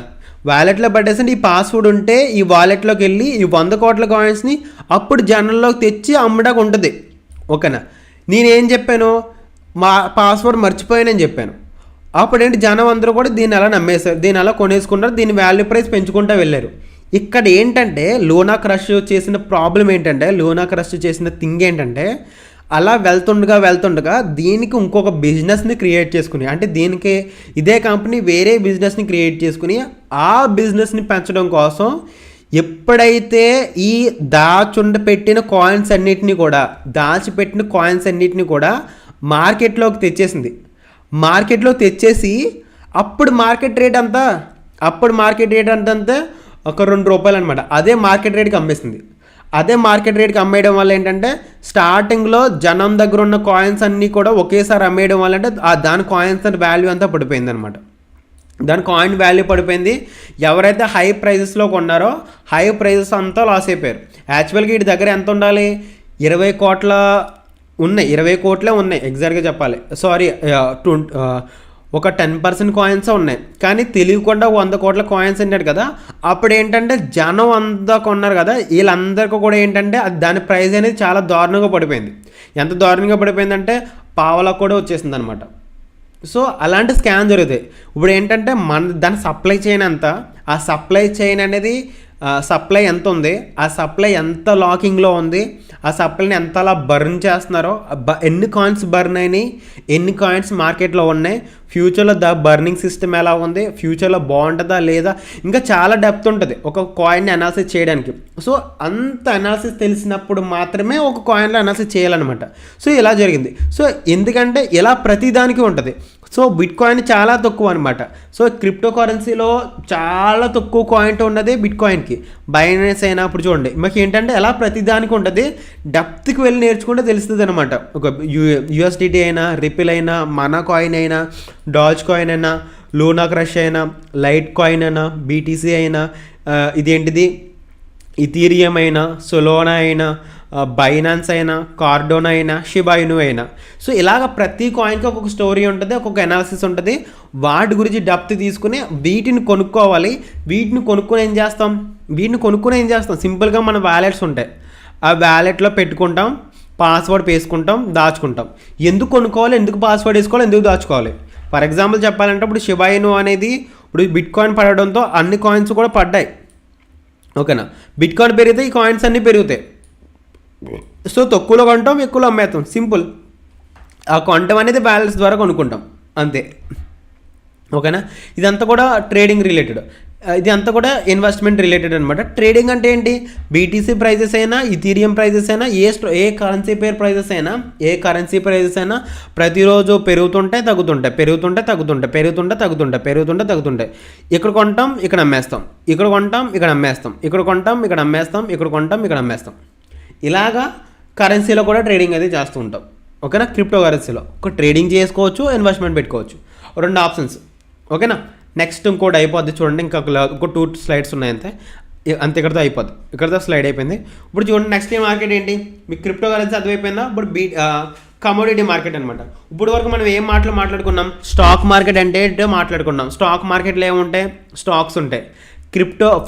వాలెట్లో పెట్టేసి ఈ పాస్వర్డ్ ఉంటే ఈ వాలెట్లోకి వెళ్ళి ఈ 100 కోట్ల కాయిన్స్ని అప్పుడు జనాల్లోకి తెచ్చి అమ్మడానికి ఉంటుంది. ఓకేనా, నేనేం చెప్పాను, మా పాస్వర్డ్ మర్చిపోయానని చెప్పాను. అప్పుడు ఏంటి, జనం అందరూ కూడా దీన్ని అలా నమ్మేశారు, దీన్ని అలా కొనేసుకున్నారు, దీని వాల్యూ ప్రైస్ పెంచుకుంటూ వెళ్ళారు. ఇక్కడ ఏంటంటే లూనా క్రష్ చేసిన ప్రాబ్లం ఏంటంటే, లూనా క్రష్ చేసిన థింగ్ ఏంటంటే, అలా వెళ్తుండగా దీనికి ఇంకొక బిజినెస్ని క్రియేట్ చేసుకుని, అంటే దీనికి ఇదే కంపెనీ వేరే బిజినెస్ని క్రియేట్ చేసుకుని ఆ బిజినెస్ని పెంచడం కోసం ఎప్పుడైతే ఈ దాచిపెట్టిన కాయిన్స్ అన్నిటిని కూడా మార్కెట్లోకి తెచ్చేసి అప్పుడు మార్కెట్ రేట్ అంతా ఒక ₹2 అనమాట. అదే మార్కెట్ రేట్కి అమ్మేసింది. అదే మార్కెట్ రేట్కి అమ్మేయడం వల్ల ఏంటంటే స్టార్టింగ్లో జనం దగ్గర ఉన్న కాయిన్స్ అన్నీ కూడా ఒకేసారి అమ్మేయడం వల్ల అంటే దాని కాయిన్స్ వాల్యూ అంతా పడిపోయింది అనమాట. దాని కాయిన్ వాల్యూ పడిపోయింది. ఎవరైతే హై ప్రైజెస్లో కొన్నారో హై ప్రైజెస్ అంతా లాస్ అయిపోయారు. యాక్చువల్గా వీటి దగ్గర ఎంత ఉండాలి, 20 కోట్ల ఉన్నాయి, 20 కోట్లే ఉన్నాయి ఎగ్జాక్ట్గా చెప్పాలి. సారీ, ఒక 10% కాయిన్స్ ఉన్నాయి. కానీ తెలియకుండా 100 కోట్ల కాయిన్స్ అన్నాడు కదా, అప్పుడు ఏంటంటే జనం అంతా కొన్నారు కదా, వీళ్ళందరికీ కూడా ఏంటంటే దాని ప్రైస్ అనేది చాలా దారుణంగా పడిపోయింది. ఎంత దారుణంగా పడిపోయిందంటే పావలా కూడా వచ్చేసింది అనమాట. సో అలాంటి స్కామ్ జరుగుతాయి. ఇప్పుడు ఏంటంటే దాని సప్లై చైన్ అంతా, ఆ సప్లై చైన్ అనేది సప్లై ఎంత ఉంది, ఆ సప్లై ఎంత లాకింగ్లో ఉంది, ఆ సప్లైని ఎంత అలా బర్న్ చేస్తున్నారో, ఎన్ని కాయిన్స్ బర్న్ అయినాయి, ఎన్ని కాయిన్స్ మార్కెట్లో ఉన్నాయి, ఫ్యూచర్లో బర్నింగ్ సిస్టమ్ ఎలా ఉంది, ఫ్యూచర్లో బాగుంటుందా లేదా, ఇంకా చాలా డెప్త్ ఉంటుంది ఒక కాయిన్ని అనాలిసిస్ చేయడానికి. సో అంత అనాలిసిస్ తెలిసినప్పుడు మాత్రమే ఒక కాయిన్లో అనాలిసిస్ చేయాలన్నమాట. సో ఇలా జరిగింది. సో ఎందుకంటే ఇలా ప్రతిదానికి ఉంటుంది. సో బిట్ కాయిన్ చాలా తక్కువ అనమాట. సో క్రిప్టో కరెన్సీలో చాలా తక్కువ కాయిన్ ఉన్నది బిట్ కాయిన్కి. బైనాన్స్ అయినా ఇప్పుడు చూడండి, మాకు ఏంటంటే ఎలా ప్రతిదానికి ఉంటుంది, డెప్త్కి వెళ్ళి నేర్చుకుంటే తెలుస్తుంది అనమాట. ఒక USDT అయినా, రిపిల్ అయినా, మనా కాయిన్ అయినా, డాజ్ కాయిన్ అయినా, లూనా క్రష్ అయినా, లైట్ కాయిన్ అయినా, BTC అయినా, ఇదేంటిది ఇథీరియం అయినా, సొలోనా అయినా, బైనాన్స్ అయినా, కార్డోనా అయినా, షిబా ఇను అయినా. సో ఇలాగ ప్రతి కాయిన్కి ఒక్కొక్క స్టోరీ ఉంటుంది, ఒక్కొక్క అనాలిసిస్ ఉంటుంది. వాటి గురించి డెప్త్ తీసుకుని వీటిని కొనుక్కోవాలి. వీటిని కొనుక్కొని ఏం చేస్తాం, సింపుల్గా మన వ్యాలెట్స్ ఉంటాయి, ఆ వ్యాలెట్లో పెట్టుకుంటాం, పాస్వర్డ్ వేసుకుంటాం, దాచుకుంటాం. ఎందుకు కొనుక్కోవాలి, ఎందుకు పాస్వర్డ్ వేసుకోవాలి, ఎందుకు దాచుకోవాలి? ఫర్ ఎగ్జాంపుల్ చెప్పాలంటే ఇప్పుడు షిబా ఇను అనేది ఇప్పుడు బిట్ కాయిన్ పడడంతో అన్ని కాయిన్స్ కూడా పడ్డాయి. ఓకేనా, బిట్ కాయిన్ పెరిగితే ఈ కాయిన్స్ అన్నీ పెరుగుతాయి. సో తక్కువలో కొంటాం, ఎక్కువలో అమ్మేస్తాం, సింపుల్. ఆ కొనటం అనేది బ్యాలెన్స్ ద్వారా కొనుక్కుంటాం, అంతే. ఓకేనా, ఇదంతా కూడా ట్రేడింగ్ రిలేటెడ్, ఇది అంతా కూడా ఇన్వెస్ట్మెంట్ రిలేటెడ్ అనమాట. ట్రేడింగ్ అంటే ఏంటి, BTC ప్రైజెస్ అయినా, ఇథీరియం ప్రైజెస్ అయినా, ఏ కరెన్సీ పేర్ ప్రైజెస్ అయినా ప్రతిరోజు పెరుగుతుంటాయి, తగ్గుతుంటాయి. ఇక్కడ కొంటాం, ఇక్కడ అమ్మేస్తాం, ఇక్కడ కొంటాం, ఇక్కడ అమ్మేస్తాం. ఇలాగా కరెన్సీలో కూడా ట్రేడింగ్ అనేది చేస్తూ ఉంటాం. ఓకేనా, క్రిప్టో కరెన్సీలో ఒక ట్రేడింగ్ చేసుకోవచ్చు, ఇన్వెస్ట్మెంట్ పెట్టుకోవచ్చు, 2 ఆప్షన్స్. ఓకేనా, నెక్స్ట్ ఇంకోటి అయిపోద్ది చూడండి, ఇంకా ఒక 2 స్లైడ్స్ ఉన్నాయి అంతే, ఇక్కడితో అయిపోద్ది. ఇక్కడితో స్లైడ్ అయిపోయింది. ఇప్పుడు చూడండి, నెక్స్ట్ మార్కెట్ ఏంటి, మీకు క్రిప్టో కరెన్సీ అర్థమైపోయిందా? ఇప్పుడు కమోడిటీ మార్కెట్ అనమాట. ఇప్పుడు వరకు మనం ఏం మాట్లాడుకున్నాం, స్టాక్ మార్కెట్ అంటే ఏంటో మాట్లాడుకున్నాం. స్టాక్ మార్కెట్లో ఏముంటాయి, స్టాక్స్ ఉంటాయి.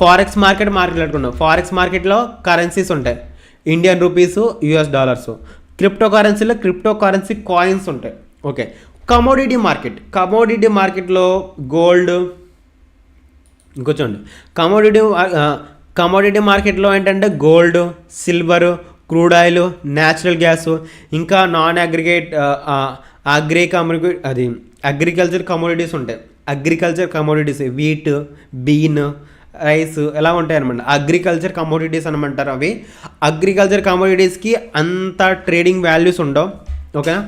ఫారెక్స్ మార్కెట్ మాట్లాడుకున్నాం. ఫారెక్స్ మార్కెట్లో కరెన్సీస్ ఉంటాయి, Indian rupees, US dollars. Crypto currency coins ఉంటాయి. ఓకే, కమోడిటీ మార్కెట్లో గోల్డ్, ఇంకొచ్చండి, కమోడిటీ మార్కెట్లో ఏంటంటే gold, silver, crude oil, natural gas, ఇంకా నాన్ అగ్రిగేట్ అగ్రికల్చర్ కమోడిటీస్ ఉంటాయి. వీట్, బీన్, రైస్ ఎలా ఉంటాయి అనమాట. అగ్రికల్చర్ కమోడిటీస్ అనమంటారు అవి. అగ్రికల్చర్ కమోడిటీస్కి అంత ట్రేడింగ్ వాల్యూస్ ఉండవు. ఓకేనా,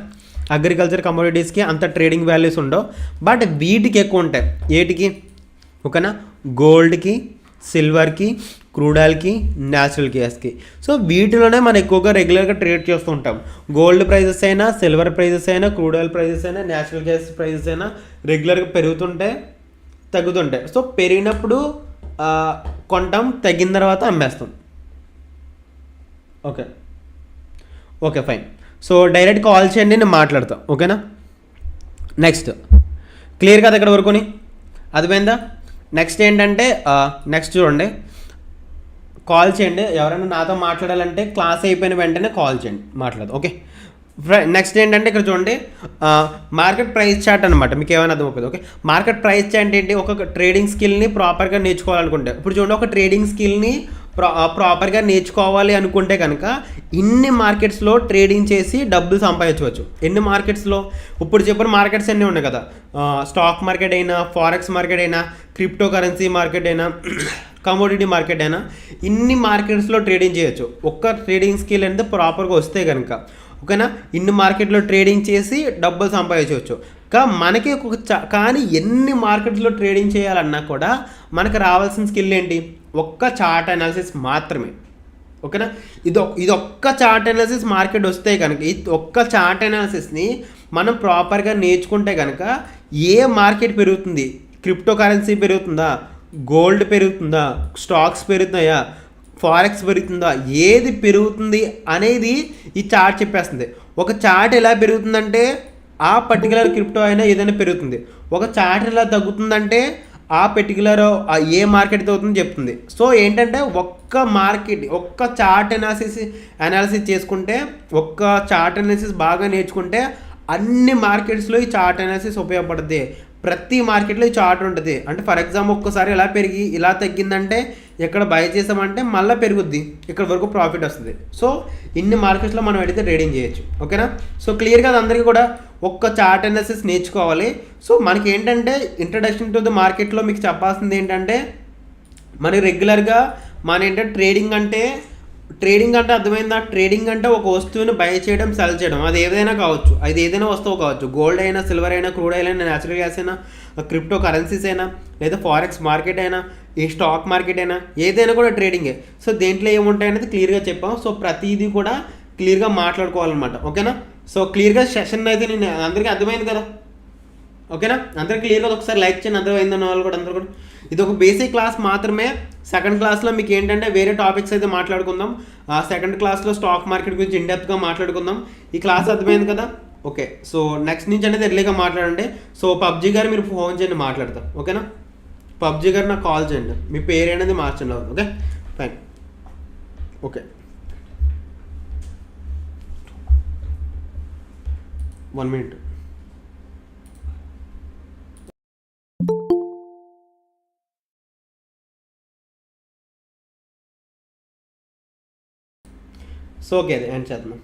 బట్ వీటికి ఎక్కువ ఉంటాయి. ఏటికి, ఓకేనా, గోల్డ్కి, సిల్వర్కి, క్రూడ్ ఆయిల్కి, న్యాచురల్ గ్యాస్కి. సో వీటిలోనే మనం ఎక్కువగా రెగ్యులర్గా ట్రేడ్ చేస్తూ ఉంటాం. గోల్డ్ ప్రైజెస్ అయినా, సిల్వర్ ప్రైజెస్ అయినా, క్రూడ్ ఆయిల్ ప్రైజెస్ అయినా, న్యాచురల్ గ్యాస్ ప్రైజెస్ అయినా రెగ్యులర్గా పెరుగుతుంటే తగ్గుతుంటాయి. సో పెరిగినప్పుడు కొంటాం, తగ్గిన తర్వాత అమ్మేస్తాం. Okay okay fine. So direct call చేయండి, నేను మాట్లాడతాను. ఓకేనా? నెక్స్ట్ క్లియర్ కదా ఇక్కడ వరకుని? అర్థమైందా? నెక్స్ట్ ఏంటంటే నెక్స్ట్ చూడండి, కాల్ చేయండి. ఎవరైనా నాతో మాట్లాడాలంటే క్లాస్ అయిపోయిన వెంటనే కాల్ చేయండి, మాట్లాడదు. ఓకే. నెక్స్ట్ ఏంటంటే ఇక్కడ చూడండి, మార్కెట్ ప్రైస్ చార్ట్ అనమాట. మీకు ఏమైనా అర్థమవుతుంది? ఓకే. మార్కెట్ ప్రైస్ చార్ట్ ఏంటి? ఒక ట్రేడింగ్ స్కిల్ని ప్రాపర్గా నేర్చుకోవాలనుకుంటే, ఇప్పుడు చూడండి, ఒక ట్రేడింగ్ స్కిల్ని ప్రాపర్గా నేర్చుకోవాలి అనుకుంటే కనుక ఇన్ని మార్కెట్స్లో ట్రేడింగ్ చేసి డబ్బులు సంపాదించవచ్చు. ఎన్ని మార్కెట్స్లో? ఇప్పుడు చెప్పిన మార్కెట్స్ అన్నీ ఉన్నాయి కదా, స్టాక్ మార్కెట్ అయినా, ఫారెక్స్ మార్కెట్ అయినా, క్రిప్టో కరెన్సీ మార్కెట్ అయినా, కమోడిటీ మార్కెట్ అయినా, ఇన్ని మార్కెట్స్లో ట్రేడింగ్ చేయొచ్చు ఒక్క ట్రేడింగ్ స్కిల్ అనేది ప్రాపర్గా వస్తే కనుక. ఓకేనా? ఇన్ని మార్కెట్లో ట్రేడింగ్ చేసి డబ్బులు సంపాదించవచ్చు. మనకి కానీ ఎన్ని మార్కెట్స్లో ట్రేడింగ్ చేయాలన్నా కూడా మనకు రావాల్సిన స్కిల్ ఏంటి? ఒక్క చార్ట్ అనాలిసిస్ మాత్రమే. ఓకేనా? ఇది ఒక్క చార్ట్ అనాలిసిస్ మార్కెట్ వస్తే కనుక, ఈ ఒక్క చార్ట్ అనాలిసిస్ని మనం ప్రాపర్గా నేర్చుకుంటే కనుక ఏ మార్కెట్ పెరుగుతుంది, క్రిప్టో కరెన్సీ పెరుగుతుందా, గోల్డ్ పెరుగుతుందా, స్టాక్స్ పెరుగుతున్నాయా, ఫారెక్స్ పెరుగుతుందా, ఏది పెరుగుతుంది అనేది ఈ చార్ట్ చెప్పేస్తుంది. ఒక చార్ట్ ఎలా పెరుగుతుందంటే ఆ పర్టికులర్ క్రిప్టో అయినా ఏదైనా పెరుగుతుంది. ఒక చార్ట్ ఎలా తగ్గుతుందంటే ఆ పర్టికులర్ ఏ మార్కెట్ తగ్గుతుందో చెప్తుంది. సో ఏంటంటే ఒక్క చార్ట్ అనాలిసిస్ చేసుకుంటే, ఒక్క చార్ట్ అనాలిసిస్ బాగా నేర్చుకుంటే అన్ని మార్కెట్స్లో ఈ చార్ట్ అనాలిసిస్ ఉపయోగపడుతుంది. ప్రతి మార్కెట్లో ఈ చార్ట్ ఉంటుంది. అంటే ఫర్ ఎగ్జాంపుల్ ఒక్కసారి ఇలా పెరిగి ఇలా తగ్గిందంటే ఇక్కడ బై చేసామంటే మళ్ళీ పెరుగుద్ది, ఇక్కడ వరకు ప్రాఫిట్ వస్తుంది. సో ఇన్ని మార్కెట్స్లో మనం అయితే ట్రేడింగ్ చేయొచ్చు. ఓకేనా? సో క్లియర్గా అందరికీ కూడా ఒక్క చార్ట్ అనాలిసిస్ నేర్చుకోవాలి. సో మనకి ఏంటంటే ఇంట్రడక్షన్ టు ది మార్కెట్లో మీకు చెప్పాల్సింది ఏంటంటే, మనకి రెగ్యులర్గా ఏంటంటే ట్రేడింగ్ అంటే అర్థమైందా? ట్రేడింగ్ అంటే ఒక వస్తువుని బై చేయడం, సెల్ చేయడం. అది ఏదైనా కావచ్చు, అది ఏదైనా వస్తువు కావచ్చు. గోల్డ్ అయినా, సిల్వర్ అయినా, క్రూడ్ ఆయిల్ అయినా, న్యాచురల్ గ్యాస్ అయినా, క్రిప్టో కరెన్సీస్ అయినా, లేదా ఫారెక్స్ మార్కెట్ అయినా, ఈ స్టాక్ మార్కెట్ అయినా, ఏదైనా కూడా ట్రేడింగే. సో దేంట్లో ఏముంటాయి అనేది క్లియర్గా చెప్పాం. సో ప్రతిదీ కూడా క్లియర్గా మాట్లాడుకోవాలన్నమాట. ఓకేనా? సో క్లియర్గా సెషన్ అయితే నేను అందరికీ అర్థమైంది కదా? ఓకేనా? అందరికీ క్లియర్గా ఒకసారి లైక్ చేయండి, అర్థమైందన్న వాళ్ళు కూడా అందరూ కూడా. ఇది ఒక బేసిక్ క్లాస్ మాత్రమే. సెకండ్ క్లాస్లో మీకు ఏంటంటే వేరే టాపిక్స్ అయితే మాట్లాడుకుందాం. సెకండ్ క్లాస్లో స్టాక్ మార్కెట్ గురించి ఇన్డెప్త్గా మాట్లాడుకుందాం. ఈ క్లాస్ అర్థమైంది కదా? ఓకే. సో నెక్స్ట్ నుంచి అనేది ఎర్లీగా మాట్లాడండి. సో పబ్జీ గారు మీరు ఫోన్ చేయండి, మాట్లాడతాం. ఓకేనా? పబ్జీ గారు నాకు కాల్ చేయండి, మీ పేరు అనేది మార్చండి. Okay fine. Okay 1 minute. So okay, అది ఎండ్ చేద్దాం.